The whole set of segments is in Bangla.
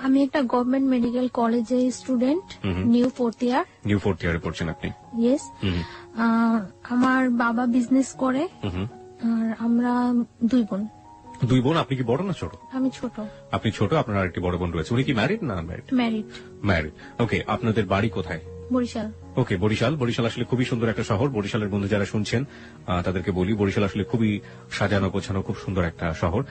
আমি একটা গভর্নমেন্ট মেডিকেল কলেজে স্টুডেন্ট, নিউ ফোর্থ ইয়ারে পড়ছেন আপনি? ইয়েস। আমার বাবা বিজনেস করে, আর আমরা দুই বোন। আপনি কি বড় না ছোট? আমি ছোট। আপনি ছোট, আপনার আরেকটি বড় বোন রয়েছে। উনি কি ম্যারিড না আনম্যারিড? ম্যারিড। ওকে, আপনাদের বাড়ি কোথায়? বরিশাল। ওকে, বরিশাল আসলে খুবই সুন্দর একটা শহর। বরিশালের বন্ধু যারা শুনছেন তাদেরকে বলি, বরিশাল আসলে খুবই সাজানো গোছানো, খুব সুন্দর একটা শহর।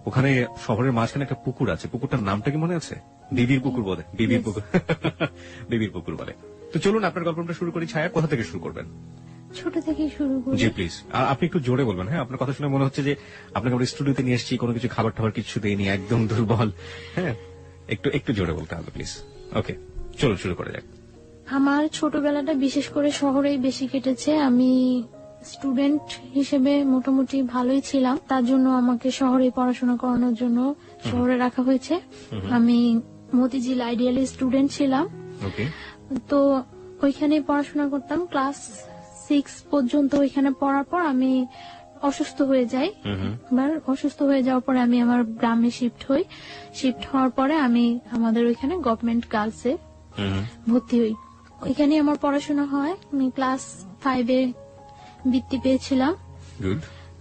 ওখানে শহরের মাঝখানে একটা পুকুর আছে, পুকুরটার নামটা কি মনে আছে? বিবির পুকুর বলে, বিবির পুকুর বলে। তো চলুন আপনার গল্পটা শুরু করি। ছায়া, কোথা থেকে শুরু করবেন? ছোট থেকে শুরু করি। জি প্লিজ। আর আপনি একটু জোরে বলবেন। হ্যাঁ, আপনার কথা শুনে মনে হচ্ছে যে আপনাকে আমরা স্টুডিওতে নিয়ে এসেছি, কোনো কিছু খাবার টাবার কিছু দেয়নি, একদম দুর্বল। হ্যাঁ, একটু জোরে বলতে হবে প্লিজ। ওকে, চলুন শুরু করা যাক। আমার ছোটবেলাটা বিশেষ করে শহরেই বেশি কেটেছে। আমি স্টুডেন্ট হিসেবে মোটামুটি ভালোই ছিলাম, তার জন্য আমাকে শহরে পড়াশোনা করানোর জন্য শহরে রাখা হয়েছে। আমি মতিঝিল আইডিয়ালি স্টুডেন্ট ছিলাম, তো ওইখানে পড়াশোনা করতাম। ক্লাস 6 পর্যন্ত ওইখানে পড়ার পর আমি অসুস্থ হয়ে যাই। এবার অসুস্থ হয়ে যাওয়ার পরে আমি আমার গ্রামে শিফট হই। শিফট হওয়ার পরে আমি আমাদের ওইখানে গভর্নমেন্ট গার্লসে ভর্তি হই। ওইখানে আমার পড়াশোনা হয়। আমি ক্লাস 5-এ বৃত্তি পেয়েছিলাম,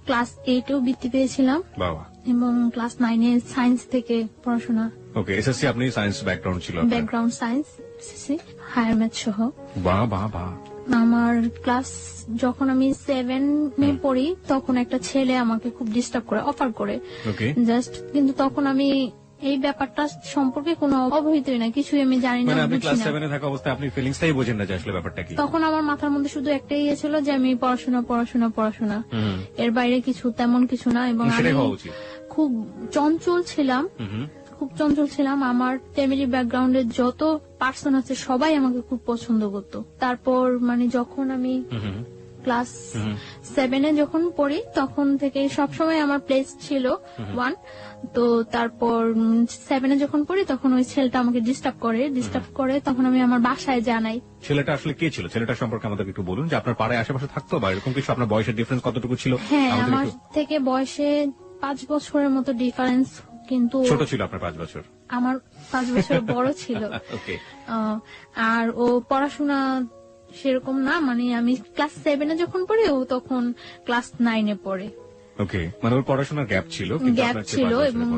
ক্লাস 8-এও বৃত্তি পেয়েছিলাম, এবং ক্লাস 9-এ সায়েন্স থেকে পড়াশোনা। ওকে, এসএসসি আপনি সায়েন্স ব্যাকগ্রাউন্ড ছিল? Background science, SSC higher math সহ। বাহ বাহ বাহ। আমার ক্লাস যখন আমি 7-এ পড়ি তখন একটা ছেলে আমাকে খুব ডিস্টার্ব করে, অফার করে জাস্ট, কিন্তু তখন আমি এই ব্যাপারটা সম্পর্কে কোনো অবহিতই না, কিছুই আমি জানি না। আপনি ক্লাস 7-এ থাকা অবস্থায় আপনি ফিলিংসটাই বোঝেন না যে আসলে ব্যাপারটা কি। তখন আমার মাথার মধ্যে শুধু একটাই ইয়ে ছিল যে আমি পড়াশোনা, এর বাইরে কিছু তেমন কিছু না। এবং আমি খুব চঞ্চল ছিলাম। আমার ফ্যামিলি ব্যাকগ্রাউন্ডে যত পার্সন আছে সবাই আমাকে খুব পছন্দ করতো। তারপর মানে যখন আমি ক্লাস 7-এ যখন পড়ি তখন থেকে সবসময় আমার প্লেস ছিল 1। তো তারপর 7-এ যখন পড়ি তখন ওই ছেলেটা আমাকে ডিস্টার্ব করে, তখন আমি আমার বাসায় জানাই। ছেলেটা আসলে কে ছিল? ছেলেটা সম্পর্কে আমাদের একটু বলুন, যে আপনার পাড়ায় আশেপাশে থাকতো বা এরকম কিছু? আপনার বয়সের ডিফারেন্স কতটুকু ছিল? হ্যাঁ, আমার থেকে বয়সে 5 বছরের মতো ডিফারেন্স, কিন্তু ছোট ছিল আপনার 5 বছর? আমার 5 বছর বড় ছিল। আর ও পড়াশোনা সেরকম না, মানে আমি ক্লাস 7-এ যখন পড়ি ও তখন ক্লাস 9-এ পড়ে। ওকে, মানে ওর পড়াশোনার গ্যাপ ছিল এবং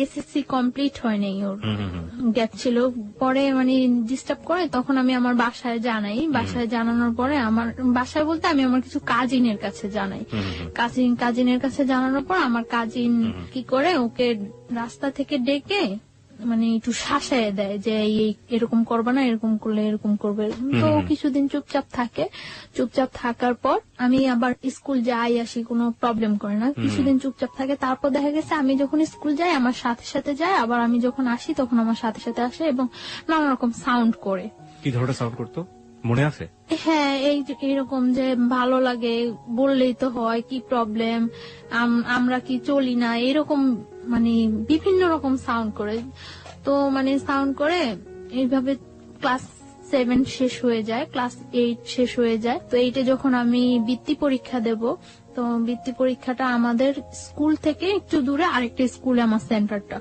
এসএসসি কমপ্লিট হয়নি, ওর গ্যাপ ছিল। পরে মানে ডিস্টার্ব করে, তখন আমি আমার বাসায় জানাই। বাসায় জানানোর পরে আমার বাসায় বলতে আমি আমার কিছু কাজিনের কাছে জানাই। কাজিনের কাছে জানানোর পর আমার কাজিন কি করে ওকে রাস্তা থেকে ডেকে মানে একটু শাসায় দেয় যে এরকম করবে না, এরকম করলে এরকম করবে। তো কিছুদিন চুপচাপ থাকে। চুপচাপ থাকার পর আমি আবার স্কুল যাই আসি, কোনো প্রবলেম করে না। কিছুদিন চুপচাপ থাকে, তারপর দেখা গেছে আমি যখন স্কুল যাই আমার সাথে সাথে যায়, আবার আমি যখন আসি তখন আমার সাথে সাথে আসে, এবং নানা রকম সাউন্ড করে। কি ধরনের সাউন্ড করতো মনে আছে? হ্যাঁ, এইরকম যে ভালো লাগে বললেই তো হয়, কি প্রবলেম, আমরা কি চলি না, এরকম মানে বিভিন্ন রকম সাউন্ড করে। তো মানে সাউন্ড করে এইভাবে ক্লাস 7 শেষ হয়ে যায়, ক্লাস 8 শেষ হয়ে যায়। তো 8-এ যখন আমি বৃত্তি পরীক্ষা দেব, তো বৃত্তি পরীক্ষাটা আমাদের স্কুল থেকে একটু দূরে আরেকটা স্কুলে আমার সেন্টারটা।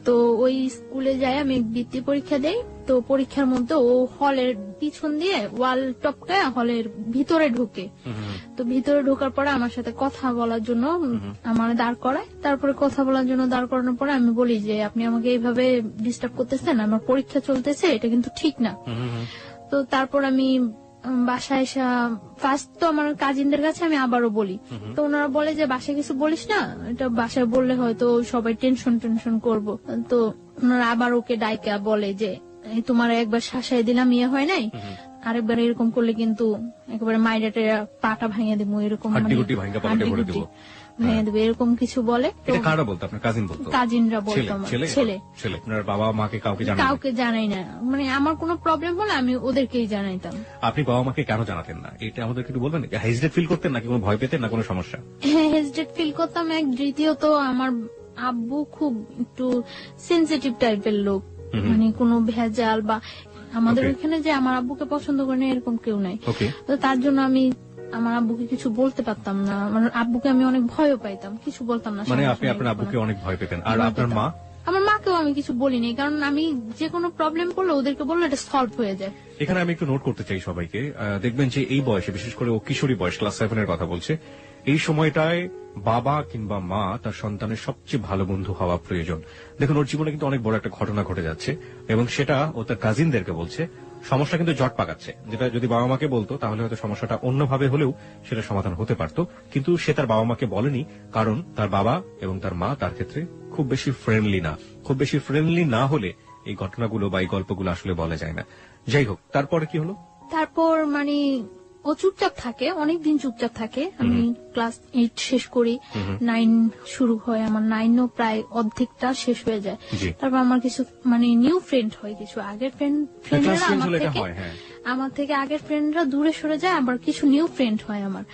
তো ওই স্কুলে যাই আমি বৃত্তি পরীক্ষা দেই। তো পরীক্ষার মধ্যে ও হলের পিছন দিয়ে ওয়াল টপকায় হলের ভিতরে ঢুকে। তো ভিতরে ঢোকার পরে আমার সাথে কথা বলার জন্য আমার দাঁড় করায়। তারপরে কথা বলার জন্য দাঁড় করানোর পরে আমি বলি যে আপনি আমাকে এইভাবে ডিস্টার্ব করতেছেন, আমার পরীক্ষা চলতেছে, এটা কিন্তু ঠিক না। তো তারপর আমি বাসায় এসে ফার্স্ট তো আমার কাজিনদের কাছে আমি আবারও বলি। তো ওনারা বলে যে বাসায় কিছু বলিস না, এটা বাসায় বললে হয়তো সবাই টেনশন করবো। তো ওনারা আবার ওকে ডাইকা বলে যে তোমার একবার শাসায় দিলাম, ইয়ে হয় নাই, আরেকবার এরকম করলে কিন্তু একেবারে মাইরাটে পাটা ভাঙিয়ে দেবো, এরকম ভেঙে দেবে, এরকম কিছু বলে। কারা বলতো? আপনার কাজিন বলতো? কাজিনরা বলতো। ছেলে। আপনার বাবা মাকে কাউকে জানাই না, মানে আমার কোনো প্রবলেম হলে আমি ওদেরকেই জানাইতাম। আপনি বাবা মাকে কেন জানাতেন না এটা আমাদের একটু বলবেন? হেজিটেট ফিল করতেন নাকি কোনো ভয় পেতেন না কোনো সমস্যা? হ্যাঁ, হেজিটেট ফিল করতাম। এক দ্বিতীয়ত আমার আব্বু খুব একটু সেনসিটিভ টাইপের লোক, মানে কোনো ভেজাল বা আমাদের ওইখানে যে আমার আব্বুকে পছন্দ করে না এরকম কেউ নাই। তো তার জন্য আমি আমার আব্বুকে কিছু বলতে পারতাম না। আমার আব্বুকে আমি অনেক ভয়ও পাইতাম, কিছু বলতাম না। মানে আপনি আপনার আব্বুকে অনেক ভয় পেতেন। আর আপনার মা? আমার মাকেও আমি কিছু বলিনি, কারণ আমি যে কোনো প্রবলেম করলে ওদেরকে বললে এটা সলভ হয়ে যায়। এখানে আমি একটু নোট করতে চাই সবাইকে, দেখবেন যে এই বয়সে, বিশেষ করে ও কিশোরী বয়স, ক্লাস 7 এর কথা বলছে, এই সময়টায় বাবা কিংবা মা তার সন্তানের সবচেয়ে ভালো বন্ধু হওয়া প্রয়োজন। দেখুন, ওর জীবনে কিন্তু অনেক বড় একটা ঘটনা ঘটে যাচ্ছে এবং সেটা ও তার কাজিনদেরকে বলছে। সমস্যা কিন্তু জট পাকাচ্ছে, যেটা যদি বাবা মাকে বলতো তাহলে হয়তো সমস্যাটা অন্যভাবে হলেও সেটা সমাধান হতে পারত, কিন্তু সে তার বাবা মাকে বলেনি, কারণ তার বাবা এবং তার মা তার ক্ষেত্রে খুব বেশি ফ্রেন্ডলি না। খুব বেশি ফ্রেন্ডলি না হলে এই ঘটনাগুলো বা এই গল্পগুলো আসলে বলা যায় না। যাই হোক, তারপরে কি হলো? তারপর মানে ও চুপচাপ থাকে, অনেকদিন চুপচাপ থাকে। আমি ক্লাস 8 শেষ করি, 9 শুরু হয়, আমার 9ও প্রায় অর্ধেকটা শেষ হয়ে যায়। জি। তারপর আমার কিছু মানে নিউ ফ্রেন্ড হয়, কিছু আগের ফ্রেন্ডরা Class change হলে এটা হয়, হ্যাঁ। আমার থেকে আগের ফ্রেন্ডরা দূরে সরে যায়, আবার কিছু নিউ ফ্রেন্ড হয় আমার।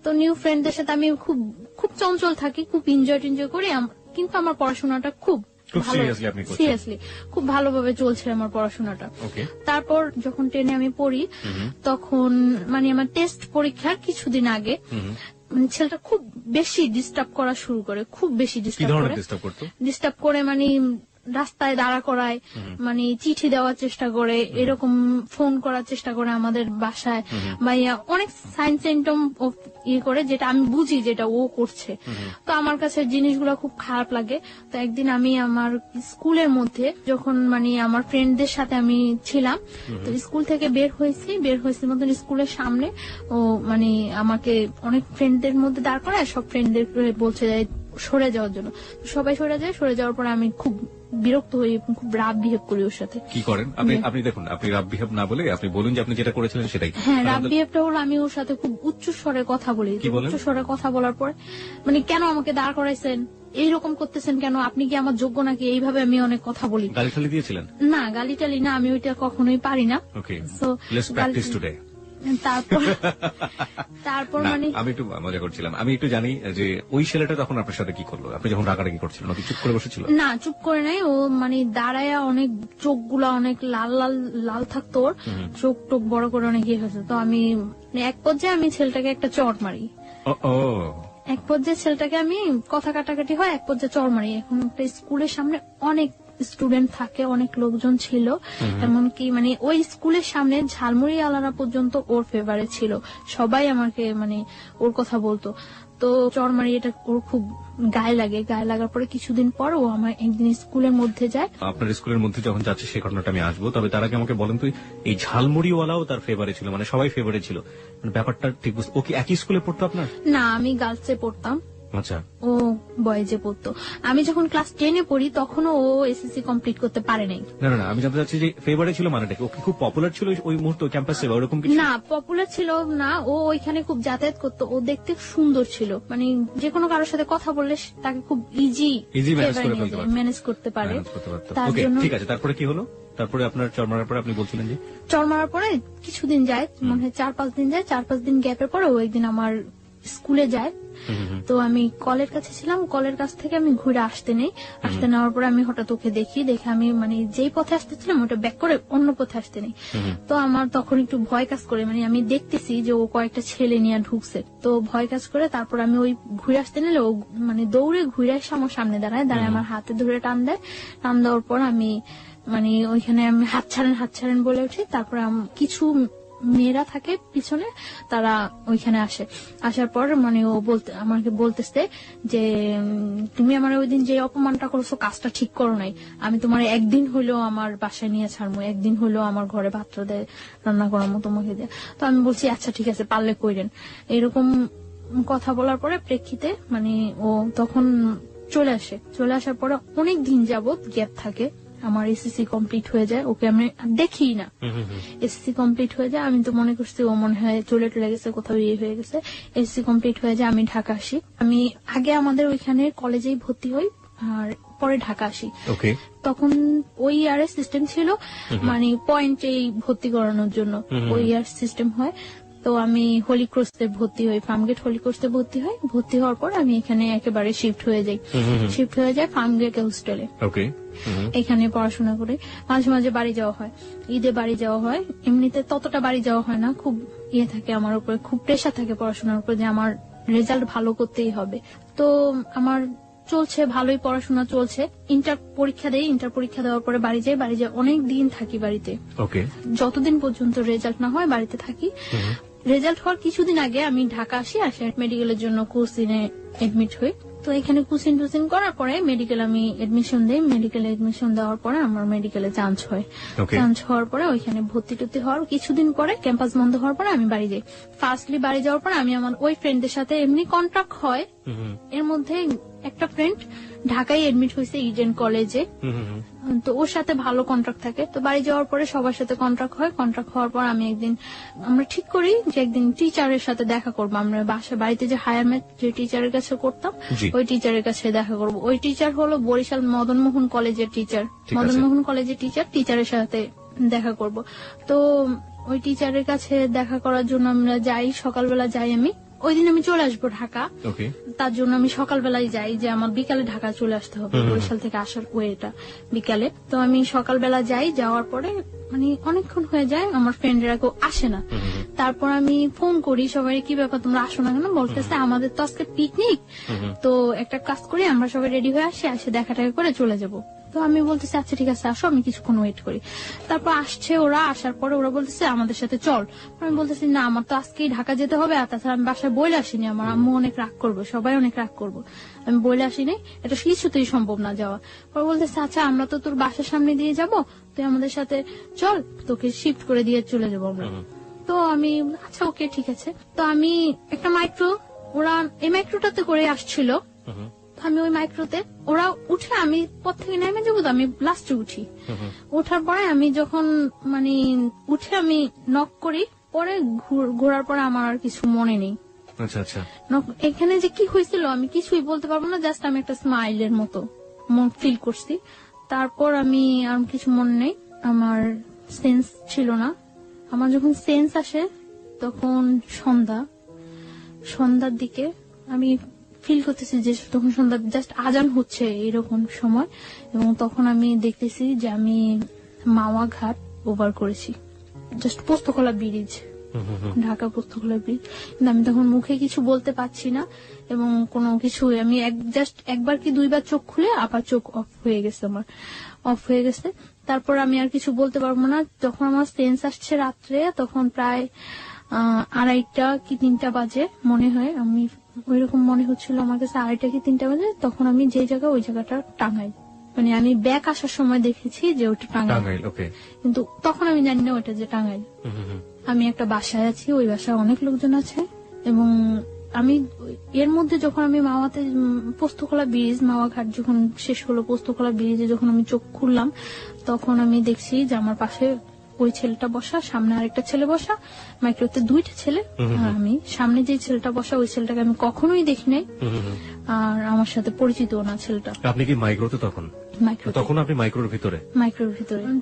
তো নিউ ফ্রেন্ডদের সাথে আমি খুব খুব চঞ্চল থাকি, খুব এনজয় করি, কিন্তু আমার পড়াশোনাটা খুব খুব ভালো, seriously আপনি করছেন। সিরিয়াসলি খুব ভালোভাবে চলছে আমার পড়াশোনাটা। ওকে। তারপর যখন 10-এ আমি পড়ি, তখন মানে আমার টেস্ট পরীক্ষার কিছুদিন আগে মানে ছেলেটা খুব বেশি ডিস্টার্ব করা শুরু করে, খুব বেশি কি ডিস্টার্ব ধরনের করে। ডিস্টার্ব করতো? ডিস্টার্ব করে মানে রাস্তায় দাঁড়া করায়, মানে চিঠি দেওয়ার চেষ্টা করে, এরকম ফোন করার চেষ্টা করে আমাদের বাসায়, বা অনেক সাইন সিম্পটম ইয়ে করে, যেটা আমি বুঝি যেটা ও করছে। তো আমার কাছে জিনিসগুলো খুব খারাপ লাগে। তো একদিন আমি আমার স্কুলের মধ্যে যখন মানে আমার ফ্রেন্ডদের সাথে আমি ছিলাম, তো স্কুল থেকে বের হয়েছি মতন স্কুলের সামনে ও মানে আমাকে অনেক ফ্রেন্ডদের মধ্যে দাঁড় করায়, সব ফ্রেন্ডদের বলছে যে সরে যাওয়ার জন্য। সবাই সরে যাওয়ার পর আমি খুব বিরক্ত হই, খুব রাফ বিহেভ করি ওর সাথে। কি করেন আপনি? দেখুন, আপনি রাফ বিহেভ না বলে আপনি বলুন যে আপনি যেটা করেছিলেন সেটাই। হ্যাঁ, রাফ বিহেভটা হলো আমি ওর সাথে খুব উচ্চ স্বরে কথা বলি। কি বলেন? উচ্চ স্বরে কথা বলার পর মানে, কেন আমাকে দাঁড় করাইছেন, এইরকম করতেছেন কেন, আপনি কি আমার যোগ্য নাকি, এইভাবে আমি অনেক কথা বলি। গালি ঠালি দিয়েছিলেন? না, গালি টালি না, আমি ওইটা কখনোই পারি না। ওকে, So, লেটস প্র্যাকটিস টুডে। তারপর না, মানে আমি একটু মজা করছিলাম। আমি একটু জানি যে ওই ছেলেটা তখন আপনার সাথে কি করলো, আপনি যখন রাগারাগি করছিলেন, ওকে চুপ করে বসেছিল? না, চুপ করে নাই, ও মানে দাঁড়ায় অনেক, চোখগুলা অনেক লাল লাল লাল থাকতো ওর, চোখ টোক বড় করে অনেক ইয়ে হয়েছে। তো আমি মানে এক পর্যায়ে আমি ছেলেটাকে একটা চড় মারি। ও, এক পর্যায়ে ছেলেটাকে আমি কথা কাটাকাটি হয়, এক পর্যায়ে চড় মারি। এখন একটা স্কুলের সামনে অনেক স্টুডেন্ট থাকে, অনেক লোকজন ছিল, এমনকি মানে ওই স্কুলের সামনে ঝালমুড়ি আলারা পর্যন্ত ওর ফেভারে ছিল, সবাই আমাকে মানে ওর কথা বলতো। তো চড় মারি, এটা ওর খুব গায়ে লাগে। গায়ে লাগার পরে কিছুদিন পর ও আমার একদিন স্কুলের মধ্যে যায়। আপনার স্কুলের মধ্যে যখন যাচ্ছে সেই ঘটনাটা আমি আসবো, তবে তার আগে আমাকে বলেন তো, এই ঝালমুড়িওয়ালাও তার ফেভারে ছিল, মানে সবাই ফেভারে ছিল, মানে ব্যাপারটা ঠিক বুঝতে। ও কি একই স্কুলে পড়তো আপনার? না, আমি গার্লসে পড়তাম, আচ্ছা। ও বয়েজে পড়তো। আমি যখন ক্লাস 10-এ পড়ি তখনও ও এসএসসি কমপ্লিট করতে পারে নাই। না, আমি জানতে চাচ্ছি যে ফেভারে ছিল মানেটা কি? ও কি খুব পপুলার ছিল ওই মুহূর্তে ক্যাম্পাসে বা ওরকম কিছু? না, পপুলার ছিল না, ও ওইখানে খুব যাতায়াত করতো, ও দেখতে সুন্দর ছিল, মানে যে কোনো কারোর সাথে কথা বললে তাকে খুব ইজি ম্যানেজ করতে পারে। তার ওকে, জন্য ঠিক আছে। তারপরে কি হলো? তারপরে আপনার চড় মারার পরে আপনি বলছিলেন যে চড় মারার পরে কিছুদিন যায়, মনে হয় 4-5 দিন যায়। 4-5 দিন গ্যাপের পরে ও একদিন আমার স্কুলে যায়। তো আমি কলের কাছে ছিলাম, কলের কাছ থেকে আমি ঘুরে আসতে নেওয়ার পরে আমি হঠাৎ ওকে দেখে আমি মানে যেই পথে আসতেছিলাম ওটা ব্যাক করে অন্য পথে আসতে নেই। তো আমার তখন একটু ভয় কাজ করে, মানে আমি দেখতেছি যে ও কয়েকটা ছেলে নিয়ে ঢুকছে, তো ভয় কাজ করে। তারপর আমি ওই ঘুরে আসতে নিলে ও মানে দৌড়ে ঘুরে এসে আমার সামনে দাঁড়ায় আমার হাতে ধরে টান দেওয়ার পর আমি মানে ওইখানে আমি হাত ছাড়েন বলে উঠি। তারপর কিছু মেয়েরা থাকে পিছনে, তারা ওইখানে আসার পর মানে ও আমাকে বলতেছে যে তুমি আমার ওই দিন যে অপমানটা করছো কাজটা ঠিক করো নাই, আমি তোমার একদিন হইলেও আমার বাসায় নিয়ে ছাড়বো, একদিন হইলেও আমার ঘরে ভাত দেয় রান্না করামো তোমাকে দিয়ে। তো আমি বলছি আচ্ছা ঠিক আছে, পারলে কইরেন। এরকম কথা বলার পরে প্রেক্ষিতে মানে ও তখন চলে আসার পরে অনেক দিন যাবত গ্যাপ থাকে। আমার এসএসসি কমপ্লিট হয়ে যায়, ওকে আমি দেখি না। এসএসসি কমপ্লিট হয়ে যায়, আমি তো মনে করছি ও মনে হয় চলে গেছে, কোথাও ইয়ে হয়ে গেছে। এসএসসি কমপ্লিট হয়ে যায়, আমি ঢাকা আসি। আমি আগে আমাদের ওইখানে কলেজেই ভর্তি হই আর পরে ঢাকা আসি। তখন ওই ইয়ারের সিস্টেম ছিল, মানে পয়েন্টেই ভর্তি করানোর জন্য ওই ইয়ার সিস্টেম হয়। তো আমি হোলি ক্রসে ভর্তি হই, ফার্মগেট হোলি ক্রসে ভর্তি হওয়ার পর আমি এখানে একেবারে শিফট হয়ে যাই ফার্মগেট হোস্টেলে। এখানে পড়াশোনা করে মাঝে মাঝে বাড়ি যাওয়া হয়, ঈদে বাড়ি যাওয়া হয়। এমনিতে ততটা বাড়ি যাওয়া হয় না, খুব ইয়ে থাকে আমার উপরে, খুব প্রেশার থাকে পড়াশোনার উপর যে আমার রেজাল্ট ভালো করতেই হবে। তো আমার চলছে, ভালোই পড়াশোনা চলছে। ইন্টার পরীক্ষা দেওয়ার পরে বাড়ি যাই অনেক দিন থাকি বাড়িতে। ওকে। যতদিন পর্যন্ত রেজাল্ট না হয় বাড়িতে থাকি। রেজাল্ট হওয়ার কিছুদিন আগে আমি ঢাকা আসি মেডিকেলের জন্য কোচিনে এডমিট হই। তো এখানে কোচিন টুচিন করার পরে মেডিকেল আমি এডমিশন দেই। মেডিকেলে এডমিশন দেওয়ার পরে আমার মেডিকেলে চান্স হয়। চান্স হওয়ার পরে ওইখানে ভর্তি টর্তি হওয়ার কিছুদিন পরে ক্যাম্পাস বন্ধ হওয়ার পরে আমি বাড়ি যাই। ফার্স্টলি বাড়ি যাওয়ার পরে আমি আমার ওই ফ্রেন্ডের সাথে এমনি কন্ট্রাক্ট হয়। এর মধ্যে একটা ফ্রেন্ড ঢাকায় এডমিট হয়েছে ইডেন কলেজে, তো ওর সাথে ভালো কন্ট্রাক্ট থাকে। তো বাড়ি যাওয়ার পরে সবার সাথে কন্ট্রাক্ট হয়। কন্ট্রাক্ট হওয়ার পর আমরা ঠিক করি যে একদিন টিচারের সাথে দেখা করবো। আমরা বাড়িতে যে হায়ার ম্যাথ যে টিচারের কাছে করতাম ওই টিচারের কাছে দেখা করবো। ওই টিচার হলো বরিশাল মদনমোহন কলেজের টিচার। মদনমোহন কলেজের টিচারের সাথে দেখা করব। তো ওই টিচারের কাছে দেখা করার জন্য আমরা যাই, সকালবেলা যাই। আমি ওই দিন আমি চলে আসবো ঢাকা, তার জন্য আমি সকালবেলায় যাই যে আমার বিকালে ঢাকা চলে আসতে হবে। বরিশাল থেকে আসার ওয়েটা বিকালে। তো আমি সকালবেলা যাই, যাওয়ার পরে মানে অনেকক্ষণ হয়ে যায়, আমার ফ্রেন্ডরা কেউ আসে না। তারপর আমি ফোন করি সবাই, কি ব্যাপার তোমরা আসো না কেন? বলতেছে আমাদের তো আজকে পিকনিক, তো একটা কাজ করি আমরা সবাই রেডি হয়ে আসি দেখা টাকা করে চলে যাব। তো আমি বলতেছি আচ্ছা ঠিক আছে আসো, আমি কিছুক্ষণ ওয়েট করি। তারপর আসছে ওরা, আসার পরে ওরা বলতেছে আমাদের সাথে চল। আমি বলতেছি না আমার তো আজকেই ঢাকা যেতে হবে, আর তাছাড়া আমি বাসায় বলে আসিনি, আমার আম্মু অনেক রাগ করবে, সবাই অনেক রাগ করবো, আমি বলে আসিনি, এটা কিছুতেই সম্ভব না যাওয়া। পরে বলতেছে আচ্ছা আমরা তো তোর বাসার সামনে দিয়ে যাব, তুই আমাদের সাথে চল, তোকে শিফট করে দিয়ে চলে যাবো আমরা। তো আমি আচ্ছা ওকে ঠিক আছে। তো আমি একটা মাইক্রো, ওরা এই মাইক্রোটাতে করে আসছিল, আমি ওই মাইক্রোতে ওরা উঠে আমি পথ থেকে নেমে যাবো, তো আমি লাস্টে উঠি। ওঠার পরে আমি যখন মানে উঠে আমি নক করি, পরে ঘোরার পরে আমার আর কিছু মনে নেই। আচ্ছা আচ্ছা, এখানে যে কি হয়েছিল আমি কিছুই বলতে পারবো না, জাস্ট আমি একটা স্মাইলের মতো ফিল করছি। তারপর আমি আর কিছু মনে নেই, আমার সেন্স ছিল না। আমার যখন সেন্স আসে তখন সন্ধ্যার দিকে আমি ফিল করতেছি যে তখন সন্ধ্যা জাস্ট আজান হচ্ছে এরকম সময়, এবং তখন আমি দেখতেছি যে আমি মাওয়া ঘাট ওভার করেছি, just Postogola bridge, Dhaka Postogola bridge. কিন্তু আমি তখন মুখে কিছু বলতে পারছি না এবং কোনো কিছু, আমি জাস্ট একবার কি দুইবার চোখ খুলে আবার চোখ অফ হয়ে গেছে। তারপর আমি আর কিছু বলতে পারবো না। যখন আমার সেন্স আসছে রাত্রে, তখন প্রায় 2:30 কি 3টা বাজে মনে হয়, আমি ওইরকম মনে হচ্ছিল আমার কাছে 2:30 কি 3টা বাজে। তখন আমি যে জায়গা ওই জায়গাটা টাঙ্গাইল, মানে আমি ব্যাক আসার সময় দেখেছি যে ওটা টাঙ্গাইল, কিন্তু তখন আমি জানি না ওটা যে টাঙ্গাইল। আমি একটা বাসায় আছি, ওই বাসায় অনেক লোকজন আছে, এবং আমি এর মধ্যে যখন আমি মাওয়াতে পোস্তকলা ব্রিজ, মাওয়া ঘাট যখন শেষ হলো, পোস্তকলা ব্রিজে যখন আমি চোখ খুললাম, তখন আমি দেখছি যে আমার পাশে ওই ছেলেটা বসা, সামনে আরেকটা ছেলে বসা, মাইক্রোতে 2টা ছেলে, আর আমি সামনে যে ছেলেটা বসা ওই ছেলেটাকে আমি কখনোই দেখি নাই, আর আমার সাথে পরিচিত না ছেলেটা। আপনি কি মাইক্রোতে তখন? তখন আপনি মাইক্রোর ভিতরে?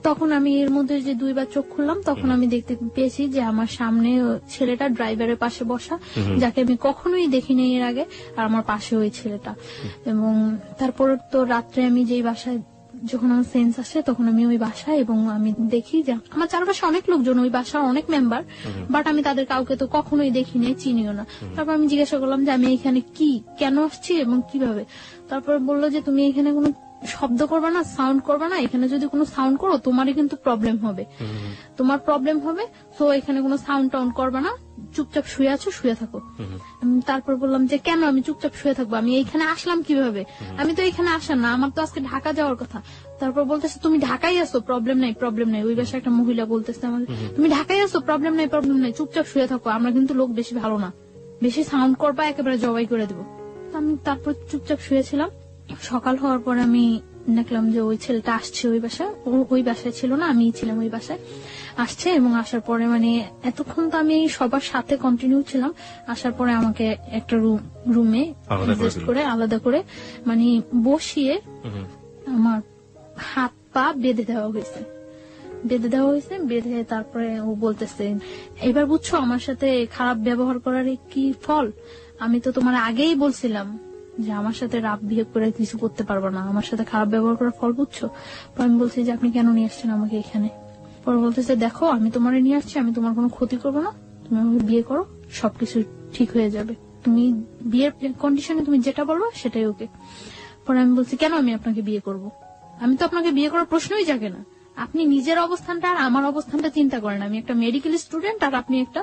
তখন আমি এর মধ্যে যে 2বার চোখ খুললাম, তখন আমি দেখতে পেয়েছি যে আমার সামনে ছেলেটা ড্রাইভারের পাশে বসা, যাকে আমি কখনোই দেখিনি এর আগে, আর আমার পাশে ওই ছেলেটা। এবং তারপর তো রাত্রে আমি যেই বাসায়, যখন আমার সেন্স আসে তখন আমি ওই বাসায়, এবং আমি দেখি যে আমার চারপাশে অনেক লোকজন, ওই বাসার অনেক মেম্বার, বাট আমি তাদের কাউকে তো কখনোই দেখিনি, চিনিও না। তারপর আমি জিজ্ঞাসা করলাম যে আমি এখানে কেন আসছি এবং কিভাবে। তারপর বললো যে তুমি এখানে কোনো শব্দ করবে না, সাউন্ড করবে না, এখানে যদি কোনো সাউন্ড করো তোমারই কিন্তু প্রবলেম হবে, তো এখানে কোনো সাউন্ড টাউন্ড করবে না, চুপচাপ শুয়ে থাকো। তারপর বললাম যে কেন আমি চুপচাপ শুয়ে থাকবো, আমি এইখানে আসলাম কিভাবে, আমি তো এখানে আসা না, আমার তো আজকে ঢাকা যাওয়ার কথা। তারপর বলতেছে তুমি ঢাকায় আসো, প্রবলেম নাই। ওই বাসায় একটা মহিলা বলতেছে আমাকে, তুমি ঢাকায় আসো, প্রবলেম নাই, চুপচাপ শুয়ে থাকো, আমরা কিন্তু লোক বেশি ভালো না, বেশি সাউন্ড করবা একেবারে জবাই করে দেবো। আমি তারপর চুপচাপ শুয়েছিলাম। সকাল হওয়ার পর আমি দেখলাম যে ওই ছেলেটা আসছে ওই বাসায়, ওই বাসায় ছিল না, আমি ছিলাম ওই বাসায়, আসছে। এবং আসার পরে মানে এতক্ষণ তো আমি সবার সাথে কন্টিনিউ ছিলাম, আসার পরে আমাকে একটা রুমে আলাদা করে মানে বসিয়ে আমার হাত পা বেঁধে দেওয়া হয়েছে। বেঁধে তারপরে ও বলতেছে এবার বুঝছো আমার সাথে খারাপ ব্যবহার করার কি ফল, আমি তো তোমার আগেই বলছিলাম যে আমার সাথে রাফ বিহেভ করে কিছু করতে পারবো না, আমার সাথে খারাপ ব্যবহার করার ফল বুঝছো। আমি বলছি যে আপনি কেন নিয়ে আসছেন আমাকে এখানে। পরে বলতেছে দেখো আমি তোমার নিয়ে আসছি, আমি তোমার কোনো ক্ষতি করবো না, তুমি আমাকে বিয়ে করো, সবকিছু ঠিক হয়ে যাবে, তুমি বিয়ের কন্ডিশনে তুমি যেটা বলবো সেটাই ওকে। পরে আমি বলছি কেন আমি আপনাকে বিয়ে করব? আমি তো আপনাকে বিয়ে করার প্রশ্নই জাগে না। আপনি নিজের অবস্থানটা আর আমার অবস্থানটা চিন্তা করেন। আমি একটা মেডিকেল স্টুডেন্ট আর আপনি একটা,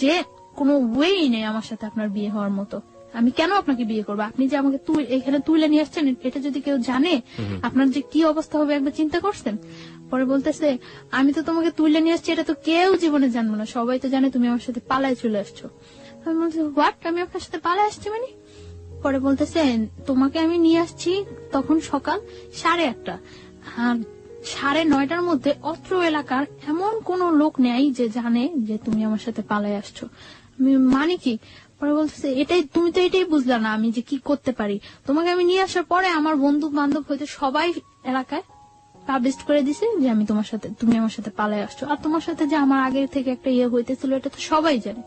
যে কোনো ওয়েই নেই আমার সাথে আপনার বিয়ে হওয়ার মতো। আমি কেন আপনাকে বিয়ে করবো? আপনি যে আমাকে এখানে তুলে নিয়ে আসছেন, এটা যদি কেউ জানে আপনার যে কি অবস্থা হবে একবার চিন্তা করছেন? পরে বলতেছে আমি তো তোমাকে তুলে নিয়ে আসছি, এটা তো কেউ জীবনে জানবো না, সবাই তো জানে তুমি আমার সাথে পালায় চলে আসছো। আমি বলছি হোয়াট, আমি আপনার সাথে পালায় আসছি মানে? পরে বলতেছে তোমাকে আমি নিয়ে আসছি তখন সকাল 8:30, আর 9:30 মধ্যে অত্র এলাকার এমন কোন লোক নেই যে জানে যে তুমি আমার সাথে পালায় আসছো। আমি মানে কি? পরে বলতেছে এটাই, তুমি তো এটাই বুঝলা না আমি যে কি করতে পারি। তোমাকে আমি নিয়ে আসার পরে আমার বন্ধু বান্ধব হয়তো সবাই এলাকায় পাবলিশ করে দিছে যে আমি তোমার সাথে, তুমি আমার সাথে পালায় আসছো, আর তোমার সাথে যে আমার আগে থেকে একটা ইয়ে হইতেছিল এটা তো সবাই জানে।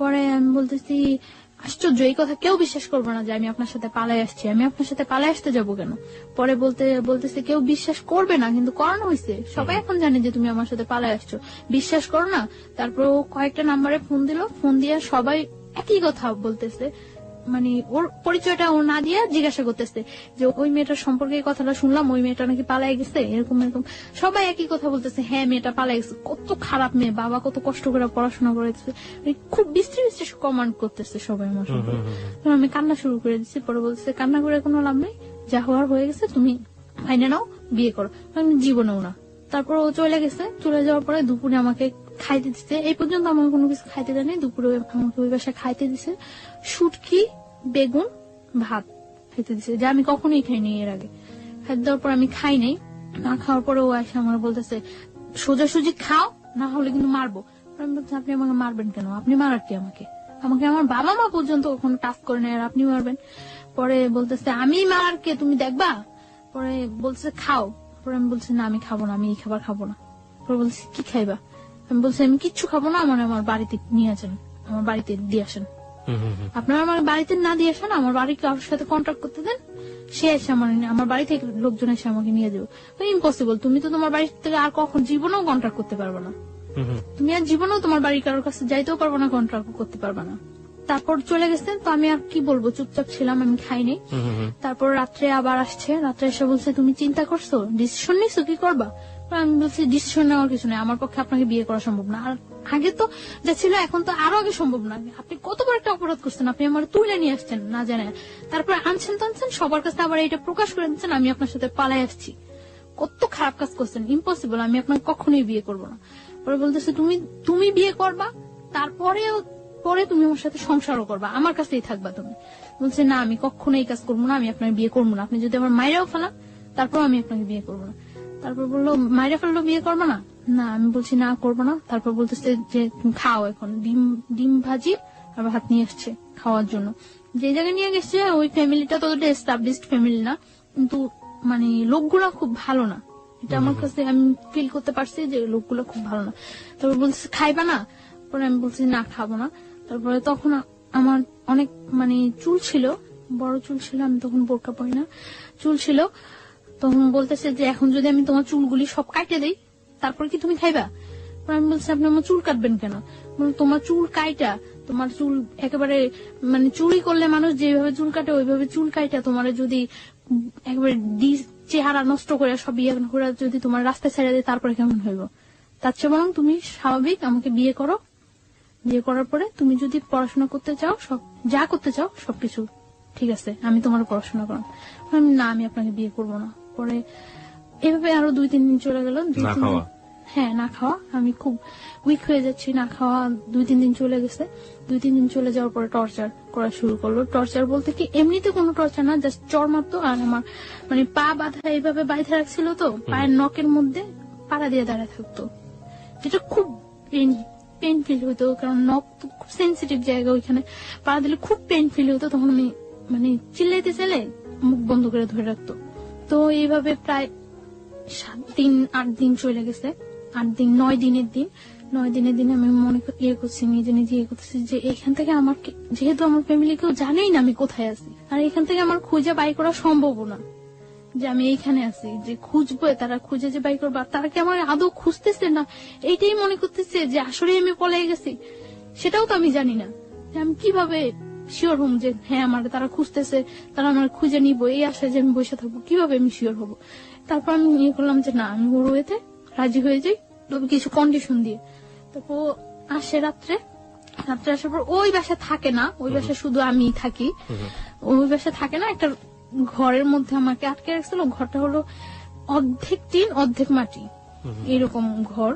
পরে আমি বলতেছি আশ্চর্য, এই কথা কেউ বিশ্বাস করবে না যে আমি আপনার সাথে পালায় আসছি। আমি আপনার সাথে পালায় আসতে যাবো কেন? পরে বলতেছে কেউ বিশ্বাস করবে না, কিন্তু করানো হয়েছে, সবাই এখন জানে যে তুমি আমার সাথে পালায় আসছো, বিশ্বাস করো না। তারপর ও কয়েকটা নাম্বারে ফোন দিল, ফোন দিয়ে সবাই একই কথা বলতেছে, মানে ওর পরিচয়টা ও না দিয়ে জিজ্ঞাসা করতেছে যে ওই মেয়েটার সম্পর্কে এই কথাটা শুনলাম, ওই মেয়েটা নাকি পালাই গেছে, এরকম এরকম সবাই একই কথা বলতেছে। হ্যাঁ মেয়েটা পালাই গেছে, কত খারাপ মেয়ে, বাবা কত কষ্ট করে পড়াশোনা করেছে, খুব বিশ্রী কমান্ড করতেছে সবাই আমার সাথে। আমি কান্না শুরু করে দিচ্ছি। পরে বলতেছে কান্না করে কোনো লাভ নেই, যা হওয়ার হয়ে গেছে, তুমি মাইনে নাও, বিয়ে করো। আমি জীবনেও না। তারপর ও চলে গেছে, চলে যাওয়ার পরে দুপুরে আমাকে খাইতে দিচ্ছে, এই পর্যন্ত আমাকে কোনো কিছু খাইতে দেয়নি, দুপুরে আমাকে ওই বাসায় খাইতে দিছে শুটকি, বেগুন, ভাত খাইতে দিছে, যা আমি কখনোই খাইনি এর আগে। খাইতে দেওয়ার পর আমি খাই নাই, না খাওয়ার পরে ও এসে আমার বলতেছে সোজাসুজি খাও, না হলে কিন্তু মারবো। আমি বলছি আপনি আমাকে মারবেন কেন? আপনি মারার কি আমাকে? আমাকে আমার বাবা মা পর্যন্ত ওখানে টাচ করে নেয়, আর আপনি মারবেন? পরে বলতেছে আমি মারার কে, তুমি দেখবা। পরে বলছে খাও। পরে আমি বলছি না আমি খাবো না, আমি এই খাবার খাবো না। পরে বলছি কি খাইবা? আমি বলছি আমি কিচ্ছু খাবো না, আমার বাড়িতে নিয়ে আসেন, আমার বাড়িতে দিয়ে আসেন। আপনারা আমার বাড়িতে না দিয়ে আসেন, আমার বাড়ি কারোর সাথে কন্ট্যাক্ট করতে দেন, সে এসে আমার বাড়ি থেকে লোকজন এসে আমাকে নিয়ে যাবে। ইম্পসিবল, তুমি তো তোমার বাড়ি থেকে আর কখন জীবনেও কন্ট্যাক্ট করতে পারবে না, তুমি আর জীবনেও তোমার বাড়ি কারোর কাছে যাইতেও পারবে না, কন্ট্যাক্ট করতে পারবে না। তারপর চলে গেছেন, তো আমি আর কি বলবো, চুপচাপ ছিলাম, আমি খাইনি। তারপর রাত্রে আবার আসছে, রাত্রে এসে বলছে তুমি চিন্তা করছো, ডিসিশন নিছো, কি করবা? আমি বলছি ডিসিশন নেওয়ার কিছু নেই, আমার পক্ষে আপনাকে বিয়ে করা সম্ভব না। আর আগে তো যা ছিল এখন তো আরো আগে সম্ভব না। আপনি কত বড় একটা অপরাধ করছেন, আপনি আমার তুলে নিয়ে আসছেন না জানেন, তারপরে আনছেন টানছেন সবার কাছে আবার এটা প্রকাশ করে দিচ্ছেন আমি আপনার সাথে পালাই আসছি। কত খারাপ কাজ করছেন, ইম্পসিবল, আমি আপনাকে কখনোই বিয়ে করবো না। পরে বলতেছে তুমি বিয়ে করবা, পরে তুমি আমার সাথে সংসারও করবা, আমার কাছেই থাকবা তুমি। বলছে না আমি কখনো এই কাজ করবো না, আমি আপনার বিয়ে করবো না, আপনি যদি আমার মায়েরাও ফেলান তারপর আমি আপনাকে বিয়ে করবো না। তারপর বললো মায়েরা ফেললো বিয়ে করবো না? না, আমি বলছি না করবো না। তারপর বলতেছে যে খাও, এখন ডিম ভাজি আর ভাত নিয়ে আসছে খাওয়ার জন্য। যে জায়গায় নিয়ে গেছে ওই ফ্যামিলিটা তো এস্টাবলিশড ফ্যামিলি না, কিন্তু মানে লোকগুলা খুব ভালো না, এটা আমার কাছে আমি ফিল করতে পারছি যে লোকগুলো খুব ভালো না। তারপর বলছে খাইবা না? পরে আমি বলছি না খাবো না। তারপরে তখন আমার অনেক মানে চুল ছিল, বড় চুল ছিল, আমি তখন বোরকা পরি না, চুল ছিল। তখন বলতেছে যে এখন যদি আমি তোমার চুলগুলি সব কাটে দেই তারপর কি তুমি খাইবা? আমি বলছি আপনি আমার চুল কাটবেন কেন? তোমার চুল কাইটা, তোমার চুল একেবারে মানে চুরি করলে মানুষ যেভাবে চুল কাটে ওইভাবে চুল কাইটা তোমার যদি একেবারে চেহারা নষ্ট করে সব ইয়ে করে যদি তোমার রাস্তায় ছেড়ে দেয় তারপরে কেমন হইব? তার চেয়ে বরং তুমি স্বাভাবিক আমাকে বিয়ে করো, বিয়ে করার পরে তুমি যদি পড়াশোনা করতে চাও, সব যা করতে চাও সবকিছু ঠিক আছে, আমি তোমার পড়াশোনা করাম। না আমি আপনাকে বিয়ে করবো না। পরে এভাবে আরো 2-3 দিন চলে গেল। হ্যাঁ না খাওয়া, আমি খুব উইক হয়ে যাচ্ছি, না খাওয়া 2-3 দিন চলে গেছে। 2-3 দিন চলে যাওয়ার পরে টর্চার করা শুরু করলো। টর্চার বলতে কি এমনিতে কোনো টর্চার না, জাস্ট চড় মারতো। আর আমার মানে পা বাঁধা এইভাবে বাইধে রাখছিল, তো পায়ের নখের মধ্যে পাড়া দিয়ে দাঁড়ায় থাকতো, যেটা খুব পেন ফিল হইতো, কারণ নখ তো খুব সেন্সিটিভ জায়গা, ওইখানে পাড়া দিলে খুব পেন ফিল হইতো। তখন আমি মানে চিল্লাইতে চাইলে মুখ বন্ধ করে ধরে রাখতো। তো এইভাবে প্রায় 7-8 দিন চলে গেছে। 8 দিন 9 দিনের দিন 9 দিনের দিন আমি মনে ইয়ে করছি, নিজে ইয়ে করতেছি যে এখান থেকে আমার, যেহেতু আমার ফ্যামিলি কেউ জানেই না আমি কোথায় আছি, আর এখান থেকে আমার খুঁজে বাই করা সম্ভব না যে আমি এইখানে আছি, যে খুঁজবো তারা খুঁজে যে বাই করবো, তারা কি আমার আদৌ খুঁজতেছে না এইটাই মনে করতেছে যে আসলে আমি পলাই গেছি, সেটাও তো আমি জানি না যে আমি কিভাবে শিওর হম যে হ্যাঁ আমার তারা খুঁজতেছে, তারা আমার খুঁজে নিবো, এই আশায় যে আমি বসে থাকবো, কিভাবে আমি শিওর হবো? তারপর আমি ইয়ে করলাম যে না, আমি ওর ওয়েতে রাজি হয়ে যাই, তবে কিছু কন্ডিশন দিয়ে। তারপর আসে রাত্রে আসার পর ওই বাসায় থাকে না, ওই বাসায় শুধু আমি থাকি। ওই বাসায় থাকে না, একটা ঘরের মধ্যে আমাকে আটকে রাখছিল। ঘরটা হলো অর্ধেক টিন অর্ধেক মাটি, এরকম ঘর।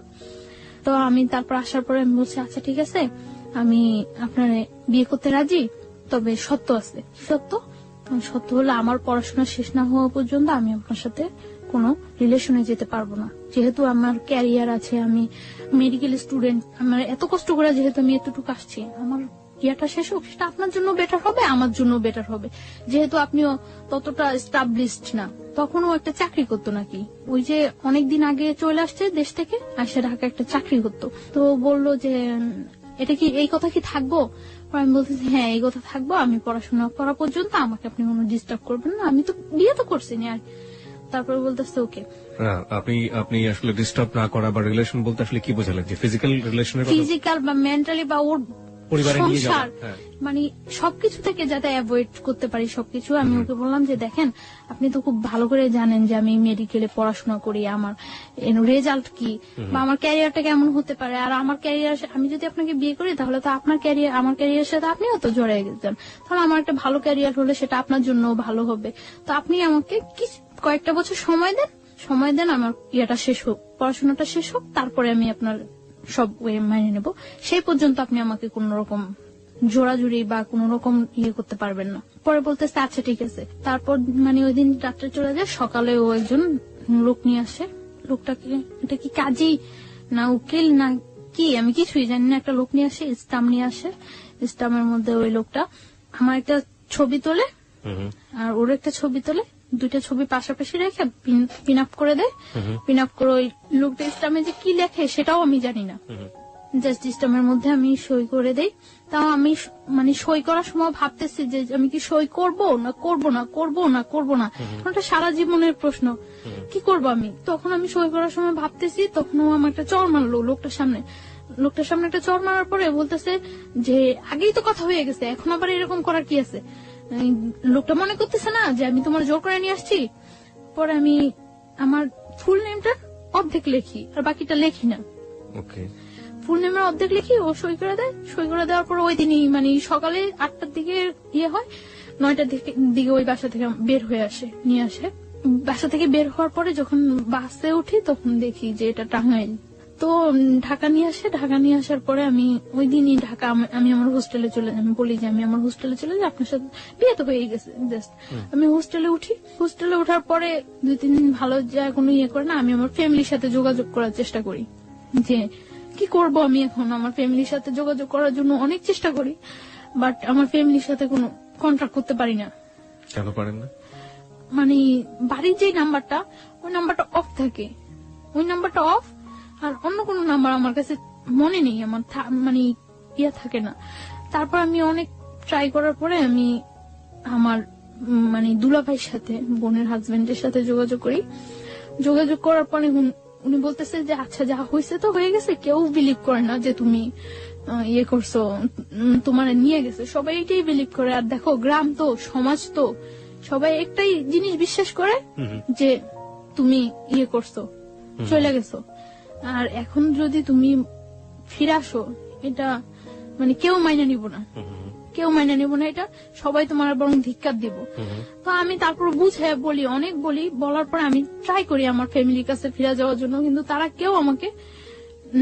তো আমি তারপর আসার পরে আমি বলছি আচ্ছা ঠিক আছে, আমি আপনার বিয়ে করতে রাজি, তবে সত্য আছে। সত্য সত্য হলো আমার পড়াশোনা শেষ না হওয়া পর্যন্ত আমি আপনার সাথে কোনো রিলেশনে যেতে পারবো না। যেহেতু আমার ক্যারিয়ার আছে, আমি মেডিকেল স্টুডেন্ট, আমার এত কষ্ট করে যেহেতু আমি এতটুকু আসছি, আমার ইয়াটা শেষ হোক, সেটা আপনার জন্য বেটার হবে, আমার জন্য বেটার হবে। যেহেতু আপনিও ততটা এস্টাবলিশড না, তখনও একটা চাকরি করতো নাকি, ওই যে অনেকদিন আগে চলে আসছে দেশ থেকে, আসে ঢাকা একটা চাকরি করতো। তো বললো যে এটা কি, এই কথা কি থাকবো? আমি বলতেছি হ্যাঁ এই কথা থাকবো, আমি পড়াশোনা করা পর্যন্ত আমাকে আপনি কোনো ডিস্টার্ব করবেন না, আমি তো বিয়ে তো করছি না। আর তারপরে বলতেছে ওকে। আপনি আসলে ডিস্টার্ব না করা বা রিলেশন বলতে আসলে কি বোঝালেন, যে ফিজিক্যাল রিলেশনের কথা? ফিজিক্যাল বা মেন্টালি বা ওর পরিবারে নিয়ে সংসার, যাওয়া, হ্যাঁ। মানে সবকিছু থেকে যাতে অ্যাভয়েড করতে পারি সবকিছু। আমি ওকে বললাম যে দেখেন, আপনি তো খুব ভালো করে জানেন যে আমি মেডিকেলে পড়াশোনা করি, আমার রেজাল্ট কি বা আমার ক্যারিয়ারটা কেমন হতে পারে। আর আমার ক্যারিয়ার, আমি যদি আপনাকে বিয়ে করি তাহলে তো আপনার ক্যারিয়ার, আমার ক্যারিয়ারের সাথে আপনিও তো জড়িয়ে গেছেন, তাহলে আমার একটা ভালো ক্যারিয়ার হলে সেটা আপনার জন্য ভালো হবে। তো আপনি আমাকে কয়েকটা বছর সময় দেন, আমার ইয়েটা শেষ হোক, পড়াশোনাটা শেষ হোক, তারপরে আমি আপনার সব ওয়ে মানিয়ে নেব। সেই পর্যন্ত আপনি আমাকে কোন রকম জোড়াজুড়ি বা কোন রকম ইয়ে করতে পারবেন না। পরে বলতেছে আচ্ছা ঠিক আছে। তারপর মানে ওই দিন রাত্রে চলে যায়, সকালে ও একজন লোক নিয়ে আসে। লোকটাকে, এটা কি কাজী না উকিল না কি আমি কিছুই জানি না, একটা লোক নিয়ে আসে, স্টাম্প নিয়ে আসে। স্টাম্পের মধ্যে ওই লোকটা আমার একটা ছবি তোলে আর ওর একটা ছবি তোলে, দুইটা ছবি পাশাপাশি রেখে পিন আপ করে দেয়। পিন আপ করে ওই লোকটা স্টাম্পে যে কি লেখে সেটাও আমি জানি না, জাস্ট স্টাম্পের মধ্যে আমি সই করে দেই। তাও আমি মানে সই করার সময় ভাবতেছি যে আমি কি সই করব না করব না করব না করব না, ওটা সারা জীবনের প্রশ্ন, কি করব আমি। তখন আমি সই করার সময় ভাবতেছি, তখন ও আমার একটা চড় মারলো লোকটার সামনে একটা চড় মারার পরে বলতেছে যে আগেই তো কথা হয়ে গেছে, এখন আবার এরকম করার কি আছে। লোকটা মনে করতেছে না যে আমি তোমার জোর করে নিয়ে আসছি। পরে আমি আমার ফুল নেমটা অর্ধেক লিখি আর বাকিটা লেখি না। ফুল নেমের অর্ধেক লিখি, ও সই করে দেয়। সই করে দেওয়ার পর ওই দিনই মানে সকালে 8টার দিকে ইয়ে হয়, 9টার দিকে ওই বাসা থেকে বের হয়ে আসে, নিয়ে আসে। বাসা থেকে বের হওয়ার পরে যখন বাসে উঠি তখন দেখি যে এটা টাঙ্গাইল। তো ঢাকা নিয়ে আসে, ঢাকা নিয়ে আসার পরে আমি ওই দিনই ঢাকা, আমি আমার হোস্টেলে চলে যাই। আমি বলি যে আমি আমার হোস্টেলে চলে যাই, আপনার সাথে বিয়ে তো হয়ে গেছে। আমি হোস্টেলে উঠি। হোস্টেলে ওঠার পরে 2-3 দিন ভালো যায়, কোনো ইয়ে করে না। আমি আমার ফ্যামিলির সাথে যোগাযোগ করার চেষ্টা করি যে কি করব আমি এখন। আমার ফ্যামিলির সাথে যোগাযোগ করার জন্য অনেক চেষ্টা করি, বাট আমার ফ্যামিলির সাথে কোনো কন্ট্যাক্ট করতে পারি না। কেন পারেন না? মানে বাড়ির যে নাম্বারটা, ওই নাম্বারটা অফ থাকে, ওই নাম্বারটা অফ। আর অন্য কোনো নাম্বার আমার কাছে মনে নেই, আমার মানে ইয়া থাকে না। তারপর আমি অনেক ট্রাই করার পরে আমি আমার মানে দুলাভাইয়ের সাথে, বোনের হাজবেন্ডের সাথে যোগাযোগ করি। যোগাযোগ করার পরে উনি বলতেছে যে আচ্ছা যা হয়েছে তো হয়ে গেছে, কেউ বিলিভ করে না যে তুমি ইয়ে করছো, তোমার নিয়ে গেছে, সবাই এটাই বিলিভ করে। আর দেখো গ্রাম তো, সমাজ তো, সবাই একটাই জিনিস বিশ্বাস করে যে তুমি ইয়ে করছো, চলে গেছো। আর এখন যদি তুমি ফিরে আসো, এটা মানে কেউ মাইনে নিব না, কেউ মাইনে নিব না, এটা সবাই তোমার বরং ধিক্কার দিব। তো আমি তারপর বুঝে বলি, অনেক বলি, বলার পরে আমি ট্রাই করি আমার ফ্যামিলির কাছে ফিরে যাওয়ার জন্য, কিন্তু তারা কেউ আমাকে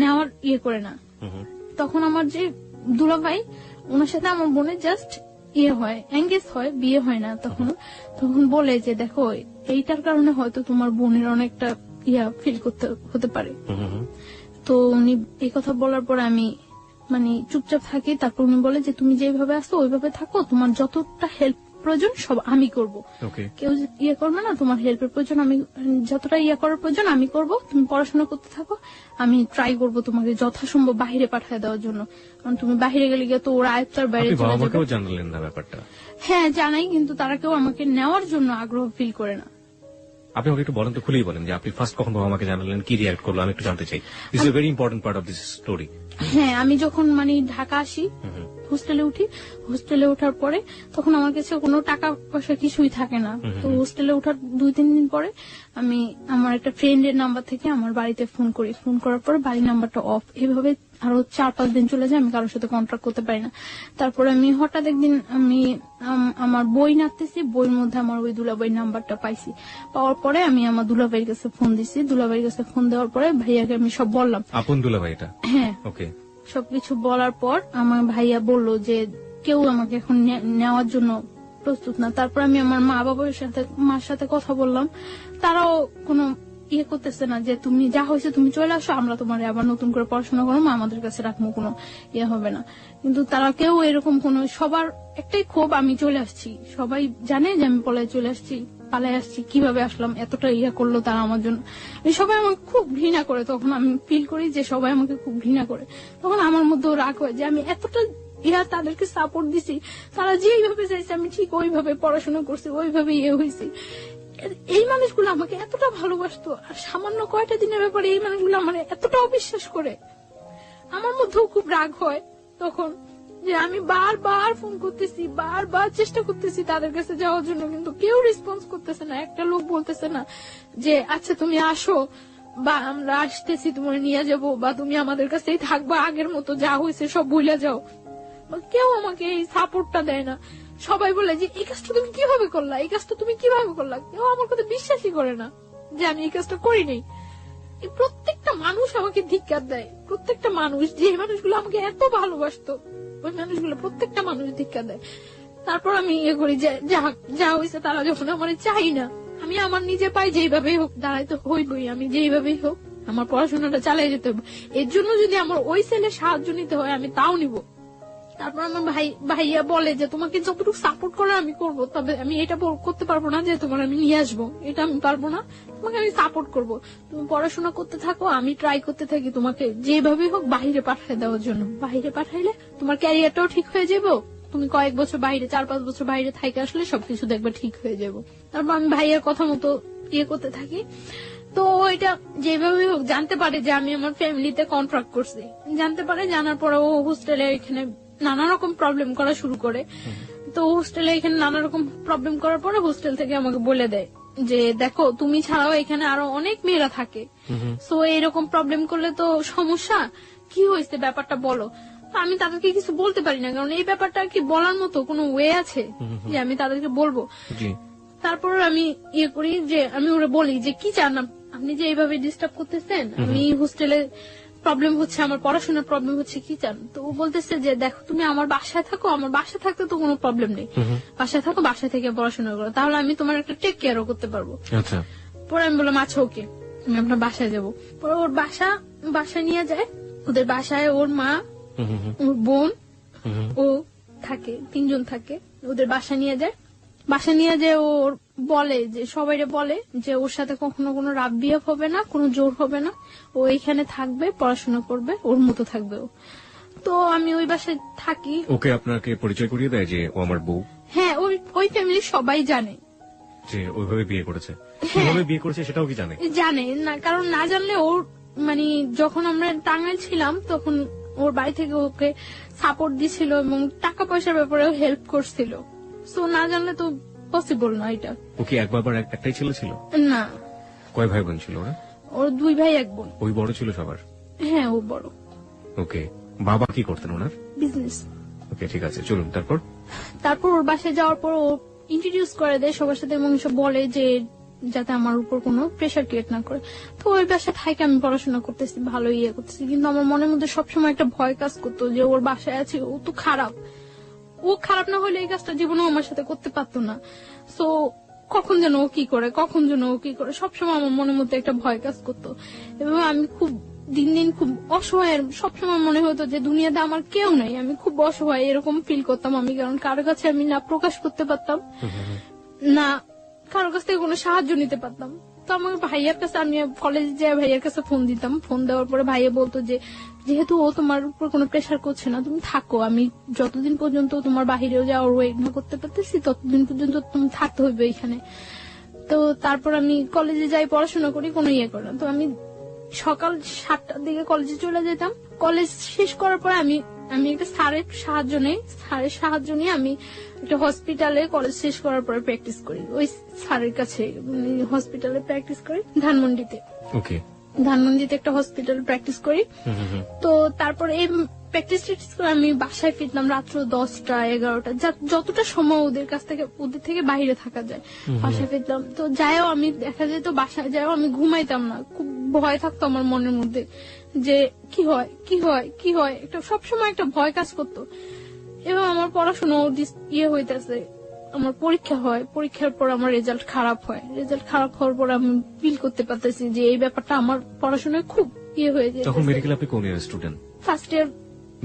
নেওয়ার ইয়ে করে না। তখন আমার যে দুলাভাই, ওনার সাথে আমার বোনের জাস্ট ইয়ে হয়, এঙ্গেজ হয়, বিয়ে হয় না। তখন বলে যে দেখো এইটার কারণে হয়তো তোমার বোনের অনেকটা ইয়া ফিল করতে হতে পারে। তো উনি এই কথা বলার পরে আমি মানে চুপচাপ থাকি। তারপর উনি বলে যে তুমি যেভাবে আসো ওইভাবে থাকো, তোমার যতটা হেল্প প্রয়োজন সব আমি করব, কেউ ইয়ে করবে না। তোমার হেল্পের প্রয়োজন, আমি যতটা ইয়ে করার প্রয়োজন আমি করব, তুমি পড়াশোনা করতে থাকো, আমি ট্রাই করব তোমাকে যথাসম্ভব বাহিরে পাঠিয়ে দেওয়ার জন্য। কারণ তুমি বাহিরে গেলে গিয়ে তো ওরা আয়ত্তার বাইরে চলে যাবে। জানলেন না ব্যাপারটা? হ্যাঁ জানাই, কিন্তু তারা কেউ আমাকে নেওয়ার জন্য আগ্রহ ফিল করে না। আপনি আমাকে একটু বলেন তো, খুলেই বলেন যে আপনি ফার্স্ট কখন বাবা মাকে জানালেন, কি রিয়াক্ট করলো, আমি একটু জানতে চাই। This is a very important part of this story. হ্যাঁ, আমি যখন মানে ঢাকা আসি, হোস্টেলে উঠি। হোস্টেলে ওঠার পরে তখন আমার কাছে কোনো টাকা পয়সা কিছুই থাকে না। তো হোস্টেলে ওঠার 2-3 দিন পরে আমি আমার একটা ফ্রেন্ডের নাম্বার থেকে আমার বাড়িতে ফোন করি। ফোন করার পরে বাড়ির নাম্বারটা অফ। এভাবে আরো 4-5 দিন চলে যায়, আমি কারোর সাথে কন্ট্যাক্ট করতে পারি না। তারপরে আমি হঠাৎ একদিন আমি আমার বই নাড়তেছি, বইয়ের মধ্যে আমার ওই দুলাভাইয়ের নাম্বারটা পাইছি। পাওয়ার পরে আমি আমার দুলাভাইয়ের কাছে ফোন দিছি। দুলাভাইয়ের কাছে ফোন দেওয়ার পরে ভাইয়াকে আমি সব বললাম। আপন দুলাভাই এটা? হ্যাঁ। ওকে। সবকিছু বলার পর আমার ভাইয়া বলল যে কেউ আমাকে এখন নেওয়ার জন্য প্রস্তুত না। তারপর আমি আমার মার সাথে কথা বললাম। তারাও কোনো ইয়ে করতেছে না যে তুমি যা হয়েছে তুমি চলে আসো, আমরা তোমার আবার নতুন করে পড়াশোনা করবো, আমাদের কাছে রাখবো, কোনো ইয়ে হবে না। কিন্তু তারা কেউ এরকম কোনো, সবার একটাই ক্ষোভ আমি চলে আসছি। সবাই জানে যে আমি পলায় চলে আসছি, পালায় আসছি, কিভাবে আসলাম, এতটা ইয়ে করলো তারা আমার জন্য। সবাই আমাকে খুব ঘৃণা করে। তখন আমি ফিল করি যে সবাই আমাকে খুব ঘৃণা করে। তখন আমার মধ্যেও রাগ হয় যে আমি এতটা তাদেরকে সাপোর্ট দিছি, তারা যেইভাবে চাইছে আমি ঠিক ওইভাবে পড়াশোনা করছি, ওইভাবে ইয়ে হয়েছি। এই মানুষগুলো আমাকে এতটা ভালোবাসতো, আর সামান্য কয়টা দিনের ব্যাপারে এই মানুষগুলো আমার এতটা অবিশ্বাস করে। আমার মধ্যেও খুব রাগ হয় তখন যে আমি বারবার ফোন করতেছি, বারবার চেষ্টা করতেছি তাদের কাছে যাওয়ার জন্য, কিন্তু কেউ রেসপন্স করতেছে না। একটা লোক বলতেছে না যে আচ্ছা তুমি আসো, বা আমরা আসতেছি তোমার নিয়ে যাবো, বা তুমি আমাদের কাছেই থাকবা, আগের মতো যা হয়েছে সব ভুলে যাও। কেউ আমাকে এই সাপোর্টটা দেয় না। সবাই বলে যে এই কাজটা তুমি কিভাবে করলা, এই কাজটা তুমি কিভাবে করলা। কেউ আমার কথা বিশ্বাসই করে না যে আমি এই কাজটা করিনি। প্রত্যেকটা মানুষ আমাকে ধিক্কার দেয়। প্রত্যেকটা মানুষ, যে মানুষগুলো আমাকে এত ভালোবাসতো, ওই মানুষগুলো প্রত্যেকটা মানুষ ধিক্কার দেয়। তারপর আমি ইয়ে করি যে যা হয়েছে তারা যখন আমার চাই না, আমি আমার নিজে পাই যেইভাবেই হোক দাঁড়াইতে হইবই, আমি যেইভাবেই হোক আমার পড়াশোনাটা চালিয়ে যেতে হবে। এর জন্য যদি আমার ওই ছেলের সাহায্য নিতে হয় আমি তাও নিব। তারপর আমার ভাইয়া বলে যে তোমাকে যতটুকু সাপোর্ট করে আমি করব, তবে আমি এটা করতে পারবো না যে তোমার আমি নিয়ে আসবো, এটা আমি পারবো না। তোমাকে আমি সাপোর্ট করব, তুমি পড়াশোনা করতে থাকো, আমি ট্রাই করতে থাকি তোমাকে যেভাবে হোক বাহিরে পাঠিয়ে দেওয়ার জন্য। বাহিরে পাঠাইলে তোমার ক্যারিয়ারটাও ঠিক হয়ে যাবে, তুমি কয়েক বছর বাইরে, 4-5 বছর বাইরে থাইকে আসলে সবকিছু দেখবে ঠিক হয়ে যাবো। তারপর আমি ভাইয়ের কথা মতো ইয়ে করতে থাকি। তো এটা যেভাবে হোক জানতে পারে যে আমি আমার ফ্যামিলিতে কন্ট্রাক্ট করছি। জানতে পারে, জানার পরে ও হোস্টেলে এখানে নানা রকম প্রবলেম করা শুরু করে। তো হোস্টেলে এখানে নানা রকম প্রবলেম করার পরে হোস্টেল থেকে আমাকে বলে দেয় যে দেখো তুমি ছাড়াও এখানে আরো অনেক মেয়েরা থাকে, সো এরকম প্রবলেম করলে তো সমস্যা, কি হয়েছে ব্যাপারটা বলো। আমি তাদেরকে কিছু বলতে পারি না, কারণ এই ব্যাপারটা কি বলার মতো কোনো ওয়ে আছে যে আমি তাদেরকে বলবো। তারপর আমি ইয়ে করি যে আমি ওরা বলি যে কি চান আপনি, যে এইভাবে ডিস্টার্ব করতেছেন, আমি হোস্টেলে প্রবলেম হচ্ছে, আমার পড়াশোনার প্রবলেম হচ্ছে, কি চান। তো ও বলতেছে যে দেখো তুমি আমার বাসায় থাকো, আমার বাসায় থাকতে তো কোনো প্রবলেম নেই, বাসায় থাকো, বাসায় থেকে পড়াশোনা করো, তাহলে আমি তোমার একটা টেক কেয়ারও করতে পারবো। পরে আমি বললাম আচ্ছা ওকে, আমি আপনার বাসায় যাবো। পরে ওর বাসায় নিয়ে যায়। ওদের বাসায় ওর মা, ওর বোন, ও থাকে, 3 জন থাকে। ওদের বাসা নিয়ে যায়। বাসা নিয়ে যে ওর বলে যে সবাইরে বলে যে ওর সাথে কখনো কোনো রাব বিহেভ হবে না, কোনো জোর হবে না, ও এখানে থাকবে, পড়াশোনা করবে, ওর মতো থাকবে ও। তো আমি ওই বাসায় থাকি। ওকে আপনাকে পরিচয় করিয়ে দেয় যে ও আমার বউ? হ্যাঁ, ওই ফ্যামিলি সবাই জানে যে ওইভাবে বিয়ে করেছে। কিভাবে বিয়ে করেছে সেটাও কি জানে? জানে না, কারণ না জানলে ওর মানে যখন আমরা টাঙ্গাইল ছিলাম তখন ওর বাড়ি থেকে ওকে সাপোর্ট দিছিল এবং টাকা পয়সার ব্যাপারেও হেল্প করছিল। সো না জানলে তো পসিবল না এটা। ও কি এক বাবার একটাই ছেলে ছিল? না। কয় ভাই বোন ছিল ওরা? ওর 2 ভাই 1 বোন। ওই বড় ছিল সবার? হ্যাঁ, ও বড়। ওকে। বাবা কি করতেন ওনার? বিজনেস। ওকে, ঠিক আছে, চলুন। তারপর ওর বাসায় যাওয়ার পর ও ইন্ট্রোডিউস করে দেয় সবার সাথে এবং সব বলে যে যাতে আমার উপর কোনো প্রেশার ক্রিয়েট না করে। তো ওই বাসায় থাকে, আমি পড়াশোনা করতেছি, ভালো ইয়ে করতেছি, কিন্তু আমার মনের মধ্যে সবসময় একটা ভয় কাজ করতো যে ওর বাসায় আছে, ও তো খারাপ, ও খারাপ না হলে এই কাজটা জীবনেও আমার সাথে করতে পারতো না। সো কখন যেন ও কি করে সবসময় আমার মনের মধ্যে একটা ভয় কাজ করতো। এবং আমি খুব দিন দিন খুব অসহায়, সবসময় মনে হতো যে দুনিয়াতে আমার কেউ নাই, আমি খুব অসহায়, এরকম ফিল করতাম আমি। কারণ কারো কাছে আমি না প্রকাশ করতে পারতাম, না কারো কাছ থেকে কোনো সাহায্য নিতে পারতাম। তো আমার ভাইয়ার কাছে, আমি কলেজে যাই ভাইয়ার কাছে ফোন দিতাম। ফোন দেওয়ার পরে ভাইয়া বলতো যে যেহেতু ও তোমার উপর কোনো প্রেশার করছে না, তুমি থাকো, আমি যতদিন পর্যন্ত তোমার বাহিরেও যাওয়ার ওয়েট না করতে পারতেছি ততদিন পর্যন্ত তুমি থাকতে হইবে এখানে। তো তারপর আমি কলেজে যাই, পড়াশোনা করি, কোনো ইয়ে করি না। তো আমি সকাল 7টার দিকে কলেজে চলে যেতাম। কলেজ শেষ করার পরে আমি আমি একটা স্যারের সাহায্য নিয়ে আমি একটা হসপিটালে কলেজ শেষ করার পরে প্র্যাকটিস করি, ওই স্যারের কাছে হসপিটালে প্র্যাকটিস করি ধানমন্ডিতে। ওকে। ধানমন্ডিতে একটা হসপিটাল প্র্যাকটিস করি। তো তারপরে এই প্র্যাকটিস করে আমি বাসায় ফিরতাম রাত্র 10টা 11টা, যতটা সময় ওদের থেকে বাইরে থাকা যায় বাসায় ফিরতাম। তো যাইও আমি দেখা যেত বাসায় যাইও আমি ঘুমাইতাম না, খুব ভয় থাকতো আমার মনের মধ্যে যে কি হয় একটা সবসময় একটা ভয় কাজ করতো। এবং আমার পড়াশোনা হইতেছে, আমার পরীক্ষা হয়, পরীক্ষার পর আমার রেজাল্ট খারাপ হওয়ার পর আমি ফিল করতে পারতেছি যে এই ব্যাপারটা আমার পড়াশোনায় খুব হয়ে যায়। তখন মেডিকেল আপনি কোন ইয়ার স্টুডেন্ট? ফার্স্ট ইয়ার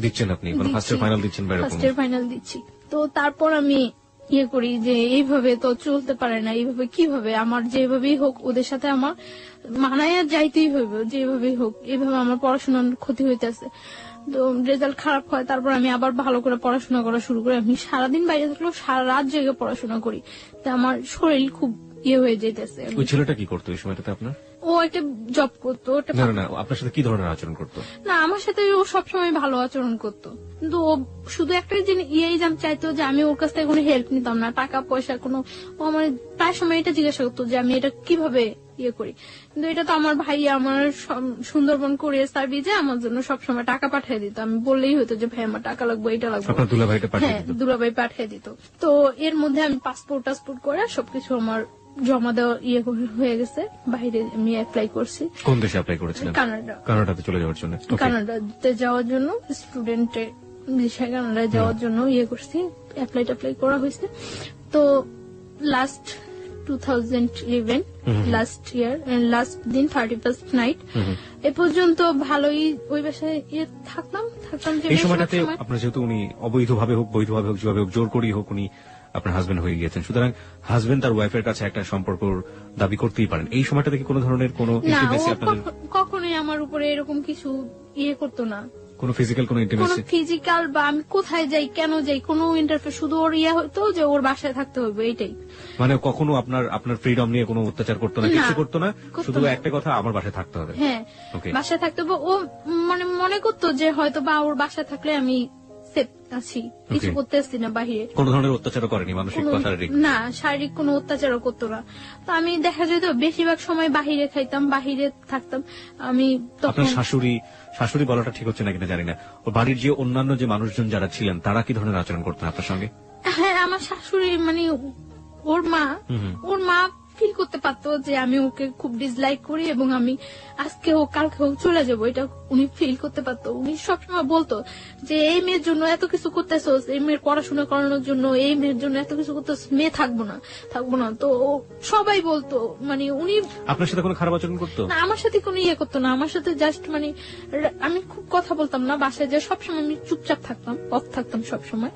দিচ্ছেন আপনি, মানে ফার্স্ট ইয়ার ফাইনাল দিচ্ছেন? ফার্স্ট ইয়ার ফাইনাল দিচ্ছি। তো তারপর আমি করি যে এইভাবে তো চলতে পারে না, এইভাবে কিভাবে আমার যেভাবেই হোক ওদের সাথে আমার মানায়া যাইতেই হইবে, যেভাবেই হোক এইভাবে আমার পড়াশোনার ক্ষতি হইতেছে। তো রেজাল্ট খারাপ হয়, তারপর আমি আবার ভালো করে পড়াশোনা করা শুরু করি। আমি সারাদিন বাইরে থাকলেও সারা রাত জেগে পড়াশোনা করি, তা আমার শরীর খুব হয়ে যেতেছে। ওই ছেলেটা কি করতো এই সময়টাতে আপনার? ও একটা জব করতো। না, আপনার সাথে কি ধরনের আচরণ করতো? না, আমার সাথে ও সবসময় ভালো আচরণ করতো, কিন্তু ও শুধু একটা চাইতো যে আমি ওর কাছ থেকে কোনো হেল্প নিতাম না, টাকা পয়সা কোনো। ও আমার প্রায় সময় এটা জিজ্ঞাসা করতো যে আমি এটা কিভাবে করি, কিন্তু এটা তো আমার ভাই আমার সুন্দরবন কুরিয়ার সার্ভিসে আমার জন্য সবসময় টাকা পাঠিয়ে দিত। আমি বললেই হতো যে ভাই আমার টাকা লাগবে, এটা লাগবে, হ্যাঁ দুলাভাই পাঠিয়ে দিত। তো এর মধ্যে আমি পাসপোর্ট করে সবকিছু আমার জমা দেওয়া হয়ে গেছে। বাইরে আমি অ্যাপ্লাই করছি। কোন দেশে অ্যাপ্লাই করেছিলেন? কানাডাতে চলে যাওয়ার জন্য। কানাডাতে যাওয়ার জন্য স্টুডেন্টের বিষয়ে কানাডায় যাওয়ার জন্য করছি, অ্যাপ্লাই করা হয়েছে। তো লাস্ট 2011 লাস্ট ইয়ার লাস্ট দিন 31st নাইট এ পর্যন্ত ভালোই ওই বাসায় থাকতাম। এই সময়টাতে আপনার যেহেতু উনি অবৈধভাবে হোক বৈধভাবে হোক যেভাবে হোক জোর করেই হোক উনি আপনার হাজবেন্ড হয়ে গিয়েছেন, সুতরাং হাজবেন্ড তার ওয়াইফের কাছে একটা সম্পর্ক দাবি করতেই পারেন। এই সময়টা থেকে কোনো ধরনের কোনো ইন্টিমেসি আপনাদের? কখনোই আমার উপরে এরকম কিছু করতো না, কোনো ফিজিক্যাল কোনো ইন্টিমেসি? ফিজিক্যাল বা আমি কোথায় যাই কেন যাই কোনো ইন্টারফেয়ার, শুধু ওর হতো যে ওর বাসায় থাকতে হবে, এইটাই। মানে কখনো আপনার ফ্রিডম নিয়ে কোনো অত্যাচার করতো না, কিছু করতো না, শুধু একটা কথা আমার বাসায় থাকতে হবে। হ্যাঁ, বাসায় থাকতে হবে। ও মানে মনে করতো যে হয়তো বা ওর বাসায় থাকলে আমি সেফ আছি, কিছু করতে আসছি না বাহিরে। কোন ধরনের অত্যাচারও করেনি, মানসিক বা শারীরিক? না, শারীরিক কোনো অত্যাচারও করতো না। তো আমি দেখা যেত বেশিরভাগ সময় বাহিরে খাইতাম, বাহিরে থাকতাম। আমি আপনার শাশুড়ি বলাটা ঠিক হচ্ছে না কিনা জানি না, ওর বাড়ির যে অন্যান্য যে মানুষজন যারা ছিলেন তারা কি ধরনের আচরণ করতেন আপনার সঙ্গে? হ্যাঁ, আমার শাশুড়ি মানে ওর মা ফিল করতে পারতো যে আমি ওকে খুব ডিসলাইক করি এবং আমি আজকে হোক কালকে হোক চলে যাবো, এটা উনি ফিল করতে পারতো। উনি সবসময় বলতো যে এই মেয়ের জন্য এত কিছু করতেছোস, এই মেয়ের পড়াশোনা করানোর জন্য এই মেয়ের জন্য এত কিছু করতেছ, মেয়ে থাকবো না। তো সবাই বলতো, মানে উনি আপনার সাথে কোনো খারাপ আচরণ করতো না? আমার সাথে কোনো করতো না, আমার সাথে জাস্ট মানে আমি খুব কথা বলতাম না বাসায়, যে সবসময় আমি চুপচাপ থাকতাম, অফ থাকতাম সবসময়।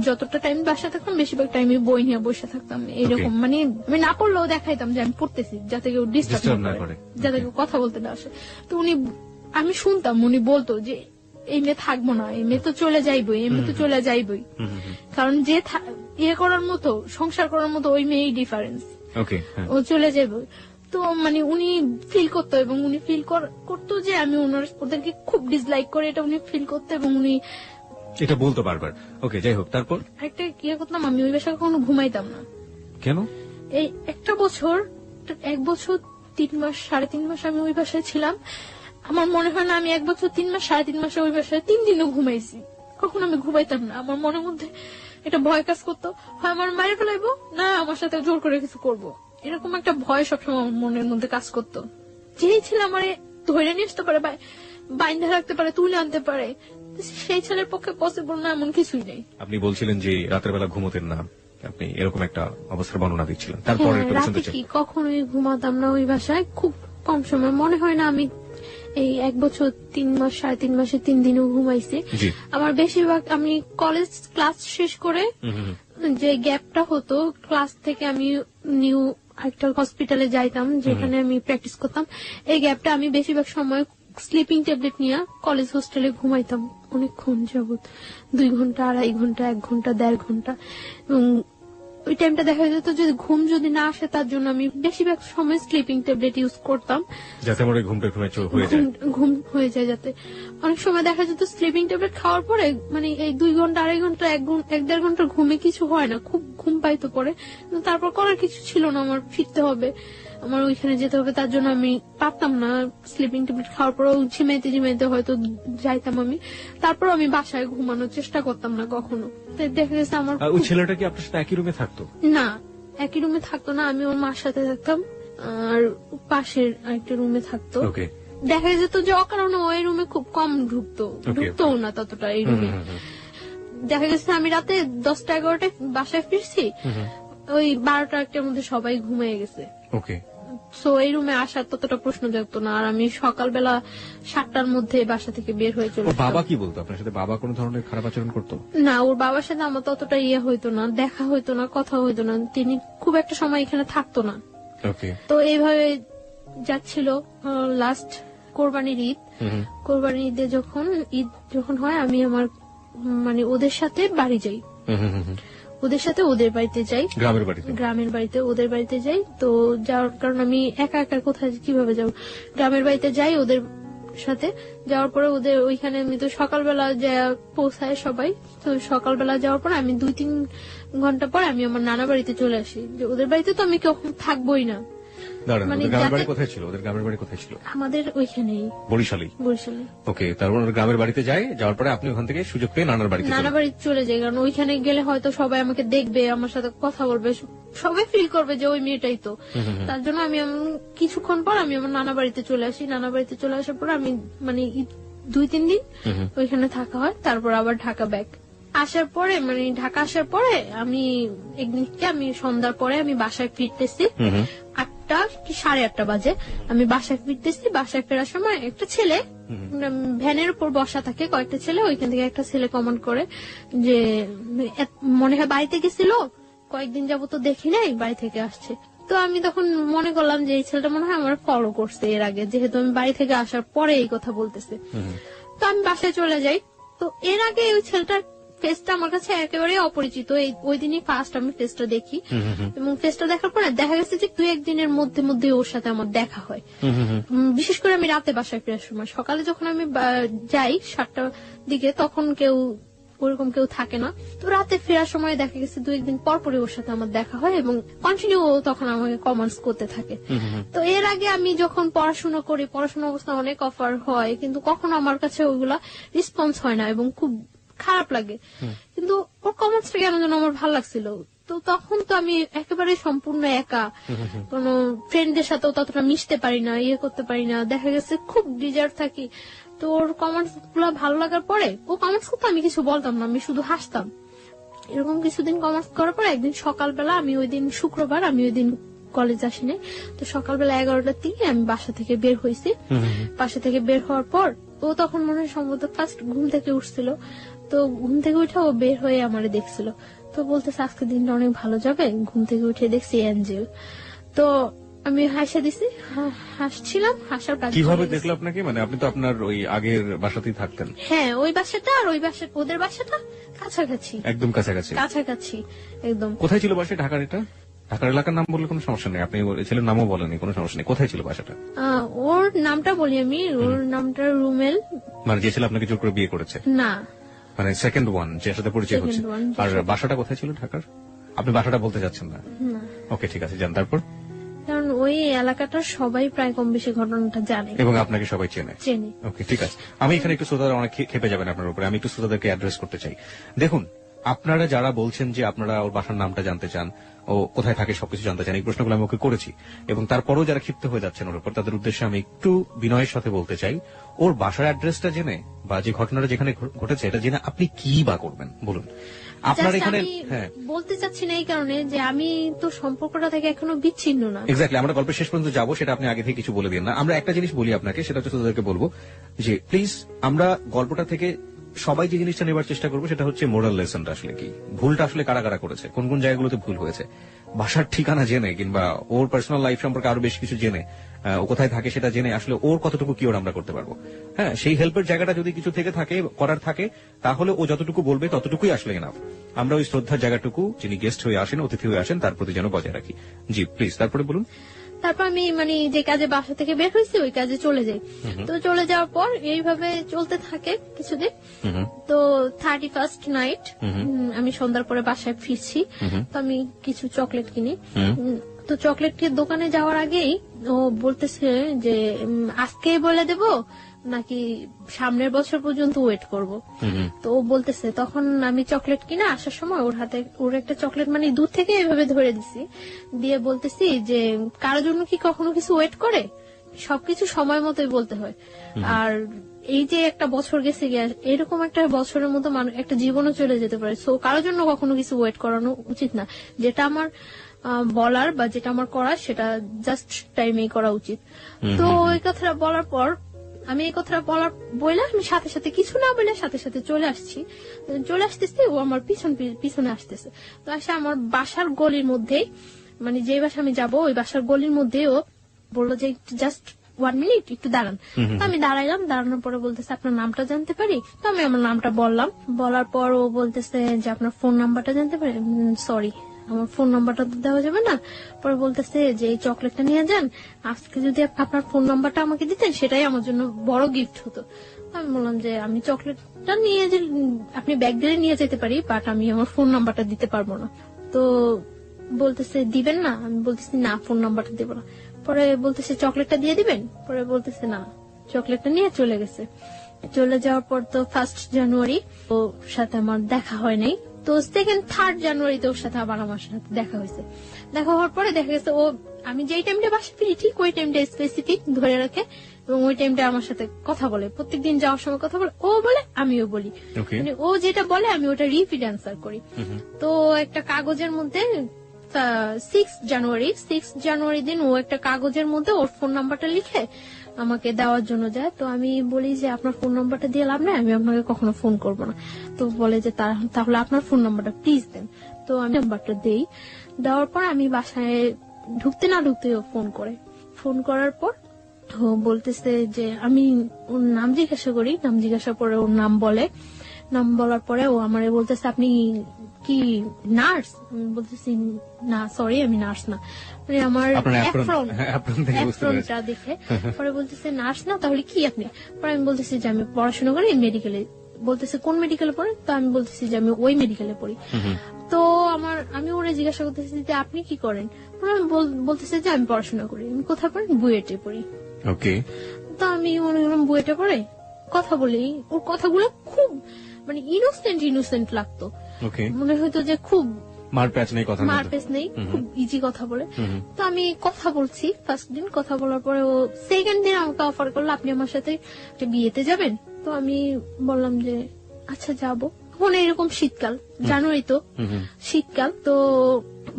যতটা টাইম বাসায় থাকতাম বেশিরভাগ টাইমে বই নিয়ে বসে থাকতাম, এরকম। মানে আমি না পড়লেও দেখাইতাম যে আমি পড়তেছি, যাতে কেউ ডিস্টার্ব না করে, যাতে কেউ কথা বলতে না আসে। তো আমি শুনতাম উনি বলতো যে এই মেয়ে থাকবো না, এই মেয়ে তো চলে যাইবই, কারণ যে করার মতো সংসার করার মতো ওই মেয়েই ডিফারেন্স, ও চলে যাইব। তো মানে উনি ফিল করতো এবং উনি ফিল করতো যে আমি ওদেরকে খুব ডিসলাইক করে, এটা উনি ফিল করতো এবং উনি এটা বলতো বারবার। ওকে, যাই হোক, তারপর একটা করতাম, আমি ওই বাসায় কখনো ঘুমাইতাম না। কেন? এই 1 বছর 3 মাস 3.5 মাস আমি ওই বাসায় ছিলাম। আমার মনে হয় না আমি 1 বছর 3 মাস 3.5 মাসে ওই বাসায় 3 দিনও ঘুমাইছি। কখনো আমি ঘুমাইতাম না, আমার মনের মধ্যে এটা ভয় কাজ করতো, হয় আমার মায়ের ফেলাইবো না আমার সাথে জোর করে কিছু করবো, এরকম একটা ভয় সবসময় আমার মনের মধ্যে কাজ করতো। যেই ছেলে আমার ধরে নিয়ে আসতে পারে, বাইন্ধা রাখতে পারে, তুলে আনতে পারে, সেই ছেলের পক্ষে পসিবল না এমন কিছুই নেই। আপনি বলছিলেন যে রাতের বেলা ঘুমোতেন না, আপনি এরকম একটা অবস্থার বর্ণনা দিচ্ছিলেন, তারপরে রাতে কি কখনোই ঘুমাতাম না ওই বাসায়, খুব কম সময়। মনে হয় না আমি এই 1 বছর 3 মাস 3.5 মাসে 3 দিনও ঘুমাইছি। আমার বেশিরভাগ আমি কলেজ ক্লাস শেষ করে যে গ্যাপটা হতো, ক্লাস থেকে আমি নিউ একটা হসপিটালে যাইতাম যেখানে আমি প্র্যাকটিস করতাম, এই গ্যাপটা আমি বেশিরভাগ সময় স্লিপিং ট্যাবলেট নিয়ে কলেজ হোস্টেলে ঘুমাইতাম অনেকক্ষণ যাবত, 2 ঘন্টা 2.5 ঘন্টা 1 ঘন্টা 1.5 ঘন্টা। এবং ওই টাইমটা দেখা যেত যদি ঘুম যদি না আসে তার জন্য আমি বেশিরভাগ সময় স্লিপিং ট্যাবলেট ইউজ করতাম, যাতে আমার ওই ঘুমটা ঘুমে হয়ে যায়। ঘুম হয়ে যায় যাতে। অনেক সময় দেখা যেত স্লিপিং ট্যাবলেট খাওয়ার পরে মানে এই 2 ঘন্টা 2.5 ঘন্টা 1-1.5 ঘন্টার ঘুমে কিছু হয় না, খুব ঘুম পাইতো পরে, কিন্তু তারপর করার কিছু ছিল না, আমার ফিরতে হবে, আমার ওইখানে যেতে হবে, তার জন্য আমি পারতাম না স্লিপিং ট্যাবলেট খাওয়ার পরেও ঝিমাইতে ঝিমাইতে হয়তো যাইতাম আমি, তারপর আমি বাসায় ঘুমানোর চেষ্টা করতাম না কখনো। তাই দেখা গেছে আমার ওই ছেলেটা কি আপনার সাথে একই রুমে থাকতো? না, একই রুমে থাকতো না, আমি ওর মার সাথে থাকতাম আর পাশের আরেকটা রুমে থাকতো। ওকে। দেখা যেত যে অকারণে ওই রুমে খুব কম ঢুকতো না ততটা এই রুমে। দেখা গেছে আমি রাতে 10টা-11টায় বাসায় ফিরছি, ওই 12টা-1টার মধ্যে সবাই ঘুমিয়ে গেছে। ওকে। সো এই রুমে আসার ততটা প্রশ্ন জাগতো না, আর আমি সকালবেলা 7টার মধ্যে বাসা থেকে বের হয়ে চলে যেতাম। বাবা কি বলতো আপনার সাথে? বাবা কোনো ধরনের খারাপ আচরণ করতো? না, ওর বাবার সাথে আমার ততটা হইতো না, দেখা হইতো না, কথা হইতো না, তিনি খুব একটা সময় এখানে থাকতো না। ওকে। তো এইভাবে যাচ্ছিল লাস্ট কোরবানির ঈদ। কোরবানির ঈদে যখন হয় আমি আমার মানে ওদের সাথে বাড়ি যাই, ওদের সাথে ওদের বাড়িতে যাই, গ্রামের বাড়িতে ওদের বাড়িতে যাই। তো যাওয়ার কারণ আমি একা একা কোথায় কিভাবে যাব, গ্রামের বাড়িতে যাই ওদের সাথে। যাওয়ার পরে ওদের ওইখানে আমি তো সকালবেলা যা পৌঁছায় সবাই, তো সকালবেলা যাওয়ার পর আমি 2-3 ঘন্টা পর আমি আমার নানা বাড়িতে চলে আসি, যে ওদের বাড়িতে তো আমি কখন থাকবোই না। মানে গ্রামের বাড়ি কোথায় ছিল? ওদের গ্রামের বাড়ি কোথায় ছিল? আমাদের ওইখানেই, বরিশালে। ওকে। তারপর গ্রামের বাড়িতে যায়, যাওয়ার পরে আপনি ওখান থেকে সুযোগ পেয়ে নানা বাড়িতে চলে যাই, কারণ ওইখানে গেলে হয়তো সবাই আমাকে দেখবে, আমার সাথে কথা বলবে, সবাই ফিল করবে যে ওই মেয়েটাই তো। তার জন্য আমি কিছুক্ষণ পর আমি আমার নানা বাড়িতে চলে আসি। নানা বাড়িতে চলে আসার পর আমি মানে 2-3 দিন ওইখানে থাকা হয়, তারপর আবার ঢাকা ব্যাক। আসার পরে মানে ঢাকা আসার পরে আমি একদিনকে আমি সন্ধ্যার পরে আমি বাসায় ফিরতেছি, 8টা কি 8:30 বাজে আমি বাসায় ফিরতেছি। বাসায় ফেরার সময় একটা ছেলে ভ্যানের উপর বসা থাকে, কয়েকটা ছেলে, ওইখান থেকে একটা ছেলে কমেন্ট করে যে মনে হয় বাড়িতে গেছিল, কয়েকদিন যাবো তো দেখি নাই, বাড়ি থেকে আসছে। তো আমি তখন মনে করলাম যে এই ছেলেটা মনে হয় আমার ফলো করছে এর আগে, যেহেতু আমি বাড়ি থেকে আসার পরে এই কথা বলতেছে। তো আমি বাসায় চলে যাই। তো এর আগে ওই ছেলেটার ফেসটা আমার কাছে একেবারে অপরিচিত, ওই দিনই ফার্স্ট আমি ফেসটা দেখি, এবং ফেসটা দেখার পরে দেখা গেছে যে 2-1 দিনের মধ্যে ওর সাথে আমার দেখা হয়। বিশেষ করে আমি রাতে বাসায় ফেরার সময়, সকালে যখন আমি যাই 7টার দিকে তখন ওরকম কেউ থাকে না। তো রাতে ফেরার সময় দেখা গেছে 2-1 দিন পর পরে ওর সাথে আমার দেখা হয়, এবং কন্টিনিউ তখন আমাকে কমেন্টস করতে থাকে। তো এর আগে আমি যখন পড়াশোনা করি, পড়াশোনা অবস্থা অনেক অফার হয়, কিন্তু কখনো আমার কাছে ওইগুলা রেসপন্স হয় না এবং খুব খারাপ লাগে, কিন্তু ওর কমেন্টসটা কেন যেন আমার ভালো লাগছিল। তো তখন তো আমি একেবারে সম্পূর্ণ একা, কোন ফ্রেন্ডদের সাথেও ততটা মিশতে পারি না, করতে পারি না, দেখা গেছে খুব ডিজার্ট থাকি। তো ওর কমেন্টস গুলো ভালো লাগার পরে ও কমেন্টস করতে আমি কিছু বলতাম না, আমি শুধু হাসতাম। এরকম কিছুদিন কমেন্টস করার পরে একদিন সকালবেলা, আমি ওই দিন শুক্রবার, আমি ওই দিন কলেজ আসিনি, তো সকালবেলা 11টার দিকে আমি বাসা থেকে বের হয়েছি। বাসা থেকে বের হওয়ার পর ও তখন মনে হয় সম্ভবত ফার্স্ট ঘুম থেকে উঠছিল, তো ঘুম থেকে উঠে ও বের হয়ে আমারে দেখছিল, তো বলতেছে আজকে দিনটা অনেক ভালো যাবে। ঘুম থেকে উঠে দেখছি অ্যাঞ্জেল। তো আমি হাসা দিছি, হাসছিলাম, হাসার কাজ। কিভাবে দেখলো আপনাকে? মানে আপনি তো আপনার ওই আগের বাসাতেই থাকতেন। হ্যাঁ, ওই বাসাটা আর ওই বাসা, ওদের বাসাটা কাছাকাছি, একদম কাছাকাছি একদম। কোথায় ছিল বাসা? ঢাকার এটা ঢাকার এলাকার নাম বললে কোনো সমস্যা নেই, আপনি ছেলের নামও বলেনি, কোনো সমস্যা নেই। কোথায় ছিল বাসাটা? ওর নামটা বলি আমি, ওর নামটা রুমেল। মানে যে ছেলে আপনাকে জোর করে বিয়ে করেছে? না, মানে সেকেন্ড ওয়ান, যার সাথে পরিচয় হচ্ছে। আর বাসাটা কোথায় ছিল ঢাকার? আপনি বাসাটা বলতে যাচ্ছেন না? ওকে, ঠিক আছে, যান। তারপর? কারণ ওই এলাকাটার সবাই প্রায় কম বেশি ঘটনাটা জানে এবং আপনাকে সবাই চেনে। ওকে, ঠিক আছে। আমি এখানে একটু শ্রোতারা অনেক খেপে যাবেন আপনার উপরে, আমি একটু শ্রোতাদেরকে অ্যাড্রেস করতে চাই। দেখুন, আপনারা যারা বলছেন যে আপনারা ওর বাসার নামটা জানতে চান, ও কোথায় থাকে সবকিছু জানতে চান, এই প্রশ্নগুলো আমি ওকে করেছি, এবং তারপরও যারা ক্ষিপ্ত হয়ে যাচ্ছেন ওর উপর, তাদের উদ্দেশ্যে আমি একটু বিনয়ের সাথে বলতে চাই, ওর বাসার অ্যাড্রেসটা জেনে বা যে ঘটনাটা যেখানে ঘটেছে এটা জেনে আপনি কি বা করবেন বলুন। আপনার এখানে বলতে চাচ্ছি না এই কারণে যে আমি তো সম্পর্কটা থেকে এখনো বিচ্ছিন্ন না। এক্স্যাক্টলি, আমরা গল্পের শেষ পর্যন্ত যাবো, সেটা আপনি আগে থেকে কিছু বলে দিন না। আমরা একটা জিনিস বলি আপনাকে, সেটা হচ্ছে তাদেরকে বলবো যে প্লিজ আমরা গল্পটা থেকে সবাই যে জিনিসটা নেবার চেষ্টা করবো সেটা হচ্ছে মোরাল লেসনটা আসলে কি, ভুলটা আসলে কারা কারা করেছে, কোন কোন জায়গাগুলোতে ভুল হয়েছে, বাসার ঠিকানা জেনে কিংবা ওর পার্সোনাল লাইফ সম্পর্কে আরো বেশ কিছু জেনে, ও কোথায় থাকে সেটা জেনে আসলে ওর কতটুকু কি ওর আমরা করতে পারবো। হ্যাঁ, সেই হেল্পের জায়গাটা যদি কিছু থেকে থাকে, করার থাকে, তাহলে ও যতটুকু বলবে ততটুকুই আসলে এনাফ। আমরা ওই শ্রদ্ধার জায়গাটুকু যিনি গেস্ট হয়ে আসেন, অতিথি হয়ে আসেন, তার প্রতি যেন বজায় রাখি। জি প্লিজ, তারপরে বলুন। তারপর আমি মানে যে কাজে বাসা থেকে বের হয়েছি ওই কাজে চলে যাই। তো চলে যাওয়ার পর এইভাবে চলতে থাকে কিছুদিন। তো 31st নাইট আমি সন্ধ্যার পরে বাসায় ফিরছি। তো আমি কিছু চকলেট কিনি। তো চকলেটের দোকানে যাওয়ার আগেই ও বলতেছে যে আজকেই বলে দেব নাকি সামনের বছর পর্যন্ত ওয়েট করব। তো ও বলতেছে, তখন আমি চকলেট কিনা আসার সময় ওর হাতে ওর একটা চকলেট মানে দূর থেকে এভাবে ধরে দিছি, দিয়ে বলতেছি যে কারোর জন্য কি কখনো কিছু ওয়েট করে, সবকিছু সময় মতোই বলতে হয়। আর এই যে একটা বছর গেছে গিয়ে, এরকম একটা বছরের মতো একটা জীবনও চলে যেতে পারে। সো কারোর জন্য কখনো কিছু ওয়েট করানো উচিত না। যেটা আমার বলার বা যেটা আমার করার সেটা জাস্ট টাইমেই করা উচিত। তো ওই কথাটা বলার পর আমি এই কথাটা বলে আমি সাথে সাথে কিছু না বলে সাথে সাথে চলে আসতেছি, ও আমার পিছনে আসতেছে। তো আসে আমার বাসার গলির মধ্যে, মানে যে বাসা আমি যাবো ওই বাসার গলির মধ্যে ও বললো যে জাস্ট 1 মিনিট একটু দাঁড়ান। তো আমি দাঁড়াইলাম, দাঁড়ানোর পরে বলতেছে আপনার নামটা জানতে পারি? তো আমি আমার নামটা বললাম, বলার পর ও বলতেছে যে আপনার ফোন নাম্বারটা জানতে পারি? সরি, আমার ফোন নাম্বারটা তো দেওয়া যাবে না। পরে বলতেছে যে এই চকলেটটা নিয়ে যান, আজকে যদি আপনার ফোন নাম্বারটা আমাকে দিতেন সেটাই আমার জন্য বড় গিফট হতো। আমি বললাম যে আমি চকলেটটা নিয়ে যে আপনি ব্যাগ দিয়ে নিয়ে যেতে পারি, বাট আমি আমার ফোন নাম্বারটা দিতে পারবো না। তো বলতেছে দিবেন না? আমি বলতেছি না, ফোন নাম্বারটা দেবো না। পরে বলতেছে চকলেটটা দিয়ে দিবেন? পরে বলতেছে না, চকলেটটা নিয়ে চলে গেছে। চলে যাওয়ার পর তো 1st জানুয়ারি ওর সাথে আমার দেখা হয় নাই। তো 2nd 3rd জানুয়ারিতে ওর সাথে আবার আমার সাথে দেখা হয়েছে। দেখা হওয়ার পরে দেখা গেছে ও আমি যেই টাইমটা বাসা ফিরি ঠিক ওই টাইমটা স্পেসিফিক ধরে রাখে এবং ওই টাইমটা আমার সাথে কথা বলে। প্রত্যেকদিন যাওয়ার সময় কথা বলে, ও বলে আমিও বলি। মানে ও যেটা বলে আমি ওটা রিপিট অ্যান্সার করি। তো একটা কাগজের মধ্যে 6 জানুয়ারি দিন ও একটা কাগজের মধ্যে ওর ফোন নাম্বারটা লিখে আমাকে দেওয়ার জন্য যায়। তো আমি বলি যে আপনার ফোন নাম্বারটা দিয়ে লাভ নাই, আমি আপনাকে কখনো ফোন করবো না। তো বলে যে তাহলে আপনার ফোন নাম্বারটা প্লিজ দেন। তো আমি নাম্বারটা দেই, দেওয়ার পর আমি বাসায় ঢুকতে না ঢুকতে ফোন করার পর ও বলতেছে যে আমি ওর নাম জিজ্ঞাসা করে ওর নাম বলার পরে ও আমারে বলতেছে আপনি কি নার্স? আমি বলতেছি না সরি, আমি নার্স না। মানে আমার অ্যাপ্রনটা দেখে পরে বলতেছে নার্স না, তাহলে কি আপনি? পরে আমি বলতেছি যে আমি পড়াশোনা করি মেডিকেলে। বলতেছে কোন মেডিকেলে পড়ে? তো আমি বলতেছি যে আমি ওই মেডিকেলে পড়ি। তো আমি ওরা জিজ্ঞাসা করতেছি যে আপনি কি করেন? আমি বলতেছে যে আমি পড়াশোনা করি। আমি কোথায় পড়ি? বুয়েটে পড়ি। ওকে। তো আমি মনে করলাম বুয়েটে পড়ে, কথা বলি। ওর কথাগুলো খুব মানে ইনোসেন্ট লাগতো। মনে হয়তো যে খুব মারপ্যাচ নেই, খুব ইজি কথা বলে। তো আমি কথা বলছি, 1st দিন কথা বলার পরে ও 2nd দিন আমাকে অফার করলো আপনি আমার সাথে বিয়েতে যাবেন? তো আমি বললাম যে আচ্ছা যাবো। এখন এরকম শীতকাল, জানুয়ারি তো শীতকাল, তো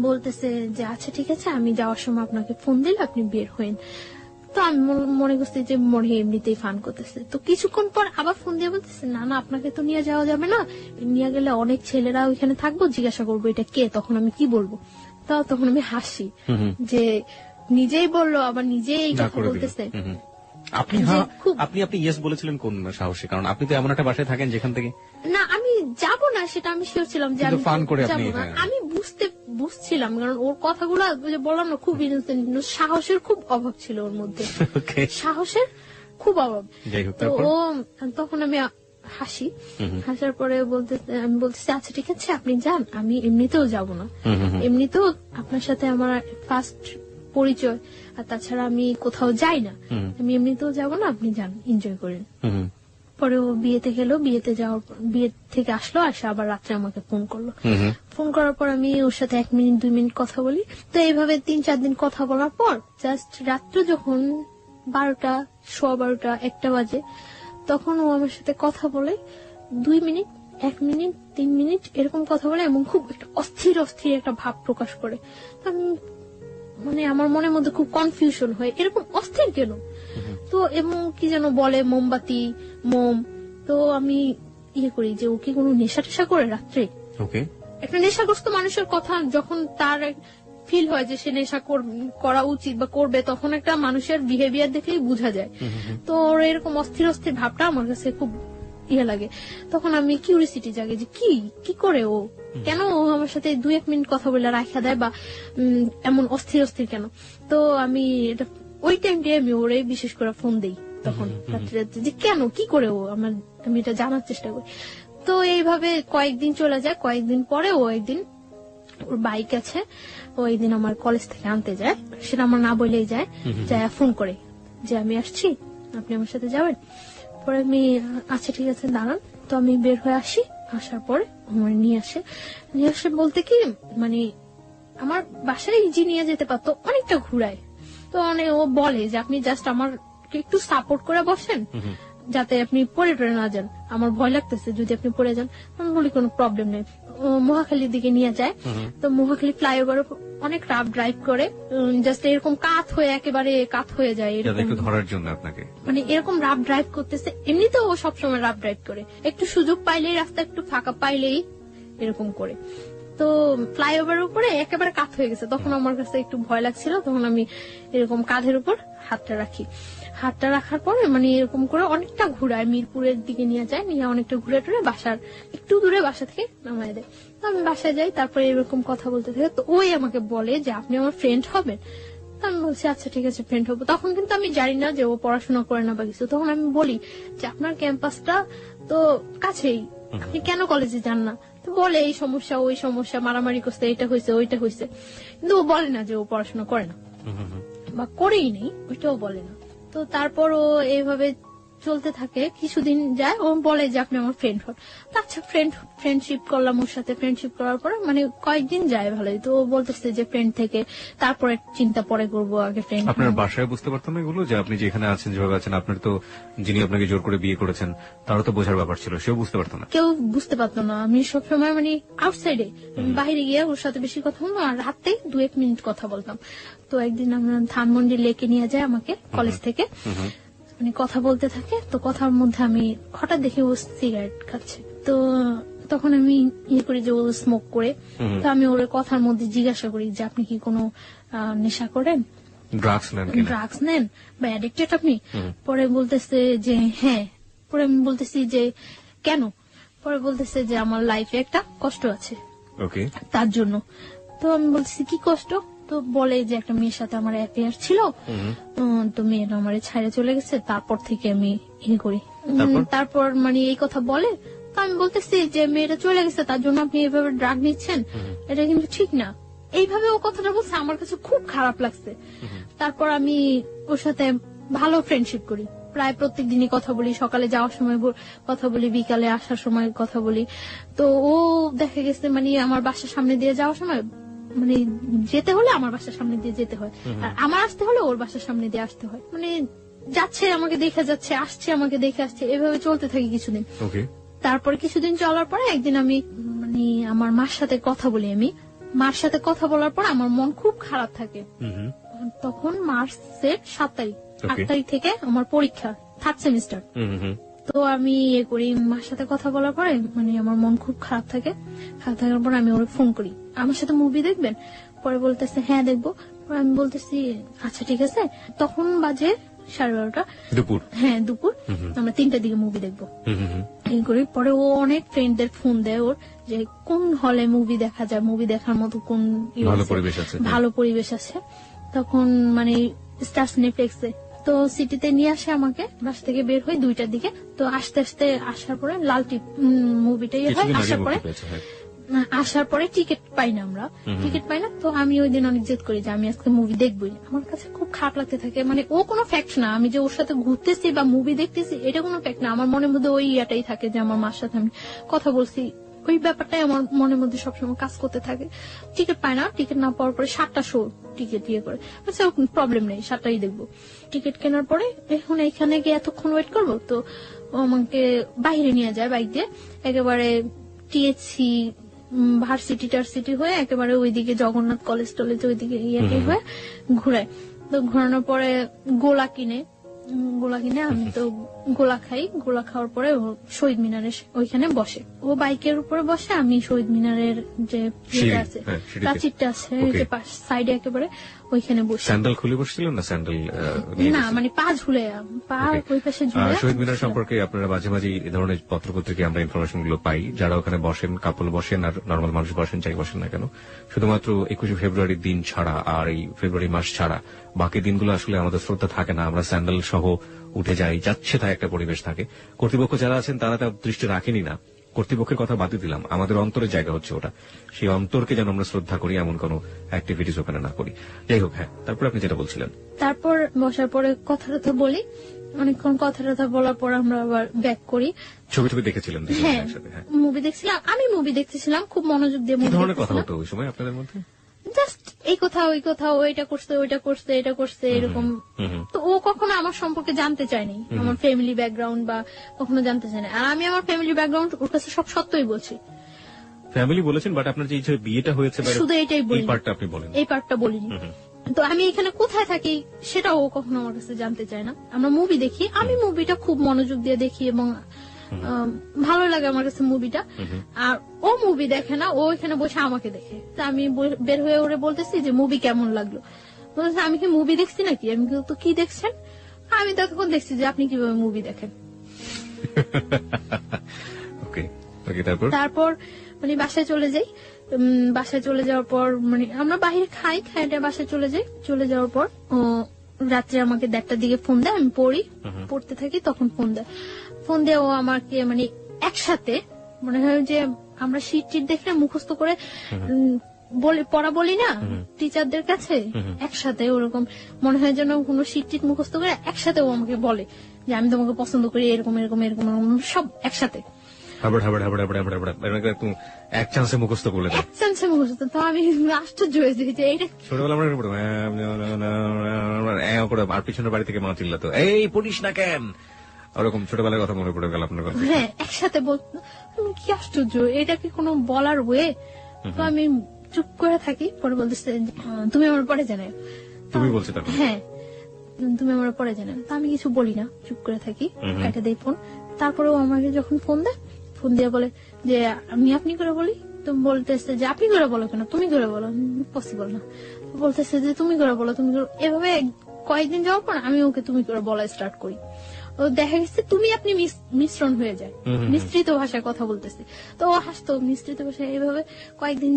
বলতেছে যে আচ্ছা ঠিক আছে, আমি যাওয়ার সময় আপনাকে ফোন দিলে আপনি বের হইন। তো আমি মনে করছি যে মনে এমনিতেই ফান করতেছে। তো কিছুক্ষণ পর আবার ফোন দিয়ে বলতেছে না আপনাকে তো নিয়ে যাওয়া যাবে না, নিয়ে গেলে অনেক ছেলেরা ওইখানে থাকবো, জিজ্ঞাসা করবো এটা কে। তখন আমি কি বলবো? তখন আমি হাসি যে নিজেই বললো আবার নিজেই এই কথা বলতেছে। আপনি ইয়েস বলেছিলেন কোন সাহসে? কারণ আপনি তো এমন একটা বাসায় থাকেন যেখান থেকে না আমি যাব না সেটা আমি শিওর ছিলাম যে আমি ফান করে আপনি আমি বুঝছিলাম, কারণ ওর কথাগুলো বললাম না খুব ইনোসেন্ট, সাহসের খুব অভাব ছিল ওর মধ্যে, সাহসের খুব অভাব। তো ও তখন আমি হাসার পরে আমি বলতেছি আচ্ছা ঠিক আছে আপনি যান, আমি এমনিতেও যাব না, এমনিতেও আপনার সাথে আমার 1st পরিচয়, আর তাছাড়া আমি কোথাও যাই না, আমি এমনিতেও যাবো না, আপনি যান এনজয় করেন। পরে ও বিয়েতে গেল, বিয়ে থেকে আসলো, আসে আবার রাত্রে আমাকে ফোন করলো। ফোন করার পর আমি ওর সাথে 1 মিনিট 2 মিনিট কথা বলি। তো এইভাবে 3-4 দিন কথা বলার পর জাস্ট রাত্রে যখন 12টা, 12:15, 1টা বাজে, তখন ও আমার সাথে কথা বলে 2 মিনিট, 1 মিনিট, 3 মিনিট এরকম কথা বলে এবং খুব একটা অস্থির একটা ভাব প্রকাশ করে। আমি মানে আমার মনের মধ্যে খুব কনফিউশন হয়, এরকম অস্থির কেন? তো এবং কি যেন বলে মোমবাতি, মোম। তো আমি করি যে ও কি কোনো নেশা টেশা করে রাত্রে। ওকে। একটা নেশাগ্রস্ত মানুষের কথা যখন তার ফিল হয় যে সে নেশা করা উচিত বা করবে, তখন একটা মানুষের বিহেভিয়ার দেখেই বোঝা যায়। তো ওর এরকম অস্থির অস্থির ভাবটা আমার কাছে খুব লাগে। তখন আমি কিউরিসিটি জাগে যে কি করে ও, কেন ও আমার সাথে 2-1 মিনিট কথা বলে রাখা দেয় বা এমন অস্থির অস্থির কেন। তো আমি এটা ওই টাইমটাই আমি ওরে বিশেষ করে ফোন দেই তখন রাত্রে যে কেন কি করে ও আমি এটা জানার চেষ্টা করি। তো এইভাবে কয়েকদিন চলে যায়। কয়েকদিন পরে ও একদিন, ওর বাইক আছে, ও একদিন আমার কলেজ থেকে আনতে যায়, সেটা আমার না বলেই যায়, ফোন করে যে আমি আসছি, আপনি আমার সাথে যাবেন। পরে আমি আচ্ছা ঠিক আছে দাঁড়ান। তো আমি বের হয়ে আসি, আসার পরে আমার নিয়ে আসে বলতে কি মানে আমার বাসায় ইজি নিয়ে যেতে পারতো, অনেকটা ঘুরায়। তো ও বলে যে আপনি জাস্ট আমার একটু সাপোর্ট করে বসেন, যাতে আপনি পড়ে না যান, আমার ভয় লাগতেছে যদি আপনি পড়ে যান। আমি বলি কোনো প্রবলেম নেই। মহাখালীর দিকে নিয়ে যায়। তো মহাখালী ফ্লাইওভার অনেক রাফ ড্রাইভ করে, জাস্ট এরকম একেবারে কাত হয়ে যায় একটু ধরার জন্য আপনাকে, মানে এরকম রাফ ড্রাইভ করতেছে। এমনিতেও ও সবসময় রাফ ড্রাইভ করে, একটু সুযোগ পাইলেই, রাস্তা একটু ফাঁকা পাইলেই এরকম করে। তো ফ্লাইওভারের উপরে একেবারে কাত হয়ে গেছে। তখন আমার কাছে একটু ভয় লাগছিল, তখন আমি এরকম কাঁধের উপর হাতটা রাখি। হাতটা রাখার পরে মানে এরকম করে অনেকটা ঘুরায়, মিরপুরের দিকে নিয়ে যায়, নিয়ে অনেকটা ঘুরে টুরে বাসার একটু দূরে বাসা থেকে নামায় দেয়। তো আমি বাসায় যাই, তারপরে এরকম কথা বলতে থাকে। তো ওই আমাকে বলে যে আপনি আমার ফ্রেন্ড হবেন। তো আমি বলছি আচ্ছা ঠিক আছে ফ্রেন্ড হবো। তখন কিন্তু আমি জানি না যে ও পড়াশোনা করে না বা কিছু। তখন আমি বলি যে আপনার ক্যাম্পাসটা তো কাছেই, আপনি কেন কলেজে যান না। তো বলে এই সমস্যা ওই সমস্যা, মারামারি করছে, এটা হয়েছে ওইটা হয়েছে, কিন্তু ও বলে না যে ও পড়াশোনা করে না বা করেই নেই, ওইটাও বলে না। তো তারপর ও এইভাবে চলতে থাকে, কিছুদিন যায়, ও বলে যে আপনি আমার ফ্রেন্ড হন। তো আচ্ছা ফ্রেন্ডশিপ করলাম ওর সাথে। ফ্রেন্ডশিপ করার পরে মানে কয়েকদিন যায় ভালোই। তো ও বলতেছে যে ফ্রেন্ড থেকে তারপরে চিন্তা পরে করবো, আগে ফ্রেন্ড। আপনার বাসায় বুঝতে পারতাম এগুলো যে আপনি যেখানে আছেন, যেভাবে আছেন, আপনার তো যিনি আপনাকে জোর করে বিয়ে করেছেন তারও তো বোঝার ব্যাপার ছিল, সেও বুঝতে পারতো না? কেউ বুঝতে পারতো না। আমি সবসময় মানে আউটসাইডে বাইরে গিয়ে ওর সাথে বেশি কথা বলতাম, আর রাতে 2-1 মিনিট কথা বলতাম। তো একদিন আমরা ধানমন্ডি লেকে নিয়ে যায় আমাকে কলেজ থেকে, মানে কথা বলতে থাকে। তো কথার মধ্যে আমি হঠাৎ দেখি ও সিগারেট খাচ্ছে। তো তখন আমি করি যে ও স্মোক করে। তো আমি ওর কথার মধ্যে জিজ্ঞাসা করি যে আপনি কি কোনো নেশা করেন, ড্রাগস নেন বা অ্যাডিক্টেড আপনি? পরে বলতেছে যে হ্যাঁ। পরে আমি বলতেছি যে কেন? পরে বলতেছে যে আমার লাইফে একটা কষ্ট আছে, তার জন্য। তো আমি বলতেছি কি কষ্ট? তো বলে যে একটা মেয়ের সাথে আমার অ্যাফেয়ার ছিল, তো মেয়েটা আমার ছাইড়ে চলে গেছে, তারপর থেকে আমি করি। তারপর মানে এই কথা বলে। তো আমি বলতেছি যে মেয়েটা চলে গেছে তার জন্য আপনি এইভাবে ড্রাগ নিচ্ছেন, এটা কিন্তু ঠিক না। এইভাবে ও কথাটা বলছে, আমার কাছে খুব খারাপ লাগছে। তারপর আমি ওর সাথে ভালো ফ্রেন্ডশিপ করি, প্রায় প্রত্যেক দিনই কথা বলি, সকালে যাওয়ার সময় কথা বলি, বিকালে আসার সময় কথা বলি। তো ও দেখা গেছে মানে আমার বাসার সামনে দিয়ে যাওয়ার সময় মানে যেতে হলে আমার বাসার সামনে দিয়ে যেতে হয়, আর আমার আসতে হলে ওর বাসার সামনে দিয়ে আসতে হয়। মানে যাচ্ছে আমাকে দেখে যাচ্ছে, আসছে আমাকে দেখে আসছে, এভাবে চলতে থাকি কিছুদিন। তারপর কিছুদিন চলার পরে একদিন আমি মানে আমার মার সাথে কথা বলি। আমি মার সাথে কথা বলার পর আমার মন খুব খারাপ থাকে। তখন মার্চের 7 তারিখ, 8 তারিখ থেকে আমার পরীক্ষা, 3rd সেমিস্টার। তো আমি করি, মার সাথে কথা বলার পরে মানে আমার মন খুব খারাপ থাকে। খারাপ থাকার পর আমি ওর ফোন করি, আমার সাথে মুভি দেখবেন? পরে বলতেছে হ্যাঁ দেখবো। আমি বলতেছি আচ্ছা ঠিক আছে। তখন বাজে 12:30 দুপুর। হ্যাঁ দুপুর, আমরা 3টার দিকে মুভি দেখবো। এই করি। পরে ও অনেক ফ্রেন্ডদের ফোন দেয় ওর যে কোন হলে মুভি দেখা যায়, মুভি দেখার মতো কোন ভালো পরিবেশ আছে। তখন মানে স্টার সিনেপ্লেক্সে। তো সিটিতে নিয়ে আসে আমাকে, বাসা থেকে বের হই 2টার দিকে। তো আস্তে আস্তে আসার পরে লাল টিপ মুভিটাই হয়। আসার পরে টিকিট পাই না, আমরা টিকিট পাই না। তো আমি ওই দিন অনেক জেদ করি যে আমি আজকে মুভি দেখবই। আমার কাছে খুব খারাপ লাগতে থাকে, মানে ও কোনো ফ্যাক্ট না, আমি যে ওর সাথে ঘুরতেছি বা মুভি দেখতেছি এটা কোনো ফ্যাক্ট না। আমার মনের মধ্যে ওই ইয়াটাই থাকে যে আমার মার সাথে আমি কথা বলছি, ওই ব্যাপারটাই আমার মনের মধ্যে সবসময় কাজ করতে থাকে। টিকিট পায় না, টিকিট না পাওয়ার পরে 7টা শো টিকিট করে, আচ্ছা প্রবলেম নেই 7টাই দেখবো। টিকিট কেনার পরে এখন এখানে গিয়ে এতক্ষণ ওয়েট করবো। তো আমাকে বাইরে নিয়ে যায় বাইক দিয়ে, একেবারে টিএসসি ভার্সিটি টার্সিটি হয়ে একেবারে ওইদিকে জগন্নাথ কলেজ টলেজ ওইদিকে হয়ে ঘুরায়। তো ঘোরানোর পরে গোলা কিনে গোলা কিনে, আমি তো গোলা খাই। গোলা খাওয়ার পরে ও শহীদ মিনারের ওইখানে বসে, ও বাইকের উপরে বসে, আমি শহীদ মিনারের যে ইয়েটা আছে, প্রাচীরটা আছে যে সাইডে একেবারে, ওইখানে বসে। স্যান্ডেল খুলে বসছিলেন না স্যান্ডেল? না, মানে পা ঝুলে, পা ওই পাশে ঝুলে। শহীদ মিনার সম্পর্কে আপনারা মাঝে মাঝে এই ধরনের পত্রপত্রিকা আমরা ইনফরমেশন গুলো পাই, যারা ওখানে বসেন, কাপল বসেন আর নর্মাল মানুষ বসেন, যাই বসেন না কেন, শুধুমাত্র 21শে ফেব্রুয়ারির দিন ছাড়া আর এই ফেব্রুয়ারি মাস ছাড়া বাকি দিনগুলো আসলে আমাদের শ্রদ্ধা থাকে না, আমরা স্যান্ডেল সহ উঠে যাই, যাচ্ছে তাই একটা পরিবেশ থাকে। কর্তৃপক্ষ যারা আছেন তারা তার দৃষ্টি রাখেনি না, কর্তৃপক্ষের কথা বাদ দিলাম, আমাদের অন্তরের জায়গা হচ্ছে ওটা, সেই অন্তরকে যেন আমরা শ্রদ্ধা করি, এমন কোন অ্যাক্টিভিটিস ওখানে না করি। যাই হোক, হ্যাঁ, তারপর আপনি যেটা বলছিলেন। তারপর বসার পরে কথা টথা বলি, অনেকক্ষণ কথা টথা বলার পর আমরা আবার ব্যাক করি। ছবি টবি দেখেছিলেন? হ্যাঁ, মুভি দেখছিলাম, আমি মুভি দেখতেছিলাম খুব মনোযোগ দিয়ে। কি ধরনের কথা হতো ওই সময় আপনাদের মধ্যে? জাস্ট এই কথা ওই কথা, ও এটা করছে, ওইটা করছে, এটা করছে, এরকম। তো ও কখনো আমার সম্পর্কে জানতে চায়নি, আমার ফ্যামিলি ব্যাকগ্রাউন্ড বা কখনো জানতে চায়নি, আর আমি আমার ফ্যামিলি ব্যাকগ্রাউন্ড ওর কাছে সব সত্যই বলছি। ফ্যামিলি বলেছেন, বাট আপনার যে বিয়েটা হয়েছে শুধু এটাই বলি, এই পার্টটা আপনি বলেন, এই পার্টটা বলিনি। তো আমি এখানে কোথায় থাকি সেটা ও কখনো আমার কাছে জানতে চায় না। আমরা মুভি দেখি, আমি মুভিটা খুব মনোযোগ দিয়ে দেখি এবং ভালো লাগে আমার কাছে মুভিটা। আর ও মুভি দেখে না, ও এখানে বসে আমাকে দেখে। তা আমি বের হয়ে ওরে বলতেছি যে মুভি কেমন লাগলো, বলতেছে আমি কি মুভি দেখছি নাকি? আমি তো কি দেখছেন? আমি তখন দেখছি যে আপনি কিভাবে মুভি দেখেন। তারপর মানে বাসায় চলে যাই। বাসায় চলে যাওয়ার পর মানে আমরা বাইরে খাইটা বাসায় চলে যাই। চলে যাওয়ার পর ও রাত্রে আমাকে 1:30টার দিকে ফোন দেয়, আমি পড়তে থাকি, তখন ফোন দিয়ে ও আমাকে মানে একসাথে মনে হয় যে আমরা শীট দেখলে মুখস্থ করে পড়া বলি না টিচারদের কাছে, একসাথে ওরকম মনে হয় যেন কোনো শীট মুখস্থ করে একসাথে ও আমাকে বলে যে আমি তোমাকে পছন্দ করি, এরকম এরকম এরকম সব একসাথে এক চান্সে মুখস্থ করলে। এক চান্সে মুখস্থ। তো আমি আশ্চর্য হয়েছি যে এটা ছোটবেলা আর পিছনের বাড়ি থেকে মা চিল্লাতো, এই পড়িস না কেন, ওরকম ছোটবেলার কথা মনে পড়ে গেল আপনার কথা। হ্যাঁ, একসাথে বলতো। কি আশ্চর্য, এটা কি কোনো বলার ওয়ে? তো আমি চুপ করে থাকি। পরে বলতেছে তুমি আমার পরে জানাও। তুমি বলছো তখন? হ্যাঁ, তুমি আমার পরে জানাও। তো আমি কিছু বলি না, চুপ করে থাকি, কেটে দেই ফোন। তারপরেও আমাকে যখন ফোন দিয়ে বলে যে আমি আপনি করে বলি, তো বলতেছে যে আপনি করে বলো কেন, তুমি করে বলো, পসিবল না। বলতেছে যে তুমি করে বলো, তুমি করে। এভাবে কয়েকদিন যাওয়ার পর আমি ওকে তুমি করে বলা স্টার্ট করি। ও দেখা গেছে তুমি আপনি মিশ্রণ হয়ে যায়, মিশ্রিত ভাষায় কথা বলতেছি। তো ও হাসতো মিশ্রিত ভাষায়। এইভাবে কয়েকদিন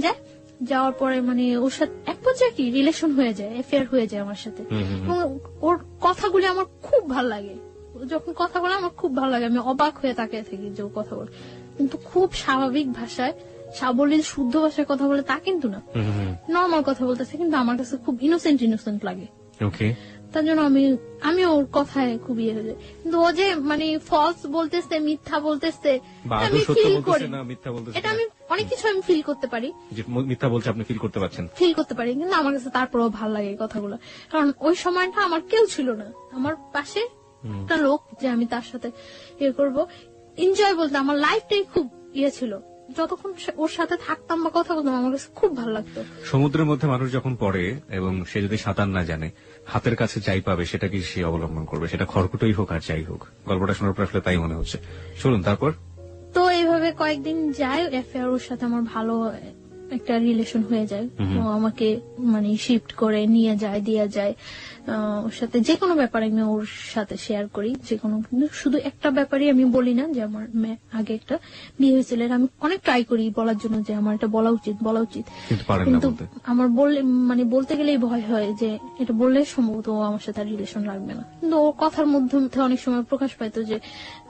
যাওয়ার পরে মানে ওর সাথে এক পর্যায়ে কি রিলেশন হয়ে যায়, অ্যাফেয়ার হয়ে যায় আমার সাথে। এবং ওর কথাগুলি আমার খুব ভালো লাগে, যখন কথা বলে আমার খুব ভালো লাগে, আমি অবাক হয়ে তাকিয়ে থাকি যে ও কথা বলে, কিন্তু খুব স্বাভাবিক ভাষায়, সাবলীল শুদ্ধ ভাষায় কথা বলে তা কিন্তু না, নর্মাল কথা বলতেছে, কিন্তু আমার কাছে খুব ইনোসেন্ট লাগে। তার জন্য আমি ওর কথায় খুব ইয়ে হয়ে যায়। কিন্তু ও যে মানে ফলস বলতেছে, মিথ্যা বলতেছে, আমি ফিল করি, এটা আমি অনেক কিছু আমি ফিল করতে পারি, মিথ্যা বলছে আপনি ফিল করতে পারছেন, কিন্তু আমার কাছে তারপরেও ভালো লাগে এই কথাগুলো। কারণ ওই সময়টা আমার কেউ ছিল না, আমার পাশে একটা লোক যে আমি তার সাথে ইয়ে করবো, এনজয় বলতে আমার লাইফটাই খুব ইয়ে ছিল। যতক্ষণ ওর সাথে থাকতাম বা কথা বলতাম আমার কাছে খুব ভালো লাগতো। সমুদ্রের মধ্যে মানুষ যখন পড়ে এবং সে যদি সাঁতার না জানে, হাতের কাছে যাই পাবে সেটা কি সে অবলম্বন করবে, সেটা খড়কুটোই হোক আর যাই হোক। গল্পটা শোনার পর আসলে তাই মনে হচ্ছে। চলুন তারপর। তো এইভাবে কয়েকদিন যায়, অ্যাফেয়ার ওর সাথে আমার ভালো একটা রিলেশন হয়ে যায়। ও আমাকে মানে শিফট করে নিয়ে যায়, দিয়ে যায় ওর সাথে যে কোনো ব্যাপারে আমি ওর সাথে শেয়ার করি, যে কোনো। কিন্তু শুধু একটা ব্যাপারে আমি বলি না যে আমার আগে একটা বিয়ে হয়েছিল, আমি অনেক ট্রাই করি বলার জন্য যে আমার এটা বলা উচিত, কিন্তু আমার বলতে গেলেই ভয় হয় যে এটা বললে সম্ভবত ও আমার সাথে রিলেশন রাখবে না। কিন্তু ওর কথার মধ্যে অনেক সময় প্রকাশ পাইতো যে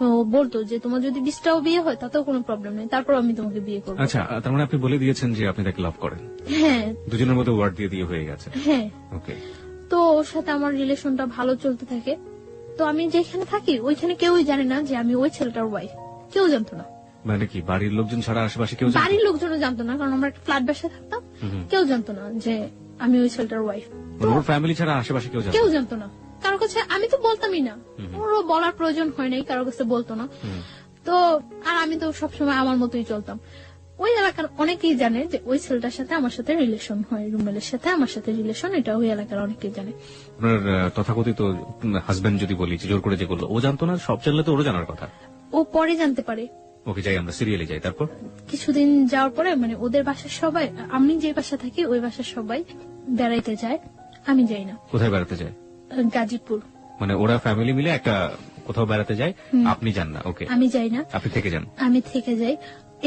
ও বলতো যে তোমার যদি 20টাও বিয়ে হয় তাতেও কোনো প্রবলেম নেই, তারপর আমি তোমাকে বিয়ে করবো। আচ্ছা, তার মানে আপনি বলে দিয়েছেন যে আপনি তাকে লাভ করেন? হ্যাঁ, দুজনের মধ্যে ওয়ার্ড দিয়ে হয়ে গেছে। হ্যাঁ, ওকে। তো ওর সাথে আমার রিলেশনটা ভালো চলতে থাকে। তো আমি যেখানে থাকি ওইখানে কেউই জানে না যে আমি ওই ছেলেটার ওয়াইফ, কেউ জানতো না। মানে কি বাড়ির লোকজন ছাড়া আশেপাশে কেউ? বাড়ির লোকজনও জানতো না, কারণ আমরা একটা ফ্ল্যাট বাসায় থাকতাম, কেউ জানতো না যে আমি ওই ছেলেটার ওয়াইফ। ওর ফ্যামিলি ছাড়া আশেপাশে কেউ জানতো না। কারোর কাছে আমি তো বলতামই না, ওরও বলার প্রয়োজন হয় নাই, কারোর কাছে বলতো না। তো আর আমি তো সবসময় আমার মতোই চলতাম। ওই এলাকার অনেকেই জানে যে ওই ছেলেটার সাথে আমার সাথে রিলেশন হয়, রুমেলের সাথে আমার সাথে রিলেশন, এটা ওই এলাকার অনেকেই জানে। আপনার তথাকথিত হাজবেন্ড যদি বলি যে জোর করে যে করলো, ও জানতো না? সব জানলে তো ওরও জানার কথা। ও পরে জানতে পারে। ওকে, যাই আমরা সিরিয়ালে যাই। তারপর কিছুদিন যাওয়ার পরে মানে ওদের বাসার সবাই, আমি যে বাসা থাকি ওই বাসার সবাই বেড়াইতে যায়, আমি যাই না। কোথায় বেড়াতে যায়? গাজীপুর। মানে ওরা ফ্যামিলি মিলে একটা কোথাও বেড়াতে যায়, আপনি যান না? ওকে, আমি যাই না, আপনি থেকে যান। আমি থেকে যাই।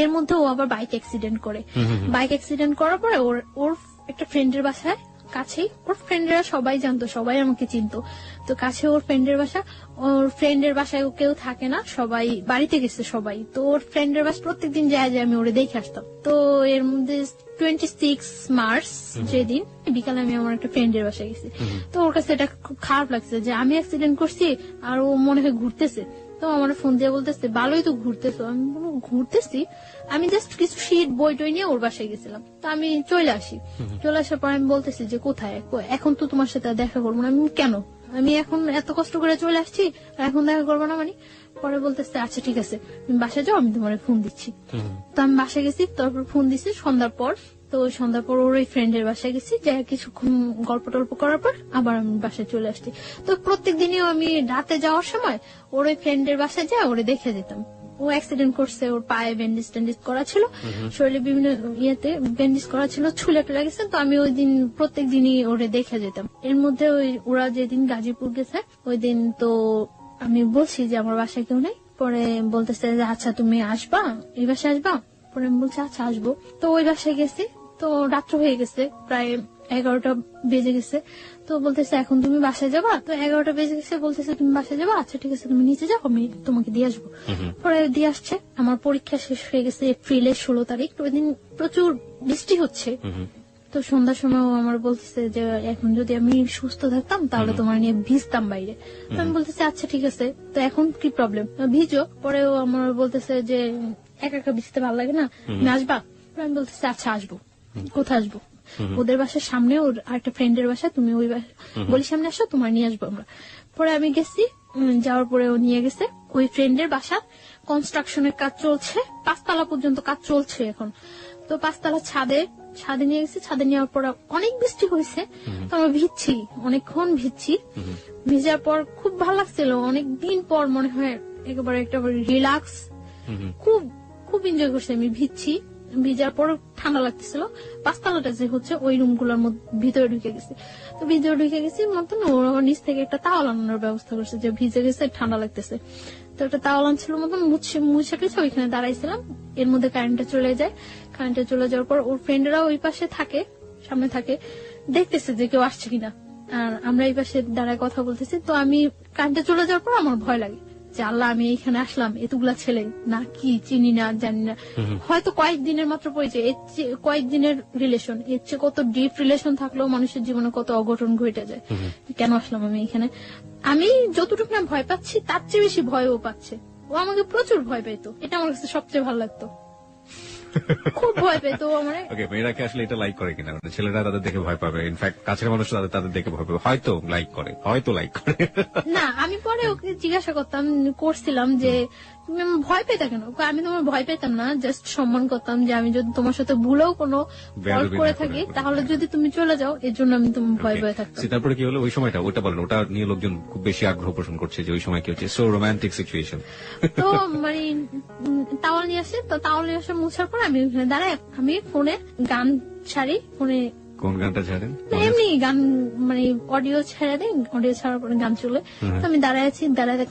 এর মধ্যে ও আবার বাইক অ্যাক্সিডেন্ট করে। বাইক অ্যাক্সিডেন্ট করার পরে ওর একটা ফ্রেন্ডের বাসায় কাছেই, ওর ফ্রেন্ডরা সবাই জানতো, সবাই আমাকে চিনতো, তো কাছে ওর ফ্রেন্ডের বাসা। ওর ফ্রেন্ডের বাসায় কেউ থাকে না, সবাই বাড়িতে গেছে সবাই, তো ওর ফ্রেন্ডের বাসা প্রত্যেকদিন যায় আমি ওরে দেখে আসতাম। তো এর মধ্যে 26 মার্চ যেদিন বিকালে আমি আমার একটা ফ্রেন্ডের বাসায় গেছি, তো ওর কাছে এটা খুব খারাপ লাগছে যে আমি অ্যাক্সিডেন্ট করছি আর ও মনে হয় ঘুরতেছে। তো আমার ফোন দিয়ে বলতেছে ভালোই তো ঘুরতেছো। আমি বলবো ঘুরতেছি, আমি জাস্ট কিছু শীট বই টই নিয়ে ওর বাসায় গেছিলাম, তো আমি চলে আসি। চলে আসার পর আমি বলতেছি যে কোথায়, এখন তো তোমার সাথে দেখা করবো না। আমি কেন, আমি এখন এত কষ্ট করে চলে আসছি আর এখন দেখা করবো না মানে? পরে বলতেছে আচ্ছা ঠিক আছে তুমি বাসায় যাও, আমি তোমার ফোন দিচ্ছি। তো আমি বাসায় গেছি, তারপর ফোন দিচ্ছি সন্ধ্যার পর। তো সন্ধ্যার পর ওর ওই ফ্রেন্ডের বাসায় গেছি, যে কিছুক্ষণ গল্প টল্প করার পর আবার আমি বাসায় চলে আসছি। তো প্রত্যেক দিনই আমি রাতে যাওয়ার সময় ওর ওই ফ্রেন্ডের বাসায় যা ওরে দেখে যেতাম। ও অ্যাক্সিডেন্ট করছে, ওর পায়ে ব্যান্ডেজ ট্যান্ডেজ করা ছিল, শরীরে বিভিন্ন ইয়েতে ব্যান্ডেজ করা ছিল, ছুলে টুলে গেছে। তো আমি ওই দিন প্রত্যেক দিনই ওরে দেখে যেতাম। এর মধ্যে ওরা যেদিন গাজীপুর গেছে ওই দিন তো আমি বলছি যে আমার বাসায় কেউ নেই। পরে বলতেছে যে আচ্ছা তুমি আসবা, এই বাসায় আসবা? পরে আমি বলছি আচ্ছা আসবো। তো ওই বাসায় গেছি, তো রাত্র হয়ে গেছে, প্রায় 11টা বেজে গেছে। তো বলতেছে এখন তুমি বাসায় যাবা? তো 11টা বেজে গেছে, বলতেছে তুমি বাসায় যাবা? আচ্ছা ঠিক আছে তুমি নিচে যাও, আমি তোমাকে দিয়ে আসবো। পরে দিয়ে আসছে। আমার পরীক্ষা শেষ হয়ে গেছে এপ্রিলের 16 তারিখ। ওই দিন প্রচুর বৃষ্টি হচ্ছে। তো সন্ধ্যার সময় ও আমার বলতেছে যে এখন যদি আমি সুস্থ থাকতাম তাহলে তোমার নিয়ে ভিজতাম বাইরে। তো আমি বলতেছি আচ্ছা ঠিক আছে, তো এখন কি প্রবলেম, ভিজো। পরে ও আমার বলতেছে যে একা একা ভিজতে ভালো লাগে না, তুমি আসবা? আমি বলতেছি আচ্ছা আসবো। কোথায় আসবো? ওদের বাসার সামনে ওর আরেকটা ফ্রেন্ডের বাসা, তুমি ওই বলি সামনে আসো, তোমার নিয়ে আসবো আমরা। পরে আমি গেছি, যাওয়ার পরে ও নিয়ে গেছে ওই ফ্রেন্ডের বাসা। কনস্ট্রাকশনের কাজ চলছে, 5 তলা পর্যন্ত কাজ চলছে এখন। তো 5 তলা ছাদে নিয়ে গেছি। ছাদে নেওয়ার পর অনেক বৃষ্টি হয়েছে, তো আমরা ভিজছি, অনেকক্ষণ ভিজছি। ভিজার পর খুব ভালো লাগছিল, অনেকদিন পর মনে হয় একেবারে একটা রিল্যাক্স, খুব খুব এনজয় করছি আমি। ভিজার পর ঠান্ডা লাগতেছিল। 5 তলাটা যে হচ্ছে ওই রুম গুলোর ভিতরে ঢুকে গেছি। তো ভিতরে ঢুকে গেছি মতন ওর নিচ থেকে একটা তাওয়াল আনানোর ব্যবস্থা করছে, যে ভিজে গেছে ঠান্ডা লাগতেছে। তো একটা তাওয়াল আনছিল মতন মুছে টুছে ওইখানে দাঁড়াইছিলাম। এর মধ্যে কারেন্টটা চলে যায়। কারেন্টটা চলে যাওয়ার পর ওর ফ্রেন্ডরা ওই পাশে থাকে, সামনে থাকে, দেখতেছে যে কেউ আসছে কিনা, আর আমরা এই পাশে দাঁড়ায় কথা বলতেছি। তো আমি কারেন্টটা চলে যাওয়ার পর আমার ভয় লাগে যে আল্লাহ আমি এইখানে আসলাম, এতগুলা ছেলে না, কি চিনি না জানি না, হয়তো কয়েকদিনের মাত্র পরিচয়, কয়েকদিনের রিলেশন, এর চেয়ে কত ডিপ রিলেশন থাকলেও মানুষের জীবনে কত অঘটন ঘটে যায়। কেন আসলাম আমি এখানে? আমি যতটুকু না ভয় পাচ্ছি তার চেয়ে বেশি ভয়ও পাচ্ছে। ও আমাকে প্রচুর ভয় পেত, এটা আমার কাছে সবচেয়ে ভালো লাগতো, খুব ভয় পেত আমার। ওকে, মেয়েরা কি আসলে এটা লাইক করে কিনা? মানে ছেলেরা তাদের দেখে ভয় পাবে, ইনফ্যাক্ট কাছের মানুষ তাদের দেখে ভয় পাবে, হয়তো লাইক করে না, আমি পরে ওকে জিজ্ঞাসা করছিলাম যে তুমি আমার ভয় পেতে কেন? আমি তোমার ভয় পেতাম না, জাস্ট সম্মান করতাম যে আমি যদি তোমার সাথে ভুলেও কোনো ফল্ট করে থাকি তাহলে যদি তুমি চলে যাও, এর জন্য আমি তোমার ভয় থাকতাম। তারপরে কি হলো ওই সময়টা? ওটা বলেন, ওটা নিয়ে লোকজন খুব বেশি আগ্রহ পোষণ করছে যে ওই সময় কি হচ্ছে, সো রোমান্টিক সিচুয়েশন। তো মানে তাওয়াল নিয়ে আসে, তো তাওয়াল নিয়ে আসে মুছার পর আমি ওখানে দাঁড়ায়, আমি ফোনে গান ছাড়ি, ফোনে কোন গানটা ছাড়েন? এমনি গান, মানে অডিও ছেড়ে দেন, অডিও ছাড়ার পরে গান চলে। তো আমি দাঁড়ায়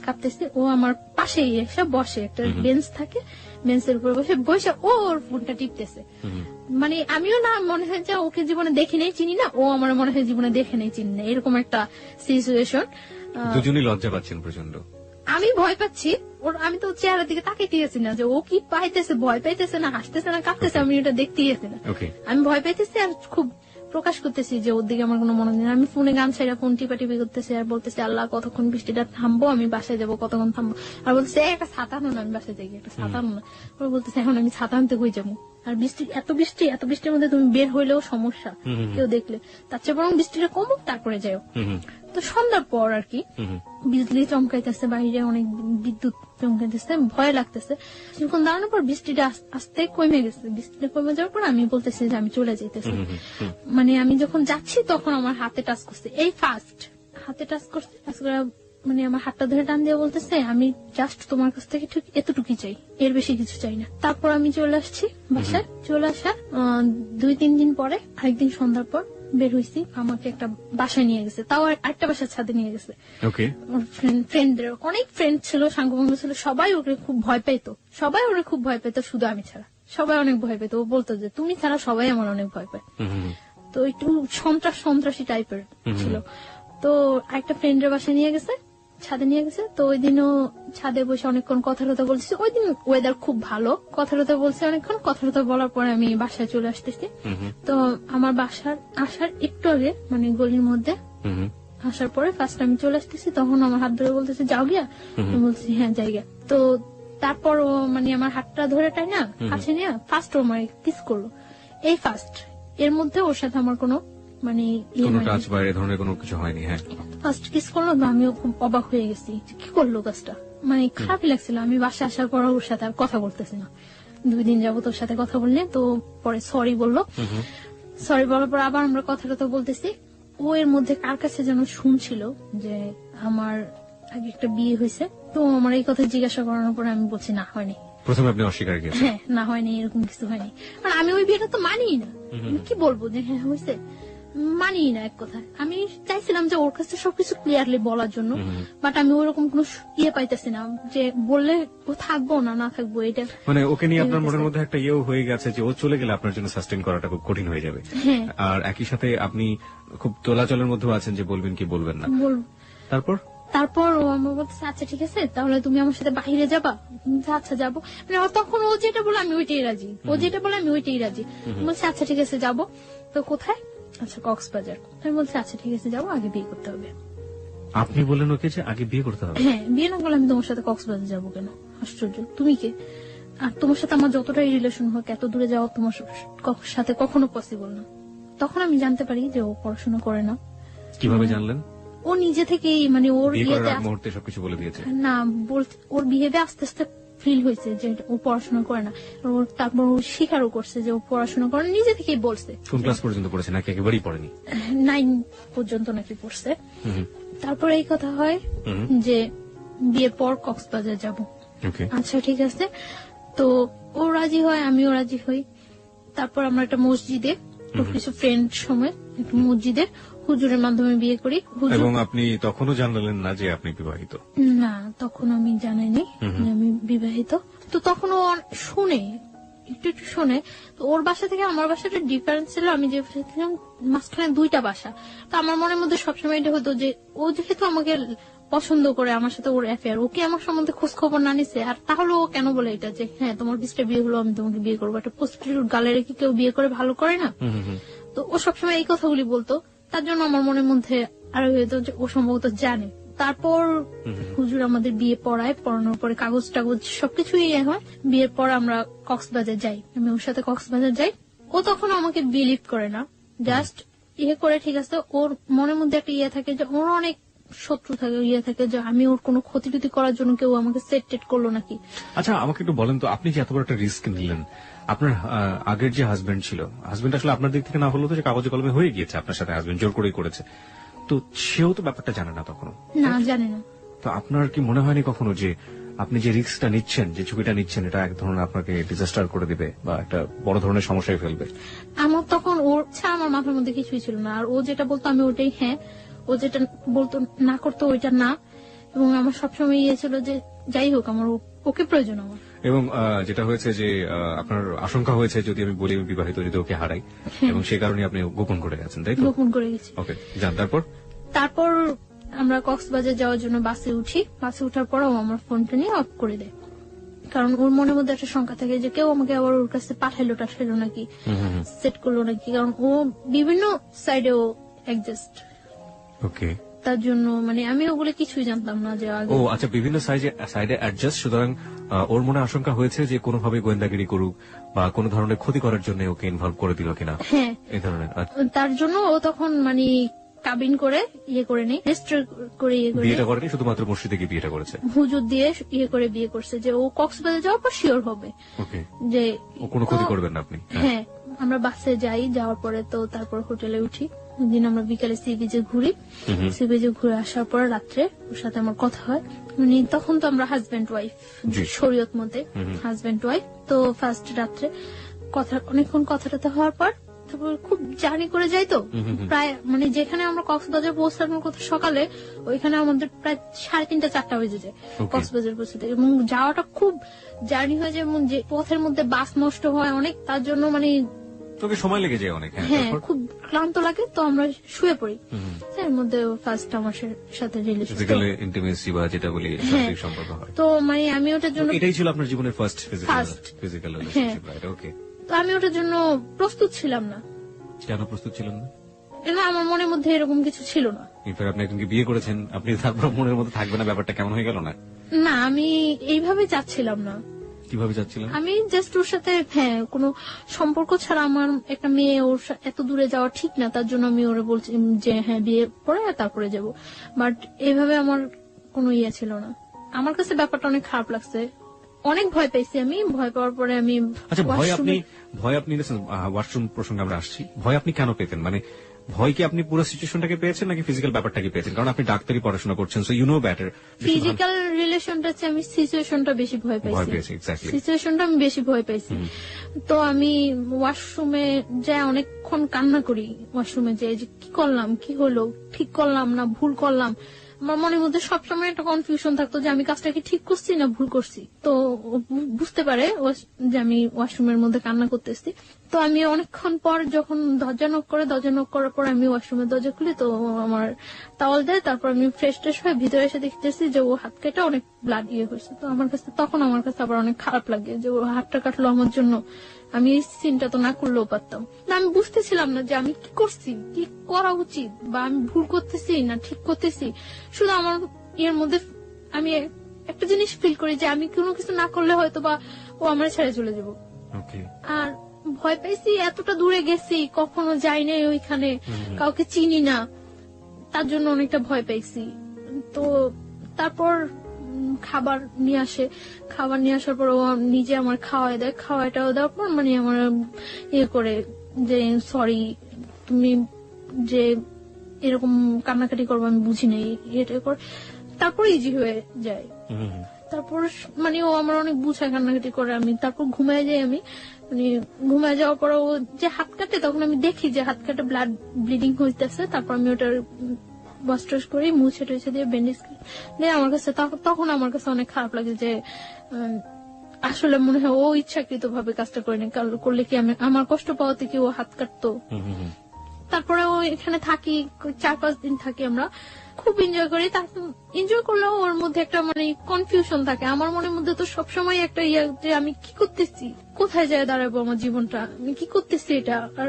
কাঁপতেছি। ও আমার পাশেই এসে বসে, একটা বেঞ্চ থাকে, বেঞ্চের উপর বসে ওর ফোনটা টিপতেছে। মানে আমিও না মনে হয় যে ওকে জীবনে দেখে নেই চিনি না, ও আমার মনে হয় জীবনে দেখে নেই চিনি না, এরকম একটা সিচুয়েশন। দুজনই লজ্জা পাচ্ছেন প্রচন্ড। আমি ভয় পাচ্ছি, আমি তো চেহারার দিকে তাকাইতেছি না যে ও কি পাইতেছে, ভয় পাইতেছে না হাসতেছে না কাঁপতেছে, আমি এটা দেখতেইছি না। আমি ভয় পাইতেছি আর খুব প্রকাশ করতেছি যে ওর দিকে আমার কোনো মনে নেই। আমি ফোনে গান ছাইরা ফোন টিপাটিপি করতেছি আর বলতেছি আল্লাহ কতক্ষণ বৃষ্টিটা থামবো, আমি বাসায় যাবো, কতক্ষণ থামবো। আর বলতেছে একটা ছাতা আনো না, আমি বাসায় যাই, একটা ছাতা আনো না। ওরা বলতেছে এখন আমি ছাতা আনতে হয়ে যাবো, আর এত বৃষ্টির মধ্যে তুমি বের হইলেও সমস্যা কেউ দেখলে, তার চেয়ে বরং বৃষ্টিটা কমুক তারপরে যাও। তো সন্ধ্যার পর আর কি বিজলি চমকাইতেছে বাইরে, অনেক বিদ্যুৎ চমকে দিচ্ছে, ভয় লাগতেছে। কিছুক্ষণ দাঁড়ানোর পর বৃষ্টিটা আস্তে কমে গেছে। বৃষ্টিটা কমে যাওয়ার পর আমি বলতেছি যে আমি চলে যেতেছি। মানে আমি যখন যাচ্ছি তখন আমার হাতে টাচ করছে, এই ফার্স্ট হাতে টাচ করছে। টাচ করে মানে আমার হাতটা ধরে টান দিয়ে বলতেছে আমি জাস্ট তোমার কাছ থেকে ঠিক এতটুকুই চাই, এর বেশি কিছু চাই না। তারপর আমি চলে আসছি বাসায়। চলে আসা 2-3 দিন পরে আরেকদিন সন্ধ্যার পর বের হয়েছি, আমাকে একটা বাসায় নিয়ে গেছে, তাও আরেকটা বাসার ছাদে নিয়ে গেছে। ওকে। ফ্রেন্ডদের অনেক ফ্রেন্ড ছিল, সাঙ্গভঙ্গ ছিল, সবাই ওকে খুব ভয় পেতো, সবাই ওরে খুব ভয় পেতো, শুধু আমি ছাড়া। সবাই অনেক ভয় পেতো। ও বলতো যে তুমি ছাড়া সবাই আমার অনেক ভয় পায়। তো একটু সন্ত্রাসী টাইপের ছিল। তো একটা ফ্রেন্ডের বাসায় নিয়ে গেছে, ছাদে নিয়ে গেছে। তো ওই দিনও ছাদে বসে অনেকক্ষণ কথা বলছি। ওই দিন ওয়েদার খুব ভালো, কথা বলছে অনেকক্ষণ। কথা বলার পরে আমি বাসায় চলে আসতেছি। তো আমার বাসার আসার একটু আগে মানে গলির মধ্যে আসার পরে ফার্স্ট আমি চলে আসতেছি, তখন আমার হাত ধরে বলতেছে যাও গিয়া। আমি বলছি হ্যাঁ যাই গিয়া। তো তারপর ও মানে আমার হাতটা ধরে টাই না কাছে নিয়ে ফার্স্ট ও আমার কিস করলো, এই ফার্স্ট। এর মধ্যে ওর সাথে আমার কোনো মানে কোনো টাচ বা এই ধরনের কোনো কিছু হয়নি। হ্যাঁ, ফার্স্ট কিস করলো তো আমিও খুব অবাক হয়ে গেছি, কি করলো কাজটা, মানে খারাপ লাগছিল। আমি বাসায় আসার পর ওর সাথে আর কথা বলতেছি না, 2 দিন যাবো তোর সাথে কথা বললে। তো পরে সরি বললো, সরি বলার পর আবার আমরা কথা বলতেছি। ও এর মধ্যে কার কাছে যেন শুনছিল যে আমার আগে একটা বিয়ে হয়েছে। তো আমার এই কথা জিজ্ঞাসা করানোর পরে আমি বলছি না হয়নি। প্রথমে আপনি অস্বীকার করেছেন? হ্যাঁ, না হয়নি, এরকম কিছু হয়নি। আর আমি ওই বিয়েটা তো মানিই না, আমি কি বলবো যে হ্যাঁ হয়েছে, মানিই না এক কথায়। আমি চাইছিলাম যে ওর কাছে সবকিছু ক্লিয়ারলি বলার জন্য, বাট আমি ওরকম কোনো ইয়ে পাইতেছি না যে বললে ও থাকবো না থাকবো। এটা মানে ওকে নিয়ে আপনার মনের মধ্যে একটা ইয়েও হয়ে গেছে যে ও চলে গেলে আপনার জন্য সাস্টেন করাটা খুব কঠিন হয়ে যাবে। আর একই সাথে আপনি খুব তোলাচলের মধ্যেও আছেন যে বলবেন কি বলবেন না। তারপর ও আমার বলতেছে আচ্ছা ঠিক আছে তাহলে তুমি আমার সাথে বাইরে যাবা। আচ্ছা যাবো। মানে তখন ও যেটা বলে আমি ওইটাই রাজি, ও যেটা বলে আমি ওইটাই রাজি। বলছে আচ্ছা ঠিক আছে যাবো। তো কোথায়? আচ্ছা কক্সবাজার। আমি বলছি আচ্ছা ঠিক আছে যাবো, আগে বিয়ে করতে হবে। আপনি বললেন ওকে যে আগে বিয়ে করতে হবে? হ্যাঁ, বিয়ে না করলে আমি তোমার সাথে কক্সবাজার যাবো কেন? আশ্চর্য, তুমি কে? আর তোমার সাথে আমার যতটাই রিলেশন হোক এত দূরে যাওয়া তোমার সাথে কখনো পসিবল না। তখন আমি জানতে পারি যে ও পড়াশোনা করে না। কিভাবে জানলেন? ও নিজে থেকেই মানে ওর মুহূর্তে সবকিছু বলে দিয়েছে? না, ওর বিহেভে আস্তে আস্তে ফিল হয়েছে যে ও পড়াশোনা করে না। তারপর ও স্বীকারও করছে যে ও পড়াশোনা করে, নিজে থেকেই বলছে। কোন ক্লাস পর্যন্ত পড়েছে নাকি একেবারেই পড়েনি? 9 পর্যন্ত নাকি পড়ছে। তারপর এই কথা হয় যে বিয়ের পর কক্সবাজার যাব। আচ্ছা ঠিক আছে। তো ও রাজি হয়, আমিও রাজি হই। তারপর আমরা একটা মসজিদে কিছু ফ্রেন্ড সময় একটু মসজিদে হুজুরের মাধ্যমে বিয়ে করি। এবং আপনি তখনও জানালেন না যে আপনি বিবাহিত? না, তখন আমি জানাইনি যে আমি বিবাহিত। তো তখন ও শুনে একটু শুনে। তো ওর বাসা থেকে আমার বাসাটা ডিফারেন্স ছিল, আমি যে ছিলাম মাঝখানে 2টা বাসা। তো আমার মনের মধ্যে সবসময় এটা হতো যে ও যেহেতু আমাকে পছন্দ করে, আমার সাথে ওর অ্যাফেয়ার, ওকে আমার সম্বন্ধে খোঁজ খবর না নিছে, আর তাহলে ও কেন বলে এটা যে হ্যাঁ তোমার 20টা বিয়ে হলো আমি তোমাকে বিয়ে করবো। একটা প্রস্টিটিউট গালে রেখে কেউ বিয়ে করে ভালো করে না? তো ও সবসময় এই কথাগুলি বলতো। তার জন্য আমার মনের মধ্যে আরো হয়তো যে ও সম্ভবত জানে। তারপর হুজুর আমাদের বিয়ে পড়ানোর পরে কাগজ টাগজ সবকিছুই হয়। বিয়ের পর আমরা কক্সবাজার যাই, আমি ওর সাথে কক্সবাজার যাই। ও তখন আমাকে বিলিভ করে না, জাস্ট করে ঠিক আছে। ওর মনের মধ্যে একটা থাকে যে ওর অনেক শত্রু থাকে, থাকে যে আমি ওর কোনো ক্ষতি টুতি করার জন্য কেউ আমাকে সেট করলো নাকি। আচ্ছা আমাকে একটু বলেন তো, আপনি যে এত বড় একটা রিস্ক নিলেন, আপনার আগের যে হাজবেন্ড ছিল, হাজবেন্ড আসলে আপনার দিক থেকে না হলো তো যে কাগজে কলমে হয়ে গিয়েছে আপনার সাথে, হাজবেন্ড জোর করেই করেছে, তো সেও তো ব্যাপারটা জানে না তখনও? না, জানে না। তো আপনার কি মনে হয়নি কখনো যে আপনি যে রিস্কটা নিচ্ছেন, যে ঝুঁকিটা নিচ্ছেন, এটা এক ধরনের আপনাকে ডিজাস্টার করে দিবে বা একটা বড় ধরনের সমস্যায় ফেলবে? আমার তখন ওর ছাড়া আমার মাথার মধ্যে কিছুই ছিল না। আর ও যেটা বলতো আমি ওটাই হ্যাঁ, ও যেটা বলতো না করতো ওইটা না। এবং আমার সবসময় ছিল যে যাই হোক আমার ওকে প্রয়োজন আমার। এবং যেটা হয়েছে যে আপনার আশঙ্কা হয়েছে যদি আমি বলি আমি বিবাহিত, যদি ওকে হারাই, এবং সেই কারণে আপনি গোপন করে গেছেন, তাই তো? গোপন করে গেছি। ওকে, যান। তারপর আমরা কক্সবাজার যাওয়ার জন্য বাসে উঠি। বাসে উঠার পর ও আমার ফোনটা নিয়ে অফ করে দেয়, কারণ ওর মনের মধ্যে একটা শঙ্কা থাকে যে কেউ আমাকে আবার ওর কাছে পাঠাইলো নাকি, সেট করলো নাকি। কারণ ও বিভিন্ন সাইডে ও অ্যাডজাস্ট। ওকে। তার জন্য মানে আমি ওগুলো কিছুই জানতাম না যে আগে। ও আচ্ছা, বিভিন্ন সাইডে অ্যাডজাস্ট। সুতরাং ওর মনে আশঙ্কা হয়েছে যে কোনোভাবে গোয়েন্দাগিরি করুক বা কোনো ধরনের ক্ষতি করার জন্য ওকে ইনভলভ করে দিল কিনা, হ্যাঁ এই ধরনের। তার জন্য ও তখন মানে কাবিন করে ইয়ে করে নেই, রেজিস্টার করে ইয়ে করে বিয়েটা করেনি, শুধুমাত্র মসজিদে গিয়ে বিয়েটা করেছে। হুজুর দিয়ে ইয়ে করে বিয়ে করছে যে ও কক্সবাজার যাওয়ার পর শিওর হবে ওকে, যে ও কোনো ক্ষতি তো- করবেন না আপনি। হ্যাঁ, আমরা বাসে যাই, যাওয়ার পরে তো তারপর হোটেলে উঠি। দিন আমরা বিকালে সি বিচে ঘুরি, সি বিচে ঘুরে আসার পর রাত্রে ওর সাথে আমার কথা হয়। মানে তখন তো আমরা হাজবেন্ড ওয়াইফ, জি। শরীয়ত মতে হাজবেন্ড ওয়াইফ। তো ফার্স্ট রাত্রে কথা, অনেকক্ষণ কথাটাতে হওয়ার পর তারপর খুব জার্নি করে যাই তো, প্রায় মানে যেখানে আমরা কক্সবাজার পৌঁছানোর কথা সকালে, ওইখানে আমাদের প্রায় 3:30 4টা বেজে যায় Okay. কক্সবাজার পৌঁছাতে, এবং যাওয়াটা খুব জার্নি হয়ে যায়, এবং যে পথের মধ্যে বাস নষ্ট হয় অনেক, তার জন্য মানে তোকে সময় লেগে যায় অনেক। হ্যাঁ তারপর খুব ক্লান্ত লাগে, তো আমরা শুয়ে পড়ি। এর মধ্যে ফার্স্ট আমার সাথে রিলেশন, ফিজিক্যাল ইন্টিমেসি বা যেটা বলি শারীরিক সম্পর্ক হয়। তো মানে আমি ওটার জন্য এটাই ছিল আপনার জীবনের first First. Physical relationship, right? Okay, তো আমি ওটার জন্য প্রস্তুত ছিলাম না, কেন প্রস্তুত ছিলেন না? কেন আমার মনের মধ্যে এরকম কিছু ছিল না। ইনফ্যাক্ট আপনি একজনকে বিয়ে করেছেন, আপনি তারপর মনের মধ্যে থাকবে না, ব্যাপারটা কেমন হয়ে গেল না? না, আমি এইভাবে চাচ্ছিলাম না। কিভাবে যাচ্ছিলেন? আমি জাস্ট ওর সাথে কোনো সম্পর্ক ছাড়া আমার একটা মেয়ে ওর এত দূরে যাওয়া ঠিক না, তার জন্য আমি ওরে বলছি যে হ্যাঁ বিয়ে পরে তারপরে যাব। বাট এইভাবে আমার কোনো ইয়ে ছিল না। আমার কাছে ব্যাপারটা অনেক খারাপ লাগছে, অনেক ভয় পেয়েছি আমি। ভয় পাওয়ার পরে আমি আচ্ছা, ভয় আপনি washroom-এ- ওয়াশরুম প্রসঙ্গে আমরা আসছি, ভয় আপনি কেন পেতেন? মানে ভয় কি আপনি পুরো সিচুয়েশনটাকে পেয়েছেন নাকি ফিজিক্যাল ব্যাপারটাকে পেয়েছেন? কারণ আপনি ডাক্তারি পড়াশোনা করছেন, so you know better. Physical রিলেশনটা চেয়ে আমি সিচুয়েশনটা বেশি ভয় ভয় পাইছি। পেয়েছি, এক্স্যাক্টলি। সিচুয়েশনটা আমি বেশি ভয় পাইছি। তো আমি ওয়াশরুমে যাই অনেকক্ষণ কান্না করি, ওয়াশরুমে যাই যে কি করলাম, কি হলো, ঠিক করলাম না ভুল করলাম। আমার মনের মধ্যে সবসময় একটা কনফিউশন থাকতো যে আমি কাজটা কি ঠিক করছি না ভুল করছি। তো ও বুঝতে পারে যে আমি ওয়াশরুমের মধ্যে কান্না করতেছি। তো আমি অনেকক্ষণ পর যখন দরজা নক করার পর আমি ওয়াশরুমের দরজা খুলি, তো ও আমার টাওয়াল দেয়। তারপর আমি ফ্রেশ হয়ে ভিতরে এসে দেখতেছি যে ও হাত কেটে অনেক ব্লাড ইয়ে হয়েছে। তো তখন আমার কাছে আবার অনেক খারাপ লাগে যে ও হাতটা কাটলো আমার জন্য, আমি এই সিনটা তো না করলেও পারতাম না। আমি বুঝতেছিলাম না যে আমি কি করছি, কি করা উচিত, বা আমি ভুল করতেছি না ঠিক করতেছি। শুধু আমার এর মধ্যে আমি একটা জিনিস ফিল করি যে আমি কোনো কিছু না করলে হয়তো বা ও আমার ছেড়ে চলে যাবো। ওকে, আর ভয় পাইছি, এতটা দূরে গেছি, কখনো যাই নাই ওইখানে, কাউকে চিনি না, তার জন্য অনেকটা ভয় পাইছি। তো তারপর খাবার নিয়ে আসার পর ও নিজে আমার খাওয়াই দেয়, খাওয়াটাও দেওয়ার পর মানে আমার ইয়ে করে যে সরি, তুমি যে এরকম কান্নাকাটি করবো আমি বুঝি নাই, এটা করে তারপর ইজি হয়ে যায়। তারপর মানে ও আমার অনেক বুঝায়, কান্নাকাটি করে। আমি তারপর ঘুমায় যাই। আমি মানে ঘুমায় যাওয়ার পর ও যে হাত কাটে, তখন আমি দেখি যে হাত কাটে ব্লাড ব্লিডিং হইতেছে। তারপর আমি ওটার ওয়াশ টস করি, মুছে টুছে দিয়ে ব্যান্ডেজ দিয়ে আমার কাছে তখন আমার কাছে অনেক খারাপ লাগে যে আসলে মনে হয় ও ইচ্ছাকৃত ভাবে কাজটা করে নেই, করলে কি আমার কষ্ট পাওয়াতে কি ও হাত কাটতো। তারপরে ও এখানে থাকি, 4-5 দিন থাকি, আমরা খুব এনজয় করি। তারপর এনজয় করলেও ওর মধ্যে একটা মানে কনফিউশন থাকে। আমার মনের মধ্যে তো সবসময় একটা ইয়ে যে আমি কি করতেছি, কোথায় যায় দাঁড়াবো আমার জীবনটা, আমি কি করতেছি এটা। আর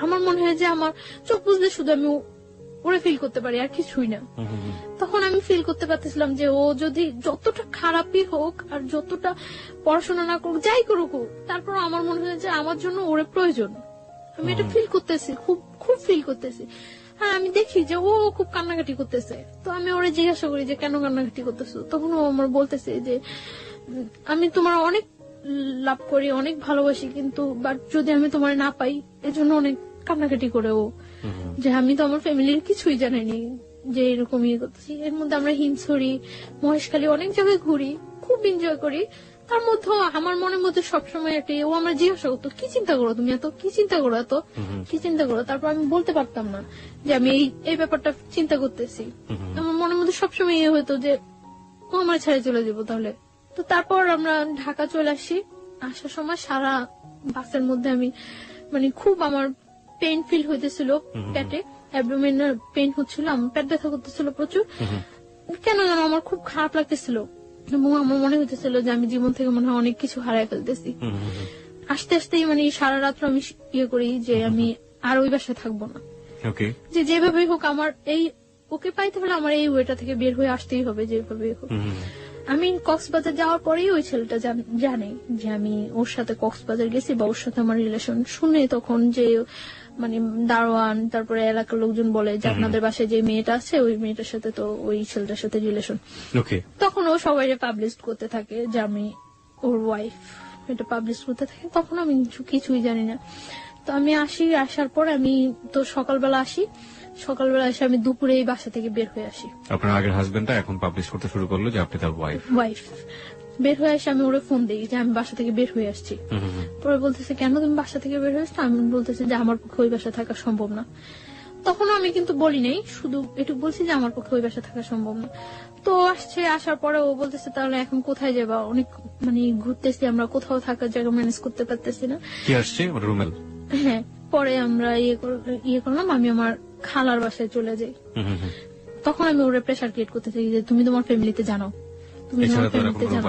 আমার মনে হয় যে আমার চোখ বুঝলে শুধু আমি ওরে ফিল করতে পারি, আর কিছুই না। তখন আমি ফিল করতে পারতেছিলাম যে ও যদি যতটা খারাপই হোক আর যতটা পড়াশোনা না করুক, যাই করুক, তারপর আমার মনে হয় যে আমার জন্য ওরে প্রয়োজন। আমি এটা ফিল করতেছি, খুব খুব ফিল করতেছি। হ্যাঁ, আমি দেখি যে ও খুব কান্নাকাটি করতেছে। তো আমি ওরে জিজ্ঞাসা করি যে কেন কান্নাকাটি করতেছো। তখন ও আমার বলতেছে যে আমি তোমার অনেক লাভ করি, অনেক ভালোবাসি, কিন্তু বাট যদি আমি তোমার না পাই এজন্য অনেক কান্নাকাটি করে ও, যে আমি তো আমার ফ্যামিলির কিছুই জানিনি যে এরকম ইয়ে করতেছি। এর মধ্যে আমরা হিমছড়ি, মহেশখালী অনেক জায়গায় ঘুরি, খুব এনজয় করি। তার মধ্যে আমার মনের মধ্যে সবসময় একটা ও আমার জিজ্ঞাসা করতো কি চিন্তা করো তুমি, এত কি চিন্তা করো, এত কি চিন্তা করো। তারপর আমি বলতে পারতাম না যে আমি এই ব্যাপারটা চিন্তা করতেছি। আমার মনের মধ্যে সবসময় ইয়ে হতো যে ও আমার ছেড়ে চলে যাবো তাহলে। তো তারপর আমরা ঢাকা চলে আসি। আসার সময় সারা বাসের মধ্যে আমি মানে খুব আমার পেইন ফিল হইতেছিল, পেটে অ্যাবডোমেনাল পেইন হচ্ছিল, আমার পেট ব্যথা করতেছিল প্রচুর। কেন যেন আমার খুব খারাপ লাগতেছিল এবং আমার মনে হইতেছিল যে আমি জীবন থেকে মনে হয় অনেক কিছু হারাই ফেলতেছি। আস্তে আস্তেই মানে সারা রাত্র আমি ইয়ে করি যে আমি আর ওই বাসায় থাকবো না, যে যেভাবেই হোক আমার এই ওকে পাইতে হলে আমার এই ওয়েটা থেকে বের হয়ে আসতেই হবে যেভাবেই হোক। আমি কক্সবাজার যাওয়ার পরেই ওই ছেলেটা জানে যে আমি ওর সাথে কক্সবাজার গেছি বা ওর সাথে আমার রিলেশন। শুনে তখন যে মানে দারোয়ান, তারপরে এলাকার লোকজন বলে যে আপনাদের বাসায় যে মেয়েটা আছে ওই মেয়েটার সাথে তো ওই ছেলেটার সাথে রিলেশন। ওকে। তখন ও সবাই পাবলিশ করতে থাকে যে আমি ওর ওয়াইফ, এটা পাবলিশ করতে থাকে। তখন আমি কিছুই জানি না। তো আমি আসার পর আমি তো সকালবেলা এসে আমি দুপুরে এই বাসা থেকে বের হয়ে আসি। আপনার আগের হাজবেন্ডটা এখন পাবলিশ করতে শুরু করলো যে আপনি তার ওয়াইফ। বের হয়ে এসে আমি ওরে ফোন দিই যে আমি বাসা থেকে বের হয়ে আসছি। পরে বলতেছে কেন তুমি বাসা থেকে বের হয়ে আসছো? আমি বলতেছি যে আমার পক্ষে ওই বাসা থাকা সম্ভব না। তখন আমি কিন্তু বলি নাই, শুধু এটুকু বলছি যে আমার পক্ষে ওই বাসা থাকা সম্ভব না। তো আসার পরে ও বলতেছে তাহলে এখন কোথায় যাবা? অনেক মানে ঘুরতেছি আমরা, কোথাও থাকার জায়গা ম্যানেজ করতে পারতেছি না। কি আসছে রুমেল? হ্যাঁ, পরে আমরা ইয়ে করলাম, আমি আমার খালার বাসায় চলে যাই। তখন আমি ওরে প্রেশার ক্রিয়েট করতে থাকি যে তুমি তোমার ফ্যামিলিতে জানো, তুমি তোমার ফ্যামিলিতে জানো,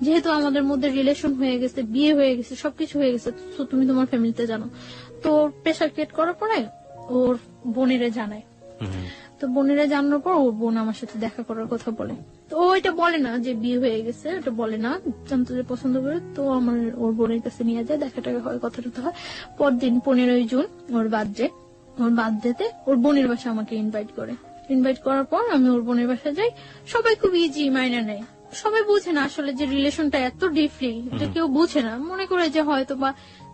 যেহেতু আমাদের মধ্যে রিলেশন হয়ে গেছে, বিয়ে হয়ে গেছে, সবকিছু হয়ে গেছে, তো তুমি তোমার ফ্যামিলিতে জানো। তো প্রেশার ক্রিয়েট করার পরে ওর বোনেরে জানায়। তো বোনেরা জানানোর পর ওর বোন আমার সাথে দেখা করার কথা বলে। তো ও এটা বলে না যে বিয়ে হয়ে গেছে, এটা বলে না, জানতো যে পছন্দ করে। তো আমার ওর বোনের কাছে নিয়ে যায়, দেখা টাকা হয়, কথা টথা হয়। পরদিন 15 জুন ওর বার্থডেতে ওর বোনের বাসা আমাকে ইনভাইট করার পর আমি ওর বোনের বাসায় যাই। সবাই খুব ইজি মাইনা নেয়, সবাই বুঝে না আসলে যে রিলেশনটা এত ডিপলি, এটা কেউ বুঝে না, মনে করে যে হয়তো বা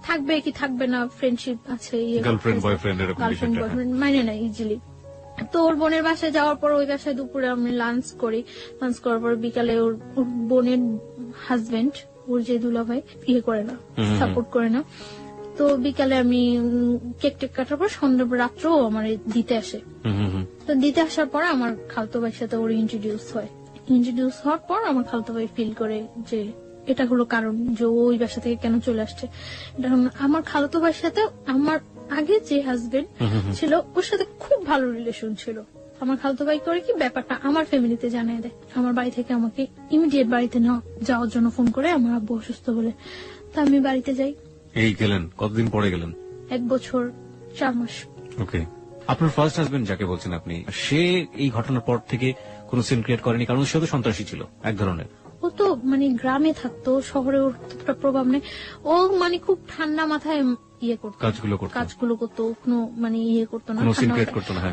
থাকবে কি থাকবে না, ফ্রেন্ডশিপ আছে, গার্লফ্রেন্ড বয়ফ্রেন্ড মাইনে নেয় ইজিলি। তো ওর বোনের বাসায় যাওয়ার পর ওই বাসায় দুপুরে আমি লাঞ্চ করার পর বিকালে ওর বোনের হাজবেন্ড, ওর যে দুলাভাই, করে না, সাপোর্ট করে না। তো বিকালে আমি কেক টেক কাটার পর সন্ধ্যা রাত্রেও আমার দিতে আসে। তো দিতে আসার পর আমার খালতো ভাইয়ের সাথে ওর ইন্ট্রোডিউস হওয়ার পর আমার খালতো ভাই ফিল করে যে এটা হলো কারণ যে ওই বাসা থেকে কেন চলে আসছে। এটা আমার খালতো ভাইয়ের সাথে আমার আগে যে হাজবেন্ড ছিল ওর সাথে খুব ভালো রিলেশন ছিল। আমার খালতো ভাই করে কি ব্যাপারটা আমার ফ্যামিলিতে জানিয়ে দেয়। আমার বাড়ি থেকে আমাকে ইমিডিয়েট বাড়িতে যাওয়ার জন্য ফোন করে, আমার আব্বু অসুস্থ বলে। তা আমি বাড়িতে যাই। এই গেলেন কতদিন পরে গেলেন? 1 বছর 4 মাস। ওকে। আপনার ফার্স্ট হাজবেন্ড যাকে বলছেন আপনি, সে এই ঘটনার পর থেকে কোনো সিন ক্রিয়েট করেনি? কারণ সে তো সন্ত্রাসী ছিল এক ধরনের। ও তো মানে গ্রামে থাকতো, শহরে ওর প্রভাব নেই। ও মানে খুব ঠান্ডা মাথায় করতো, কাজগুলো করতো, কোনো মানে করতো না,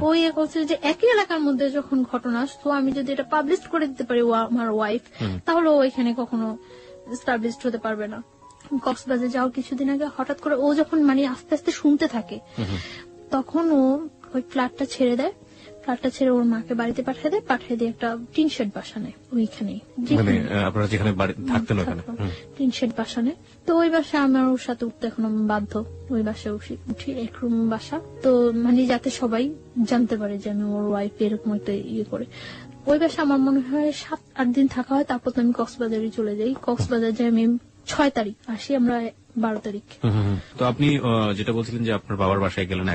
ও করছে যে একই এলাকার মধ্যে যখন ঘটনা আসতো, আমি যদি এটা পাবলিশ করে দিতে পারি ও আমার ওয়াইফ, তাহলে ও এখানে কখনো এস্টাবলিশ হতে পারবে না। কক্সবাজার যাওয়ার কিছুদিন আগে হঠাৎ করে ও যখন মানে আস্তে আস্তে শুনতে থাকে, তখন ও ওই ফ্ল্যাটটা ছেড়ে ওর মাকে বাড়িতে পাঠিয়ে দিয়ে একটা টিন শেড বাসা নেয় ওইখানে, আপনারা যেখানে থাকতেন ওখানে টিন শেড বাসা নেয়। তো ওই বাসায় আমার ওর সাথে উঠতে এখন বাধ্য, ওই বাসায় উঠি, এক রুম বাসা। তো মানে যাতে সবাই জানতে পারে যে আমি ওর ওয়াইফ, এরকম একটা করে। ওই বাসা আমার মনে হয় 7-8 দিন থাকা হয়। তারপর তো আমি কক্সবাজারে চলে যাই। কক্সবাজার যাই আমি 6 তারিখ, আসি আমরা 12 তারিখ। তো আপনি যেটা বলছিলেন যে আপনার বাবার বাসায় গেলেন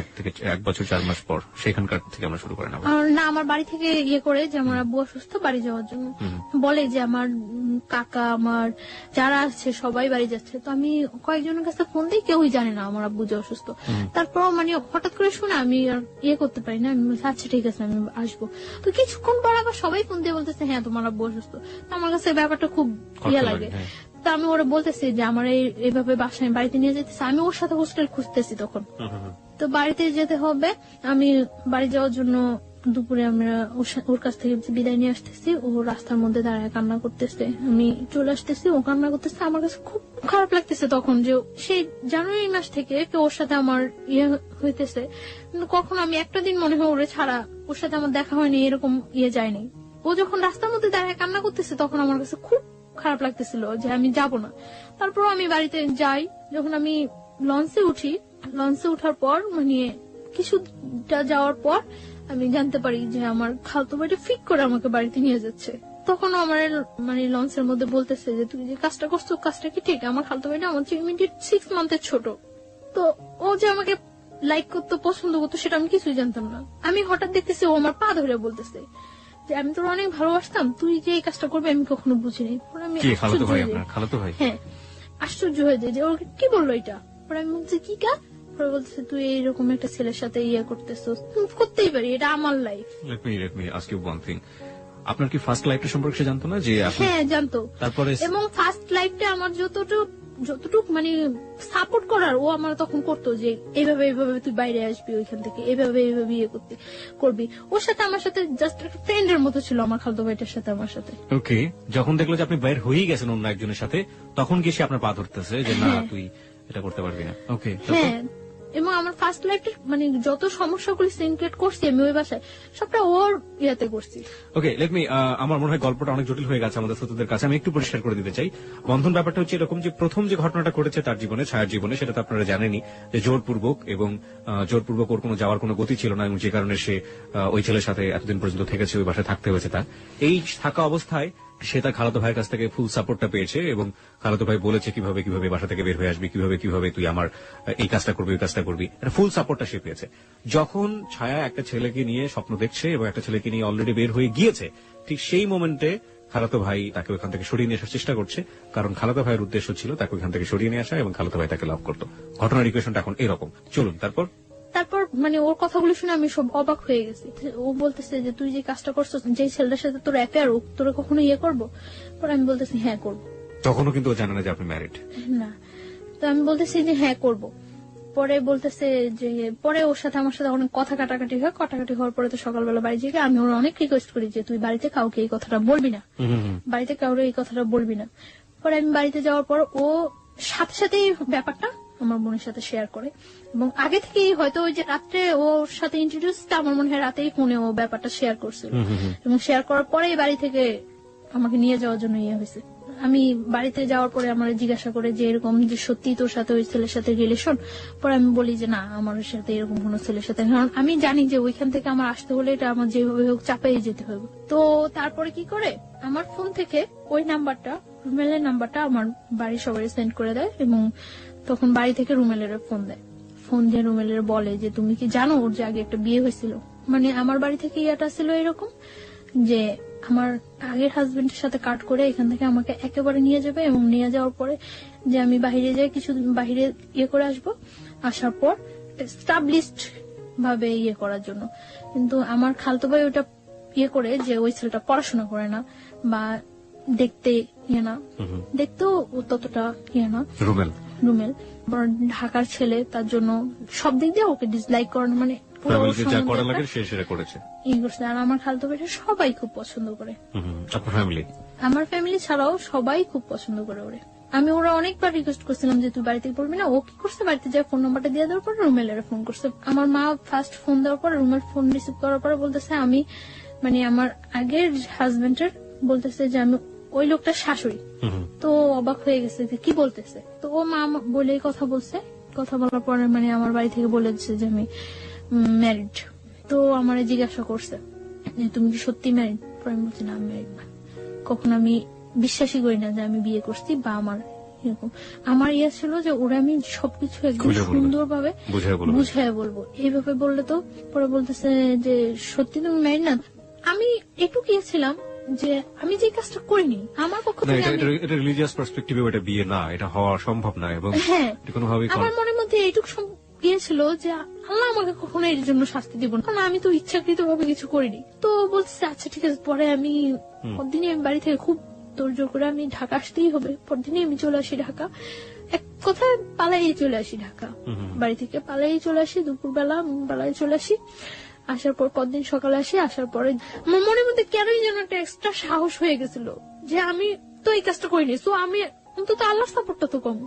1 বছর 4 মাস পর, সেখানকার থেকে আমরা শুরু করেন। না, আমার বাড়ি থেকে করে যে আমার আব্বু অসুস্থ, বাড়ি যাওয়ার জন্য বলে যে আমার কাকা, আমার যারা আছে সবাই বাড়ি যাচ্ছে। তো আমি কয়েকজনের কাছে ফোন দিই, কেউই জানে না আমার আব্বু যে অসুস্থ। তারপর মানে হঠাৎ করে শুনে আমি আর করতে পারি না, আমি বলছি আচ্ছা ঠিক আছে আমি আসবো। তো কিছুক্ষণ পর আবার সবাই ফোন দিয়ে বলতেছে হ্যাঁ তোমার আব্বু অসুস্থ। আমার কাছে ব্যাপারটা খুব লাগে। তা আমি ওরা বলতেছি যে আমার এইভাবে বাসায় বাড়িতে নিয়ে যেতেছে, আমি ওর সাথে হোস্টেল খুঁজতেছি তখন। তো বাড়িতে যেতে হবে, আমি বাড়ি যাওয়ার জন্য দুপুরে আমরা ওর কাছ থেকে বিদায় নিয়ে আসতেছি। ও রাস্তার মধ্যে দাঁড়ায় কান্না করতেছে, আমি চলে আসতেছি, ও কান্না করতেছে। আমার কাছে খুব খারাপ লাগতেছে তখন যে সেই জানুয়ারি মাস থেকে ওর সাথে আমার হইতেছে, কিন্তু কখন আমি একটা দিন মনে হয় ওরে ছাড়া ওর সাথে আমার দেখা হয়নি, এরকম যায়নি। ও যখন রাস্তার মধ্যে দাঁড়ায় কান্না করতেছে তখন আমার কাছে খুব খারাপ লাগতেছিল যে আমি যাব না। তারপর আমি বাড়িতে যাই। যখন আমি লঞ্চে উঠার পর মানে কিছুটা যাওয়ার পর আমি জানতে পারি যে আমার খালতো ভাইটা ফিক করে আমাকে বাড়িতে নিয়ে যাচ্ছে। তখন আমার মানে লঞ্চের মধ্যে বলতেছে যে তুই যে কাজটা করছো কাজটা কি ঠিক? আমার খালতো ভাইটা আমার 6 মান্থের ছোট। তো ও যে আমাকে লাইক করতো, পছন্দ করতো, সেটা আমি কিছুই জানতাম না। আমি হঠাৎ দেখতেছি ও আমার পা ধরে বলতেছে যে আমি তোর অনেক ভালোবাসতাম, তুই যে এই কাজটা করবি আমি কখনো বুঝিনি। হ্যাঁ, আশ্চর্য হয়ে যায় যে ও কি বললো এটা। পরে আমি বলছি কি কাজ? পরে বলতেছে তুই এইরকম একটা ছেলের সাথে করতেছ, তুমি করতেই পারি, এটা আমার life. Let me ask you one thing. আপনার কি ফার্স্ট লাইফটা সম্পর্কে জানতো না? যে হ্যাঁ জানতো। তারপরে এবং ফার্স্ট লাইফটা আমার যতটুকু যতটুকু মানে সাপোর্ট করার ও আমার তখন করতো, যে এইভাবে এইভাবে তুই বাইরে আসবি ওইখান থেকে, এইভাবে এইভাবে ইয়ে করবি। ওর সাথে আমার সাথে জাস্ট একটা ফ্রেন্ডের মতো ছিল আমার খালতো ভাইটার সাথে আমার সাথে। ওকে, যখন দেখলো যে আপনি বাইর হয়েই গেছেন অন্য একজনের সাথে, তখন কি সে আপনার পা ধরতেছে যে না তুই এটা করতে পারবি না? ওকে, হ্যাঁ, এবং আমার ফার্স্ট লাইফের মানে যত সমস্যাগুলি সিনক্রেট করছি আমি ওই বাসায়, সবটা ওর ইয়াতে করছি। ওকে, লেট মি, আমার মনে হয় গল্পটা অনেক জটিল হয়ে গেছে আমাদের শ্রোতাদের কাছে, আমি একটু পরিষ্কার করে দিতে চাই। বন্ধন ব্যাপারটা হচ্ছে এরকম যে প্রথম যে ঘটনাটা ঘটেছে তার জীবনে, ছায়ার জীবনে, সেটা তো আপনারা জানেনই যে জোরপূর্বক, এবং জোরপূর্বক ওর কোনো যাওয়ার কোনো গতি ছিল না, এবং যে কারণে সে ওই ছেলের সাথে এতদিন পর্যন্ত থেকেছে, ওই বাসায় থাকতে হয়েছে তার। এই থাকা অবস্থায় সে তার খালাতো ভাইয়ের কাছ থেকে ফুল সাপোর্টটা পেয়েছে, এবং খালাতো ভাই বলেছে কিভাবে কিভাবে বাসা থেকে বের হয়ে আসবি, কিভাবে কিভাবে তুই আমার এই কাজটা করবি, ওই কাজটা করবি, এটা ফুল সাপোর্টটা সে পেয়েছে। যখন ছায়া একটা ছেলেকে নিয়ে স্বপ্ন দেখছে এবং একটা ছেলেকে নিয়ে অলরেডি বের হয়ে গিয়েছে, ঠিক সেই মোমেন্টে খালাতো ভাই তাকে ওখান থেকে সরিয়ে নিয়ে আসার চেষ্টা করছে, কারণ খালাতো ভাইয়ের উদ্দেশ্য ছিল তাকে ওখান থেকে সরিয়ে নিয়ে আসা, এবং খালাতো ভাই তাকে লাভ করতো। ঘটনার ইকুয়েশনটা এখন এরকম। চলুন তারপর মানে ওর কথাগুলো শুনে আমি সব অবাক হয়ে গেছি। ও বলতেছে যে তুই যে কাজটা করছো, যে ছেলেটার সাথে তোর অ্যাফেয়ার, তোর কখনো ইয়ে করবো? পরে আমি বলতেছি হ্যাঁ করবো। তখনও কিন্তু ও জানে না যে আপনি ম্যারিড। না, তো আমি বলতেছি যে হ্যাঁ করবো। পরে বলতেছে যে, পরে ওর সাথে আমার সাথে অনেক কথা কাটাকাটি হয়। কাটাকাটি হওয়ার পরে তো সকালবেলা বাড়ি যেয়ে আমি ওর অনেক রিকোয়েস্ট করি যে তুই বাড়িতে কাউকে এই কথাটা বলবি না, বাড়িতে কাউকে এই কথাটা বলবি না। পরে আমি বাড়িতে যাওয়ার পর ও সাথে সাথে ব্যাপারটা আমার বোনের সাথে শেয়ার করে, এবং আগে থেকেই হয়তো ওই যে রাত্রে ওর সাথে ইন্ট্রোডিউসটা আমার মনে হয় রাতেই ফোনে ও ব্যাপারটা শেয়ার করছিল, এবং শেয়ার করার পরেই বাড়ি থেকে আমাকে নিয়ে যাওয়ার জন্য ইয়ে হয়েছে। আমি বাড়িতে যাওয়ার পরে আমার জিজ্ঞাসা করে যে এরকম যে সত্যি তোর সাথে ওই ছেলের সাথে রিলেশন? পরে আমি বলি যে না, আমার সাথে এরকম কোন ছেলের সাথে, কারণ আমি জানি যে ওইখান থেকে আমার আসতে হলে এটা আমার যেভাবে হোক চাপাই যেতে হবে। তো তারপরে কি করে আমার ফোন থেকে ওই নাম্বারটা, রুমেলের নাম্বারটা আমার বাড়ির সবাই সেন্ড করে দেয়, এবং তখন বাড়ি থেকে রুমেলের ফোন দেয়। ফোন দিয়ে রুমেলের বলে যে তুমি কি জানো ওর যে আগে একটা বিয়ে হয়েছিল? মানে আমার বাড়ি থেকে ইয়াটা ছিল এরকম যে আমার আগের হাজবেন্ডের সাথে কাট করে এখান থেকে আমাকে একেবারে নিয়ে যাবে, এবং নিয়ে যাওয়ার পরে যে আমি বাইরে যাই, কিছু বাইরে ইয়ে করে আসবো, আসার পর এস্টাবলিশড ভাবে ইয়ে করার জন্য। কিন্তু আমার খালতো ভাই ওটা ইয়ে করে যে ওই ছেলেটা পড়াশোনা করে না, বা দেখতে ইয়ে না, দেখতেও ততটা ইয়ে না, রুমেল ঢাকার ছেলে, তার জন্য সব দিক দিয়ে ওকে ডিসলাইক করানো, মানে আর আমার খালতো ভাইটা সবাই খুব পছন্দ করে, আমার ফ্যামিলি ছাড়াও সবাই খুব পছন্দ করে ওরে। আমি ওরা অনেকবার রিকোয়েস্ট করছিলাম যে তুই বাড়িতে বলবি না। ও কি করছে, বাড়িতে যা ফোন নাম্বারটা দিয়ে দেওয়ার পর রুমেলের ফোন করছে। আমার মা ফার্স্ট ফোন দেওয়ার পর, রুমের ফোন রিসিভ করার পর বলতেছে আমি মানে আমার আগের হাজবেন্ডের বলতেছে যে আমি ওই লোকটার শাশুড়ি। তো অবাক হয়ে গেছে যে কি বলতেছে। তো ও মা বলে কথা বলছে, কথা বলার পরে মানে আমার বাড়ি থেকে বলে দিচ্ছে যে আমি ম্যারিড। তো আমার জিজ্ঞাসা করছে যে তুমি কি সত্যি ম্যারিড? পরে আমি বলছি না, আমি ম্যারিড না। কখন আমি বিশ্বাসই করি না যে আমি বিয়ে করছি, বা আমার এরকম আমার ইয়ে ছিল যে ওরা আমি সবকিছু একদম সুন্দরভাবে বুঝায় বলবো। এইভাবে বললে তো পরে বলতেছে যে সত্যি তুমি ম্যারিড না? আমি একটু গিয়েছিলাম যে আমি যে কাজটা করিনি, আমার পক্ষ থেকে এটা রিলিজিয়াস পার্সপেক্টিভে এটা বিয়ে না, এটা হওয়া সম্ভব না, এবং হ্যাঁ আমার মনের মধ্যে এইটুকু গিয়েছিল যে আল্লাহ আমাকে কখনো এর জন্য শাস্তি দিব না, কারণ আমি তো ইচ্ছাকৃত ভাবে কিছু করিনি। তো বলছে আচ্ছা ঠিক আছে। পরে আমি পরদিনই আমি বাড়ি থেকে খুব তোড়জোড় করে আমি ঢাকা আসতেই হবে, পরদিনই আমি চলে আসি ঢাকা। এক কথায় পালাই চলে আসি ঢাকা, বাড়ি থেকে পালাই চলে আসি, দুপুরবেলা পালাই চলে আসি। আসার পর পরদিন সকালে আসি, আসার পরে আমার মনের মধ্যে কেনই যেন একটা এক্সট্রা সাহস হয়ে গেছিল যে আমি তো এই কাজটা করিনি, তো আমি অন্তত আল্লাহর সাপোর্টটা তো কম।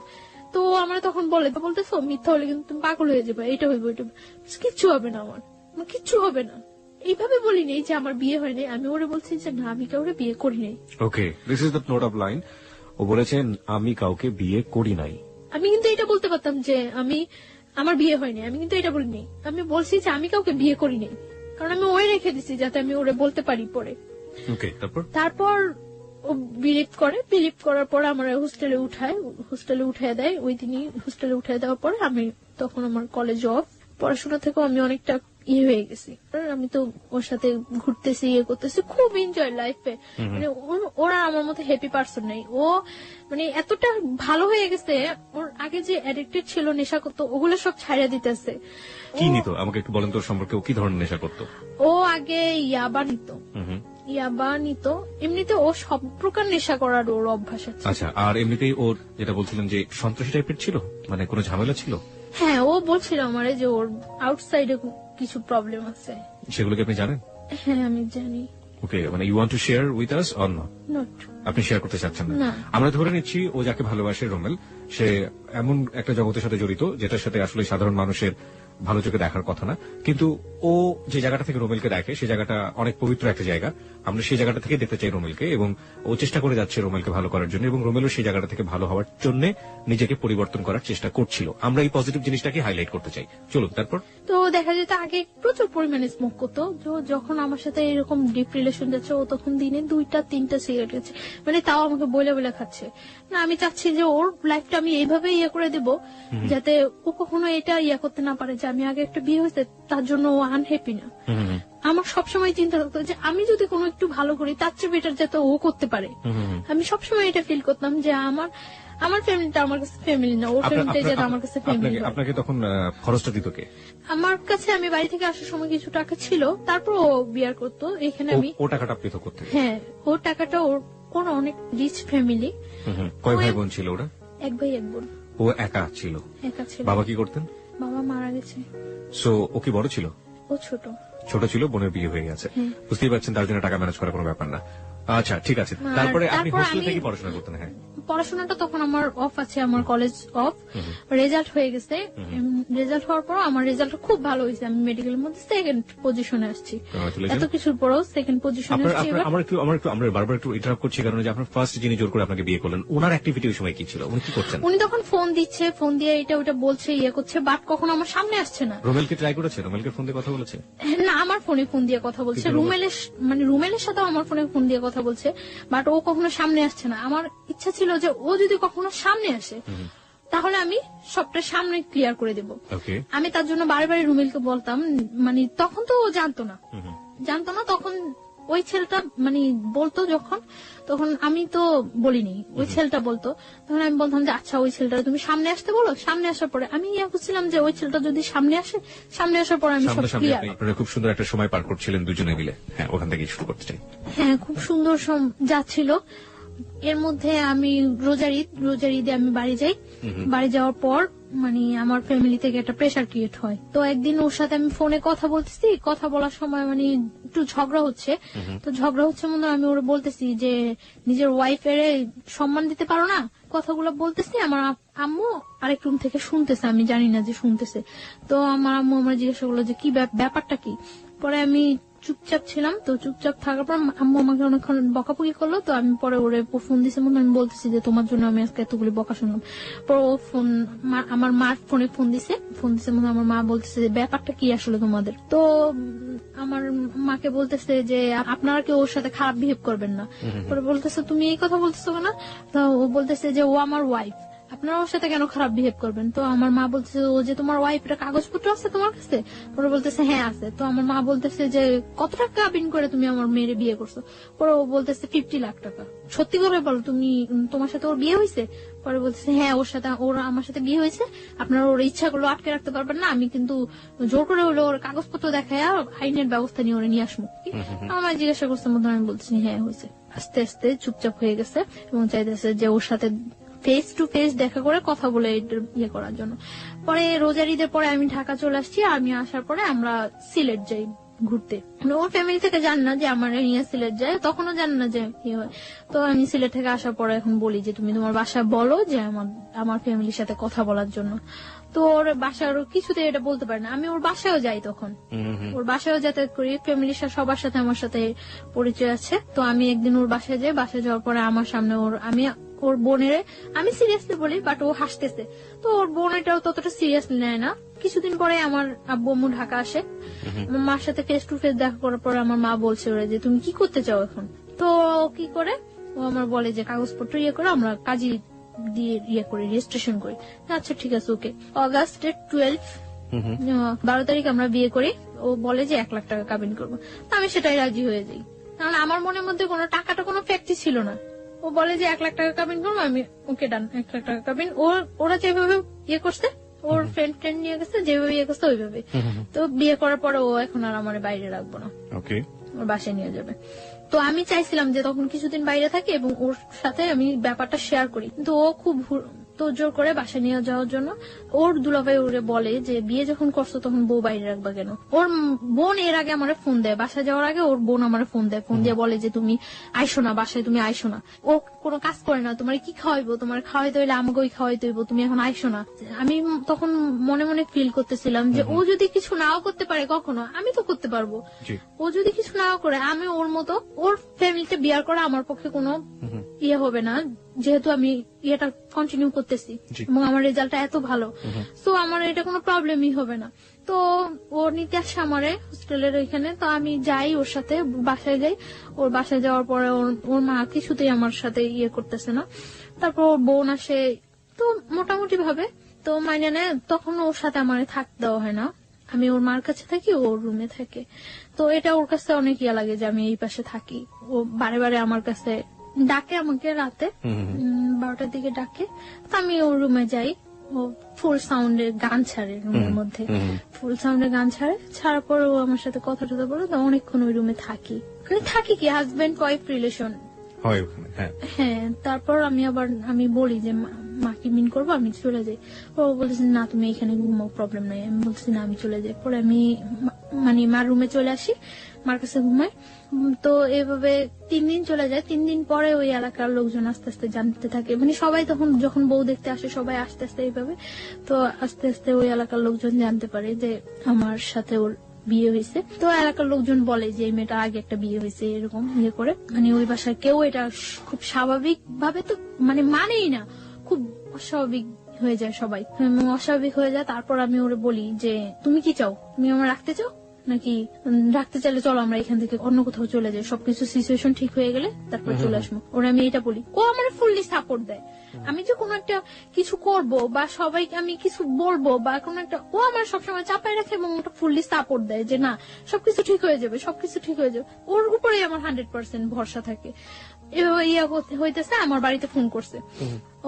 তো আমরা তখন বলতেছো মিথ্যা হলে কিন্তু তুমি পাগল হয়ে যাবে, এটা হইব এটা কিচ্ছু হবে না, আমার কিচ্ছু হবে না। এইভাবে বলিনি যে আমার বিয়ে হয়নি, আমি ওরে বলছি যে না আমি কাউকে বিয়ে করি নাই। Okay, this is the note of line. ও বলেছেন আমি কাউকে বিয়ে করি নাই। আমি কিন্তু এটা বলতে পারতাম যে আমি আমার বিয়ে হয়নি, আমি কিন্তু এটা বলিনি। আমি বলছি যে আমি কাউকে বিয়ে করি নাই, কারণ আমি ওই রেখে দিছি যাতে আমি ওরে বলতে পারি পরে। ওকে, তারপর ও বিলিভ করার পর আমার হোস্টেলে উঠায় দেয়। ওই দিনই হোস্টেলে উঠায় দেওয়ার পরে আমি তখন আমার কলেজ অফ, পড়াশোনা থেকেও আমি অনেকটা হয়ে গেছি। আমি তো ওর সাথে ঘুরতেছি, ইয়ে করতেছি, খুব এনজয় লাইফে। মানে ওরা আমার মতো হ্যাপি পারসন নাই। ও মানে এতটা ভালো হয়ে গেছে, ওর আগে যে অ্যাডিক্টেড ছিল, নেশা করতো, ওগুলো সব ছাইড়া দিতেছে। কি নিত আমাকে একটু বলেন তো ওর সম্পর্কে, ও কি ধরনের নেশা করতো? ও আগে ইয়াবা নিত, হুম। ইয়াবা নিত। এমনিতে ও সব প্রকার নেশা করার ওর অভ্যাস আছে। আচ্ছা, আর এমনিতেই ওর যেটা বলছিলেন যে সন্ত্রাসী টাইপের ছিল, মানে কোনো ঝামেলা ছিল? হ্যাঁ, ও বলছিল আমারে যে ওর আউটসাইডে কিছু প্রবলেম আছে। সেগুলো কি আপনি জানেন? হ্যাঁ, আমি জানি। ওকে, মানে you want to share with us or not? Not. আপনি শেয়ার করতে চাচ্ছেন না। না? আমরা ধরে নিচ্ছি ও যাকে ভালোবাসে রোমেল, সে এমন একটা জগতের সাথে জড়িত যেটার সাথে আসলে সাধারণ মানুষের ভালো চোখে দেখার কথা না, কিন্তু ও যে জায়গাটা থেকে রোমেলকে দেখে সেই জায়গাটা অনেক পবিত্র একটা জায়গা। আমরা সেই জায়গাটা থেকে দেখতে চাই রোমেলকে, এবং ও চেষ্টা করে যাচ্ছে রোমেলকে ভালো করার জন্য, এবং রোমেলও সেই জায়গাটা থেকে ভালো হওয়ার জন্য নিজেকে পরিবর্তন করার চেষ্টা করছিল। আমরা এই পজিটিভ জিনিসটাকে হাইলাইট করতে চাই। চলুন তারপর। তো দেখা যেত আগে প্রচুর পরিমাণে স্মোক করতো। যখন আমার সাথে এরকম ডিপ রিলেশন যাচ্ছে, ও তখন দিনে 2-3টা সিগারেট খাচ্ছে, মানে তাও আমাকে বলে বলে খাচ্ছে। না, আমি চাচ্ছি যে ওর লাইফটা আমি এইভাবে ইয়ে করে দেব যাতে ও কখনো এটা ইয়ে করতে না পারে যে আমি আগে একটা বিয়ে হয়েছে তার জন্য ও আনহ্যাপি না। আমার সবসময় চিন্তা থাকতো যে আমি যদি কোনো একটু ভালো করি তার চেয়ে বেটার যাতে ও করতে পারে। আমি সবসময় এটা ফিল করতাম যে আমার ফ্যামিলিটা আমার কাছে ফ্যামিলি না, ওর ফ্যামিলিটা যাতে আমার কাছে ফ্যামিলি। আপনাকে তখন খরচটা দিত কে? আমার কাছে আমি বাড়ি থেকে আসার সময় কিছু টাকা ছিল, তারপর ও বিয়ার করতো। এখানে আমি ও টাকাটা আপনি তো করতে? হ্যাঁ, ওর টাকাটা ওর অনেক রিচ ফ্যামিলি। কয় ভাই বোন ছিল ওরা? এক ভাই এক বোন। ও একা ছিল? একা ছিল। বাবা কি করতেন? বাবা মারা গেছে। সো ও কি বড় ছিল? ও ছোট ছিল, বোনের বিয়ে হয়ে গেছে। বুঝতেই পারছেন তার জন্য টাকা ম্যানেজ করা কোনো ব্যাপার না। আচ্ছা, ঠিক আছে। তারপরে আপনি হোস্টেল থেকে পড়াশোনা করতেন? হ্যাঁ, পড়াশোনাটা তখন আমার অফ আছে, আমার কলেজ অফ। রেজাল্ট হয়ে গেছে। রেজাল্ট হওয়ার পর আমার রেজাল্ট খুব ভালো হয়েছে, আমি মেডিকেলের মধ্যে সেকেন্ড পজিশনে আসছি। এত কিছুর পরেও সেকেন্ড পজিশনে আসছি। আমরা বারবার একটু ইন্টারাপ্ট করছি, কারণ যে আপনার ফার্স্ট যিনি জোর করে আপনাকে বিয়ে করলেন, ওনার অ্যাক্টিভিটি ওই সময় কি ছিল? উনি কি করছেন? উনি তখন ফোন দিচ্ছে, ফোন দিয়ে এটা ওটা বলছে, ইয়ে করছে, বাট কখনো আমার সামনে আসছে না। রোমেলকে ট্রাই করেছে? রোমেলকে ফোন দিয়ে কথা বলেছে? না, আমার ফোনে ফোন দিয়ে কথা বলছে। রুমেলের সাথেও আমার ফোনে ফোন দিয়ে কথা বলছে, বাট ও কখনো সামনে আসছে না। আমার ইচ্ছা ছিল যে ও যদি কখনো সামনে আসে তাহলে আমি সবটা সামনে ক্লিয়ার করে দেব। আমি তার জন্য বারে রুমেলকে বলতাম, মানে তখন তো ও জানতো না। তখন ওই ছেলেটা মানে বলতো, তখন আমি তো বলিনি, ওই ছেলেটা বলতো। তখন আমি বলতাম যে আচ্ছা, ওই ছেলেটা তুমি সামনে আসতে বলো। সামনে আসার পরে আমি বুঝছিলাম যে ওই ছেলেটা যদি সামনে আসে, সামনে আসার পরে আমি সব ক্লিয়ার। আপনারা খুব সুন্দর একটা সময় পার করছিলেন দুজনে মিলে। হ্যাঁ, ওখান থেকে শুরু করতে চাই। হ্যাঁ, খুব সুন্দর যাচ্ছিল। এর মধ্যে আমি রোজার ঈদে আমি বাড়ি যাই। বাড়ি যাওয়ার পর মানে আমার ফ্যামিলি থেকে একটা প্রেশার ক্রিয়েট হয়। তো একদিন ওর সাথে আমি ফোনে কথা বলতেছি, কথা বলার সময় মানে একটু ঝগড়া হচ্ছে। তো ঝগড়া হচ্ছে মনে আমি ওরা বলতেছি যে নিজের ওয়াইফের সম্মান দিতে পারো না, কথাগুলো বলতেছি। আমার আম্মু আরেক রুম থেকে শুনতেছে, আমি জানি না যে শুনতেছে। তো আমার আম্মু আমার জিজ্ঞাসা করলো যে কি ব্যাপারটা কি। পরে আমি চুপচাপ ছিলাম। তো চুপচাপ থাকার পর আম্মু আমাকে অনেকক্ষণ বকাবকি করলো। তো আমি পরে ওরে ফোন দিছে, মনে আমি বলতেছি যে তোমার জন্য আমি আজকে এতগুলি বকা শুনলাম। পরে ও আমার মার ফোনে ফোন দিছে মনে আমার মা বলতেছে যে ব্যাপারটা কি আসলে তোমাদের। তো আমার মাকে বলতেছে যে আপনারা কেউ ওর সাথে খারাপ বিহেভ করবেন না। পরে বলতেছে তুমি এই কথা বলতেছো না? তো ও বলতেছে যে ও আমার ওয়াইফ, আপনারা ওর সাথে কেন খারাপ বিহেভ করবেন? তো আমার মা বলতেছে ও যে তোমার ওয়াইফ, এটা কাগজপত্র আছে তোমার কাছে? পরে বলতেছে হ্যাঁ আছে। তো আমার মা বলতেছে যে কত টাকা বিন করে তুমি আমার মেয়ের বিয়ে করছো? পরে ও বলতেছে 50 লাখ টাকা। সত্যি করে বলো, তোমার সাথে ওর বিয়ে হয়েছে? পরে বলতেছে হ্যাঁ, ওর আমার সাথে বিয়ে হয়েছে। আপনারা ওর ইচ্ছাগুলো আটকে রাখতে পারবেন না, আমি কিন্তু জোর করে হলো ওর কাগজপত্র দেখায় আইনের ব্যবস্থা নিয়ে ওরে নিয়ে আসবো। আমার জিজ্ঞাসা করছে মতো আমি বলতেছি হ্যাঁ হয়েছে। আস্তে আস্তে চুপচাপ হয়ে গেছে এবং চাইতেছে যে ওর সাথে ফেস টু ফেস দেখা করে কথা বলে ইয়ে করার জন্য। পরে রোজার ঈদের পরে আমি ঢাকা চলে আসছি। আমি আসার পরে আমরা সিলেট যাই ঘুরতে। ওর ফ্যামিলি থেকে জান না যে আমার নিয়ে সিলেট যায়, তখনও জান না যে কি হয়। তো আমি সিলেট থেকে আসার পরে এখন বলি যে তুমি তোমার বাসায় বলো যে আমার ফ্যামিলির সাথে কথা বলার জন্য। তো ওর বাসার কিছুতে এটা বলতে পারে না। আমি ওর বাসায়ও যাই, তখন ওর বাসায়ও যাতায়াত করি, ফ্যামিলির সবার সাথে আমার সাথে পরিচয় আছে। তো আমি একদিন ওর বাসায় যাই। বাসায় যাওয়ার পরে আমার সামনে ওর বোনের আমি সিরিয়াসলি বলি, বাট ও হাসতেছে। তো ওর বোন এটাও ততটা সিরিয়াসলি নেয় না। কিছুদিন পরে আমার আব্বু আম্মু ঢাকা আসে। আমার মার সাথে ফেস টু ফেস দেখা করার পর আমার মা বলছে ওরা যে তুমি কি করতে চাও এখন? তো কি করে ও আমার বলে যে কাগজপত্র ইয়ে করে আমরা কাজী দিয়ে ইয়ে করি, রেজিস্ট্রেশন করি। আচ্ছা ঠিক আছে, ওকে। অগাস্টের 12 তারিখ আমরা বিয়ে করি। ও বলে যে 1 লাখ টাকা কাবিন করবো। আমি সেটাই রাজি হয়ে যাই, কারণ আমার মনের মধ্যে কোনো টাকাটা কোনো ফ্যাক্টই ছিল না। ও ও বলে যে 1 লাখ টাকা কাবিন করবো, আমি ওকে ডান 1 লাখ টাকা কাবিন। ওরা যেভাবে ইয়ে করছে, ওর ফ্রেন্ড নিয়ে গেছে, যেভাবে ইয়ে করছে ওইভাবে। তো বিয়ে করার পরে ও এখন আর আমার বাইরে রাখবো না, ওকে, ওর বাসায় নিয়ে যাবে। তো আমি চাইছিলাম যে তখন কিছুদিন বাইরে থাকি এবং ওর সাথে আমি ব্যাপারটা শেয়ার করি, কিন্তু ও খুব তো জোর করে বাসায় নিয়ে যাওয়ার জন্য ওর দুলাভাই ওরে বলে যে বিয়ে যখন করছো তখন বউ বাইরে রাখবা কেন। ওর বোন এর আগে আমার ফোন দেয়, বাসায় যাওয়ার আগে ওর বোন আমার ফোন দেয়, ফোন দিয়ে বলে যে তুমি আইসো না বাসায়, তুমি আইসো না, ও কোনো কাজ করে না, তোমার কি খাওয়াইবো, তোমার খাওয়াইতে হইলে আমাকেই খাওয়াইতে হইব, তুমি এখন আইসো না। আমি তখন মনে মনে ফিল করতেছিলাম যে ও যদি কিছু নাও করতে পারে কখনো, আমি তো করতে পারবো। ও যদি কিছু নাও করে, আমি ওর মতো ওর ফ্যামিলিতে বিয়ার করা আমার পক্ষে কোনো ইয়ে হবে না, যেহেতু আমি ইয়েটা কন্টিনিউ করতেছি এবং আমার রেজাল্টটা এত ভালো, তো আমার এটা কোনো প্রবলেমই হবে না। তো ও নিতে আসে আমারে হোস্টেলের ওইখানে, তো আমি যাই ওর সাথে, বাসায় যাই। ওর বাসায় যাওয়ার পরে ওর মা কিছুতেই আমার সাথে ইয়ে করতেছে না। তারপর ওর বোন আসে, তো মোটামুটি ভাবে তো মাইনে নেয়। তখন ওর সাথে আমার থাকতে দেওয়া হয় না, আমি ওর মার কাছে থাকি, ওর রুমে থাকে। তো এটা ওর কাছে অনেক ইয়া লাগে যে আমি এই পাশে থাকি। ও বারে বারে আমার কাছে ডাকে, আমাকে রাতে 12টার দিকে ডাকে, তো আমি ওর রুমে যাই। ও ফুল সাউন্ডের গান ছাড়ে রুমের মধ্যে, ফুল সাউন্ডের গান ছাড়ার পর ও আমার সাথে কথা টথা বলে, তো অনেকক্ষণ ওই রুমে থাকি। থাকি কি হাজবেন্ড ওয়াইফ রিলেশন হয় ওখানে। হ্যাঁ, তারপর আমি বলি যে মাকে মিন করবো, আমি চলে যাই। ও বলতেছে না তুমি এখানে ঘুমাও, প্রবলেম নাই। আমি বলছি না আমি চলে যাই। পরে আমি মানে মার রুমে চলে আসি, মার কাছে ঘুমাই। তো এভাবে 3 দিন চলে যায়। 3 দিন পরে ওই এলাকার লোকজন আস্তে আস্তে জানতে থাকে, মানে সবাই তখন যখন বউ দেখতে আসে সবাই আস্তে আস্তে এইভাবে, তো আস্তে আস্তে ওই এলাকার লোকজন জানতে পারে যে আমার সাথে ওর বিয়ে হয়েছে। তো এলাকার লোকজন বলে যে এই মেয়েটার আগে একটা বিয়ে হয়েছে, এরকম ইয়ে করে। মানে ওই বাসায় কেউ এটা খুব স্বাভাবিক ভাবে তো মানেই না, খুব অস্বাভাবিক হয়ে যায় সবাই, অস্বাভাবিক হয়ে যায়। তারপর আমি ওরে বলি যে তুমি কি চাও, তুমি আমার রাখতে চাও নাকি, রাখতে চাইলে চলো আমরা এখান থেকে অন্য কোথাও চলে যাই, সবকিছু সিচুয়েশন ঠিক হয়ে গেলে তারপর চলে আসবো। ওরা আমি এটা বলি, ও আমার ফুললি সাপোর্ট দেয়। আমি যে কোনো একটা কিছু করব বা সবাইকে আমি কিছু বলবো বা কোনো একটা, ও আমার সবসময় চাপায় রাখে এবং ওটা ফুললি সাপোর্ট দেয় যে না সবকিছু ঠিক হয়ে যাবে, সবকিছু ঠিক হয়ে যাবে। ওর উপরেই আমার 100% ভরসা থাকে। হইতেছে আমার বাড়িতে ফোন করছে,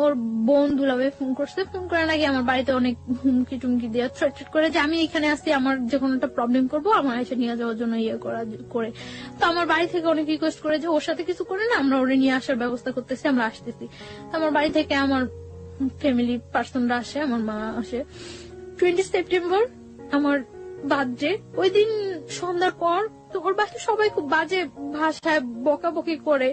ওর বোন দুলাভাই ফোন করছে, ফোন করে নাকি আমার বাড়িতে অনেক হুমকি টুমকি দিয়ে থ্রেট করে যে আমি এখানে আসছি, আমার যে কোনো একটা প্রবলেম করবো, আমার এসে নিয়ে যাওয়ার জন্য ইয়ে করে। তো আমার বাড়ি থেকে অনেক রিকোয়েস্ট করে যে ওর সাথে কিছু করে না, আমরা ওরে নিয়ে আসার ব্যবস্থা করতেছি, আমরা আসতেছি। তো আমার বাড়ি থেকে আমার ফ্যামিলি পার্সনরা আসে, আমার মা আসে। 20 সেপ্টেম্বর আমার বার্থডে, ওই দিন সন্ধ্যার পর তো ওর বাসায় সবাই খুব বাজে ভাষায় বকাবকি করে,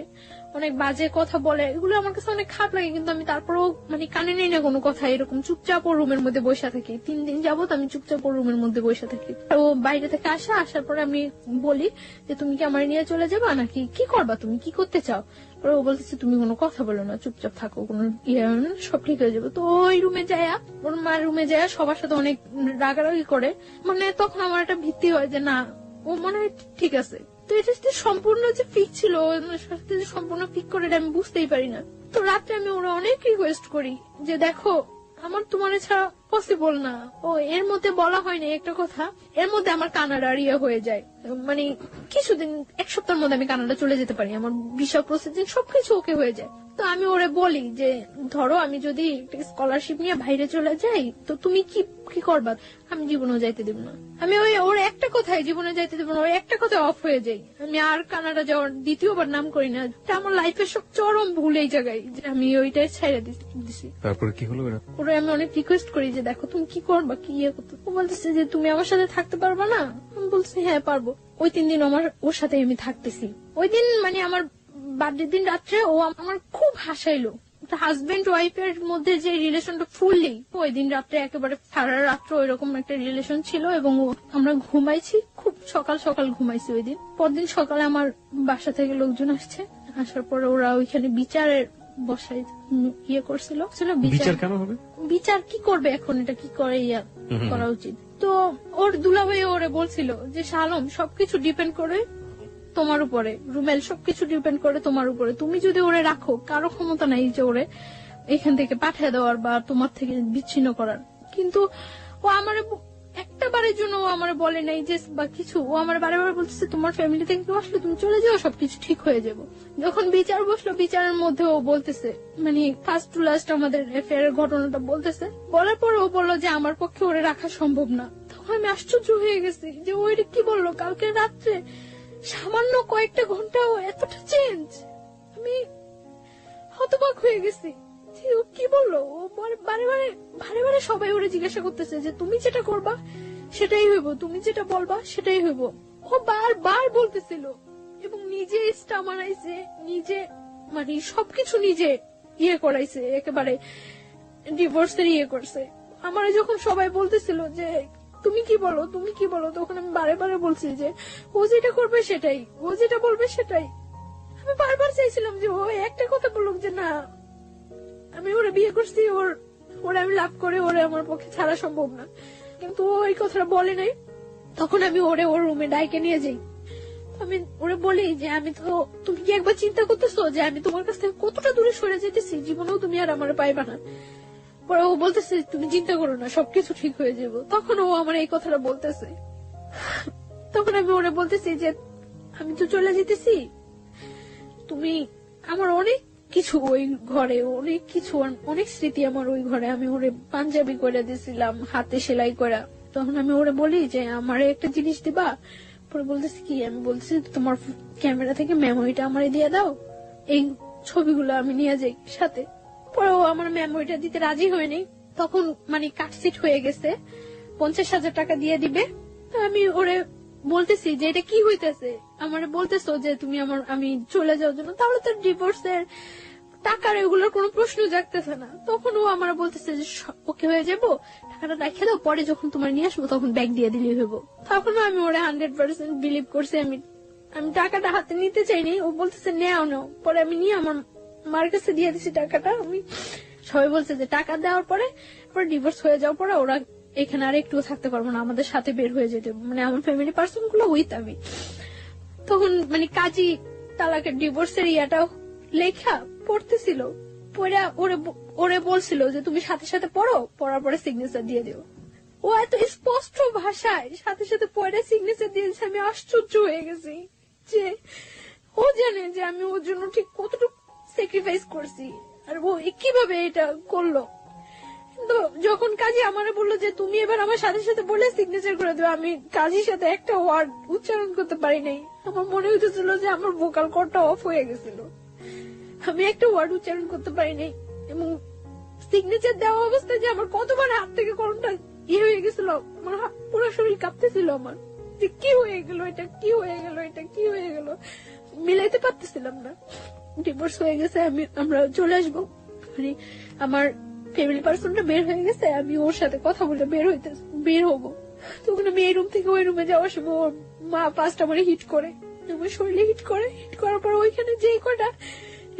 অনেক বাজে কথা বলে। এগুলো আমার কাছে অনেক খারাপ লাগে, কিন্তু আমি তারপরেও মানে কানে নেই না কোনো কথা, এরকম চুপচাপ ওর রুমের মধ্যে বসে থাকি। 3 দিন যাবত আমি চুপচাপ ওর রুমের মধ্যে বসে থাকি। ও বাইরে থেকে আসার পরে আমি বলি যে তুমি কি আমার নিয়ে চলে যাবা নাকি কি করবা, তুমি কি করতে চাও। ও বলতেছে তুমি কোনো কথা বলো না, চুপচাপ থাকো, কোনো সব ঠিক হয়ে যাবে। তো ওই রুমে যায়, ওর মার রুমে যায়, সবার সাথে অনেক রাগারাগি করে। মানে তখন আমার একটা ভিত্তি হয় যে না ও মনে হয় ঠিক আছে। তো এটা সম্পূর্ণ যে ফিক ছিল, সম্পূর্ণ ফিক করে আমি বুঝতেই পারি না। তো রাত্রে আমি ওরা অনেক রিকোয়েস্ট করি যে দেখো আমার তোমার ছাড়া পসিবল না। ও এর মধ্যে বলা হয়নি একটা কথা, এর মধ্যে আমার কানাডার ইয়ে হয়ে যায়, মানে কিছুদিন 1 সপ্তাহের মধ্যে আমি কানাডা চলে যেতে পারি, আমার ভিসা প্রসেসিং সবকিছু ওকে হয়ে যায়। তো আমি ওরে বলি যে ধরো আমি যদি স্কলারশিপ নিয়ে বাইরে চলে যাই তো তুমি কি করবা। আমি জীবনেও যাইতে দেব না, আমি ওর একটা কথায় জীবনে যাইতে দেব না, ওর একটা কথায় অফ হয়ে যাই। আমি আর কানাডা যাওয়ার দ্বিতীয়বার নাম করি না। আমার লাইফের সব চরম ভুল এই জায়গায়, আমি ওইটাই ছেড়ে দিছি। তারপরে কি হলো? ওরা আমি অনেক রিকোয়েস্ট করি যে দেখো তুমি কি করবা, কি ইয়ে করতে। ও বলতেছে যে তুমি আমার সাথে থাকতে পারবা না। আমি বলছি হ্যাঁ পারবো। ওই 3 দিন আমার ওর সাথে আমি থাকতেছি। ওই দিন মানে আমার বার্থডে দিন রাত্রে ও আমার খুব হাসাইলো। হাজবেন্ড ওয়াইফের মধ্যে যে রিলেশনটা ফুললি, ওই দিন রাত্রে একেবারে সারা রাত্র ওইরকম একটা রিলেশন ছিল এবং আমরা ঘুমাইছি, খুব সকাল সকাল ঘুমাইছি ওই দিন। পরদিন সকালে আমার বাসা থেকে লোকজন আসছে, আসার পরে ওরা ওইখানে বিচারের বসাই ইয়ে করছিল। বিচার কেন হবে? বিচার কি করবে এখন, এটা কি করে ইয়া করা উচিত। তো ওর দুলাভাই ওরে বলছিল যে শালম সবকিছু ডিপেন্ড করে তোমার উপরে, রুমেল সবকিছু ডিপেন্ড করে তোমার উপরে। তুমি যদি ওরে রাখো, কারো ক্ষমতা নাই যে ওরে এখান থেকে পাঠিয়ে দেওয়ার বা তোমার থেকে বিচ্ছিন্ন করার। কিন্তু ও আমার একটা বারের জন্য ও আমার বলে নাই যে বা কিছু। ও আমার বারে বারে বলতেছে তোমার ফ্যামিলি থেকে কেউ আসলে তুমি চলে যাও, সবকিছু ঠিক হয়ে যাবো। যখন বিচার বসলো, বিচারের মধ্যে ও বলতেছে মানে ফার্স্ট টু লাস্ট আমাদের অ্যাফেয়ারের ঘটনাটা বলতেছে। বলার পর ও বললো যে আমার পক্ষে ওরে রাখা সম্ভব না। তখন আমি আশ্চর্য হয়ে গেছি যে ও এটা কি বললো। কালকে রাত্রে সামান্য কয়েকটা ঘন্টা ও এতটা চেঞ্জ। আমি হতবাক হয়ে গেছি যে ও কি বললো। ও বারে বারে বারে বারে সবাই ওরে জিজ্ঞাসা করতেছে যে তুমি যেটা করবা সেটাই হইব, তুমি যেটা বলবা সেটাই হইব। ও বারবার বলতেছিল এবং নিজে স্টামারাইছে, নিজে মানে সবকিছু নিজে ইয়ে করাইছে, একেবারে ডিভোর্সের ইয়ে করছে। আমার যখন সবাই বলতেছিল যে তুমি কি বলো, তুমি কি বলো, তখন আমি বারে বারে বলছি যে ও যেটা করবে সেটাই, ও যেটা বলবে সেটাই। আমি বারবার চাইছিলাম যে ও একটা কথা বলুক যে না আমি ওরে বিয়ে করছি, ওরে আমি লাভ করে ওরে আমার পক্ষে ছাড়া সম্ভব না, কিন্তু ও এই কথাটা বলে নাই। তখন আমি ওর রুমে ডাইকে নিয়ে যাই। আমি ওরে বলি যে আমি তো, তুমি কি একবার চিন্তা করতেছো যে আমি তোমার কাছ থেকে কতটা দূরে সরে যেতেছি, জীবনেও তুমি আর আমার পাইবা না। পরে ও বলতেছে তুমি চিন্তা করো না, সবকিছু ঠিক হয়ে যাবো। তখন ও আমার এই কথাটা বলতেছে। তখন আমি ওরে বলতেছি যে আমি তো চলে যেতেছি, তুমি আমার অনেক কিছু ওই ঘরে, অনেক কিছু অনেক স্মৃতি আমার ওই ঘরে। আমি ওরে পাঞ্জাবি করে দিয়েছিলাম হাতে সেলাই করা। তখন আমি ওরে বলি যে আমার একটা জিনিস দিবা। পরে বলতেছি কি, আমি বলতেছি তোমার ক্যামেরা থেকে মেমোরিটা আমারে দিয়ে দাও, এই ছবিগুলো আমি নিয়ে যাই সাথে। পরে ও আমার মেমোরিটা দিতে রাজি হয়নি। তখন মানে কাটসিট হয়ে গেছে, 50,000 টাকা দিয়ে দিবে। তো আমি ওরে বলতেছি যে এটা কি হইতেছে, আমারে বলতেছো যে তুমি আমি চলে যাওয়ার জন্য, তাহলে তো ডিভোর্সের টাকার এগুলোর কোনো প্রশ্ন জাগতেছে না। তখন ও আমার বলতেছে যে ওকে হয়ে যাবো, টাকাটা রেখে দাও, পরে যখন তোমার নিয়ে আসবো তখন ব্যাগ দিয়ে দিলেই হইব। তখন আমি ওরা 100% বিলিভ করছি। আমি টাকাটা হাতে নিতে চাইনি। ও বলতেছে নেও নাও। পরে আমি নিয়ে আমার মার কাছে দিয়ে দিছি টাকাটা। আমি সবাই বলছে যে টাকা দেওয়ার পরে ডিভোর্স হয়ে যাওয়ার পরে ওরা এখানে আর একটু থাকতে পারবো না, আমাদের সাথে বের হয়ে যেতে, মানে আমার ফ্যামিলি পার্সন গুলো উইথ আমি। তখন মানে কাজী তালাকের ডিভোর্সের ইয়াটা লেখা পড়তেছিল। পড়া ওরে বলছিল যে তুমি সাথে সাথে পড়ো, পড়ার পরে সিগনেচার দিয়ে দিও। ও এত স্পষ্ট ভাষায় সাথে সাথে পড়ে সিগনেচার দিয়েছে। আমি আশ্চর্য হয়ে গেছি যে ও জানে যে আমি ওর জন্য ঠিক কতটুকু স্যাক্রিফাইস করছি, আর ও কিভাবে এটা করলো। কিন্তু যখন কাজী আমারে বললো যে তুমি এবার আমার সাথে সাথে বলে সিগনেচার করে দেবে, আমি কাজীর সাথে একটা ওয়ার্ড উচ্চারণ করতে পারি নাই। আমার মনে হইতেছিল যে আমার ভোকাল কর্ডটা অফ হয়ে গেছিল, আমি একটা ওয়ার্ড উচ্চারণ করতে পারি নাই। এবং সিগনেচার দেওয়া অবস্থায় যে আমার কতবার হাত থেকে কলমটা হয়ে গেছিল, আমার পুরো শরীর কাঁপতেছিল আমার, যে কি হয়ে গেল এটা, কি হয়ে গেল এটা, কি হয়ে গেল, মিলাইতে পারতেছিলাম না। ডিভোর্স হয়ে গেছে, আমরা চলে আসবো, মানে আমার ফ্যামিলি পার্সনটা বের হয়ে গেছে, আমি ওর সাথে কথা বলে বের হবো। তখন আমি এই রুম থেকে ওই রুমে যাওয়ার সময় ওর মা ফার্স্ট আমার হিট করে, আমার শরীরে হিট করার পর ওইখানে যে কটা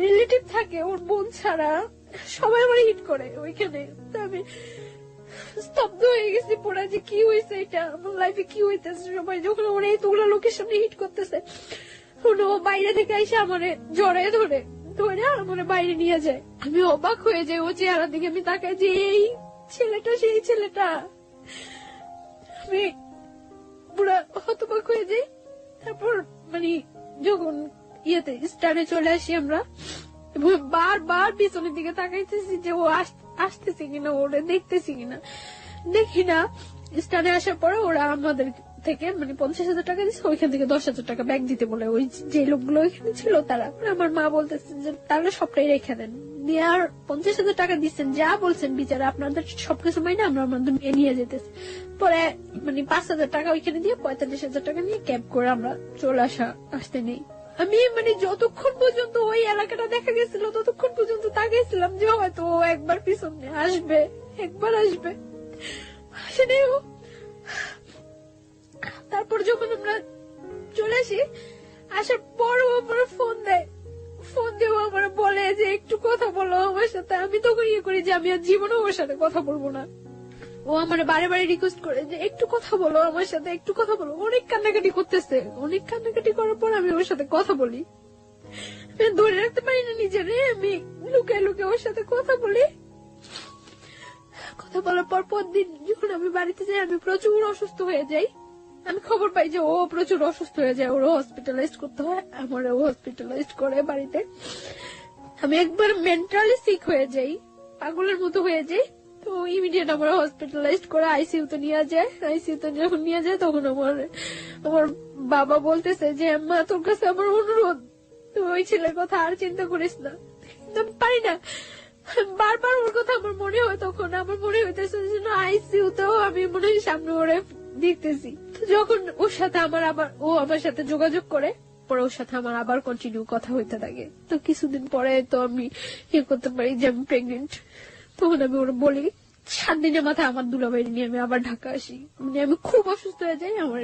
রিলেটিভ থাকে ওর বোন ছাড়া সবাই আমার হিট করে ওইখানে। তো আমি স্তব্ধ হয়ে গেছি পুরা, যে কি হয়েছে এটা, আমার লাইফে কি হইতেছে। সবাই যখন আমার এইগুলো লোকের সামনে হিট করতেছে, ও বাইরে থেকে এসে আমার জড়ায় ধরে আমার বাইরে নিয়ে যায়। আমি অবাক হয়ে যাই ও চেহারা দিকে আমি তাকাই যে এই ছেলেটা সেই ছেলেটা। আমি পুরা হতবাক হয়ে যাই। তারপর মানে যখন স্টারে চলে আসি আমরা, এবং বারবার পিছনের দিকে তাকাইতেছি যে ও আসতেছে কিনা, ওরা দেখতেছি কিনা, দেখি না। স্টারে আসার পরে ওরা আমাদের থেকে মানে 50,000 টাকা দিচ্ছে, ওইখান থেকে 10,000 টাকা ব্যাগ দিতে বলে ওই যে লোকগুলো ওইখানে ছিল তারা। আমার মা বলতেছে যে তাহলে সবটাই রেখে দেন, দিয়ে আর 50,000 টাকা দিচ্ছেন, যা বলছেন বিচারা আপনাদের সবকিছু মাইনে আমরা আমাদের নিয়ে যেতেছি। পরে মানে 5,000 টাকা ওইখানে দিয়ে 45,000 টাকা নিয়ে ক্যাব করে আমরা চলে আসতে নেই। আমি মানে যতক্ষণ পর্যন্ত ওই এলাকাটা দেখা গেছিল ততক্ষণ পর্যন্ত তাকিয়েছিলাম যে হয়তো ও একবার পিছনে আসবে, একবার আসবে, আসেনি ও। তারপর যখন আমরা চলে আসি, আসার পর ও আমার ফোন দিয়ে আমার বলে যে একটু কথা বলো আমার সাথে। আমি তখন করি যে আমি আর জীবনে ওর সাথে কথা বলবো না। ও আমার বারে বারে রিকোয়েস্ট করে যে একটু কথা বলো আমার সাথে, একটু কথা বলো। অনেক কান্নাকাটি করতেছে, অনেক কান্নাকাটি করার পর আমি ওর সাথে কথা বলি। আমি ধরে রাখতে পারি না নিজেরে, আমি লুকিয়ে লুকিয়ে ওর সাথে কথা বলি। কথা কথা বলার পর পরদিন যখন আমি বাড়িতে যাই আমি প্রচুর অসুস্থ হয়ে যাই। আমি খবর পাই যে ও প্রচুর অসুস্থ হয়ে যায়, ওরও হসপিটালাইজ করতে হয়, আমারও হসপিটালাইজ করে বাড়িতে। আমি একবার মেন্টালি সিক হয়ে যাই, পাগলের মতো হয়ে যাই। তো ইমিডিয়েট আমার হসপিটালাইজ করে আইসিইউতে নিয়ে যায়। আইসিইউতে যখন নিয়ে যায় তখন আমার বাবা বলতেছে যে মা তোর কাছে আমার অনুরোধ, তুই ওই ছেলের কথা আর চিন্তা করিস না। কিন্তু আমি পারি না, বারবার ওর কথা আমার মনে হয়, তখন আমার মনে হইতেছে আইসিইউতেও আমি মনে হয় সামনে ওরে দেখতেছি। যখন ওর সাথে ও আমার সাথে যোগাযোগ করে, পরে ওর সাথে আমার আবার কন্টিনিউ কথা হইতে থাকে। তো কিছুদিন পরে তো আমি করতে পারি যে আমি প্রেগনেন্ট। তখন আমি ওরা বলি 7 দিনের মাথায় আমার দুলাভাই নিয়ে আমি আবার ঢাকা আসি। মানে আমি খুব অসুস্থ হয়ে যাই, আমার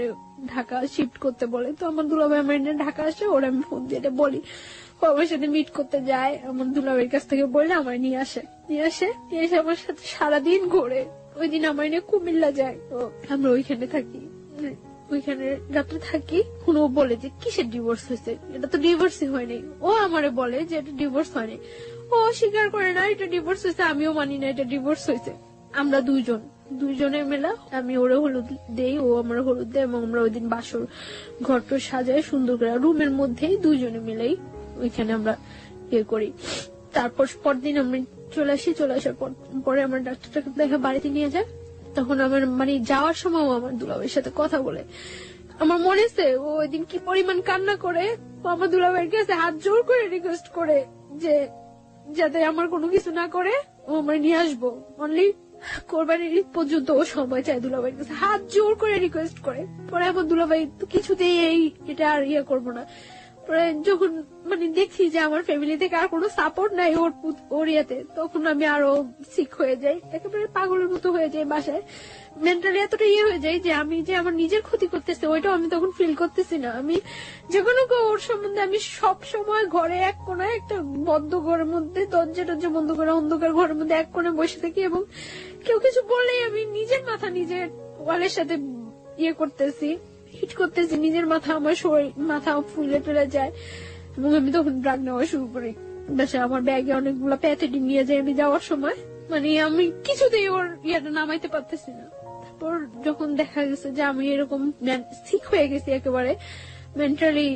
ঢাকা শিফট করতে বলে। তো আমার দুলাভাই আমার নিয়ে ঢাকা আসে, ওরা আমি ফোন দিয়ে বলি, ও আমার সাথে মিট করতে যায়। আমার দুলাভাইয়ের কাছ থেকে বললে আমার নিয়ে এসে আমার সাথে সারাদিন ঘোরে। ওই দিন আমার নিয়ে কুমিল্লা যায়, তো আমরা ওইখানে থাকি, ওইখানে রাত্রে থাকি। ও বলে যে কিসের ডিভোর্স হয়েছে, এটা তো ডিভোর্সই হয়নি। ও আমারে বলে যে এটা ডিভোর্স হয়নি, ও স্বীকার করে না এটা ডিভোর্স হয়েছে, আমিও মানি না এটা ডিভোর্স হয়েছে। আমরা দুইজনের মেলা, আমি ওরে হলুদ দেই, ও আমার হলুদ দেয়, এবং আমরা ওই দিন বাসর ঘরটা সাজাই সুন্দর করে, রুমের মধ্যেই দুইজনে মিলেই ওইখানে আমরা করি। তারপর পরদিন আমি চলে আসার পরে আমার ডাক্তারটাকে দেখা বাড়িতে নিয়ে যায়। তখন আমার মানে যাওয়ার সময় আমার দুলাভাইয়ের সাথে কথা বলে। আমার মনে আছে ও ওই দিন কি পরিমাণ কান্না করে, ও আমার দুলাভাইয়ের কাছে হাত জোর করে রিকোয়েস্ট করে যে যাতে আমার কোনো কিছু না করে, ও আমার নিয়ে আসবো। অনলি কোরবানির ঈদ পর্যন্ত ও সময় চায় দুলাভাইয়ের কাছে, হাত জোর করে রিকোয়েস্ট করে। পরে আমার দুলাভাই তো কিছুতেই এটা আর করবো না। পরে যখন মানে দেখছি যে আমার ফ্যামিলি থেকে আর কোনো সাপোর্ট নাই ওর ইয়েতে, তখন আমি আরো সিক হয়ে যাই, একেবারে পাগলের মতো হয়ে যাই। বাসায় মেন্টালি এতটা হয়ে যাই যে আমি যে আমার নিজের ক্ষতি করতেছে ওইটাও আমি তখন ফিল করতেছি না। আমি যে কোনো ওর সম্বন্ধে আমি সব সময় ঘরে এক কোনায় একটা বদ্ধ ঘরের মধ্যে দরজা বন্ধ করে অন্ধকার ঘরের মধ্যে এক কোণে বসে থাকি, এবং কেউ কিছু বললেই আমি নিজের মাথা নিজের ওয়ালের সাথে করতেছি, হিট করতেছি, নিজের আমার মাথা ফুলে টুলে যায়। এবং আমি তখন ড্রাগ নেওয়া শুরু করি। আমার ব্যাগে অনেকগুলো প্যাথেটিন নিয়ে যাই আমি যাওয়ার সময়, মানে আমি কিছুতেই ওর নামাইতে পারতেছি না। তারপর যখন দেখা গেছে যে আমি এরকম সিক হয়ে গেছি, একেবারে মেন্টালি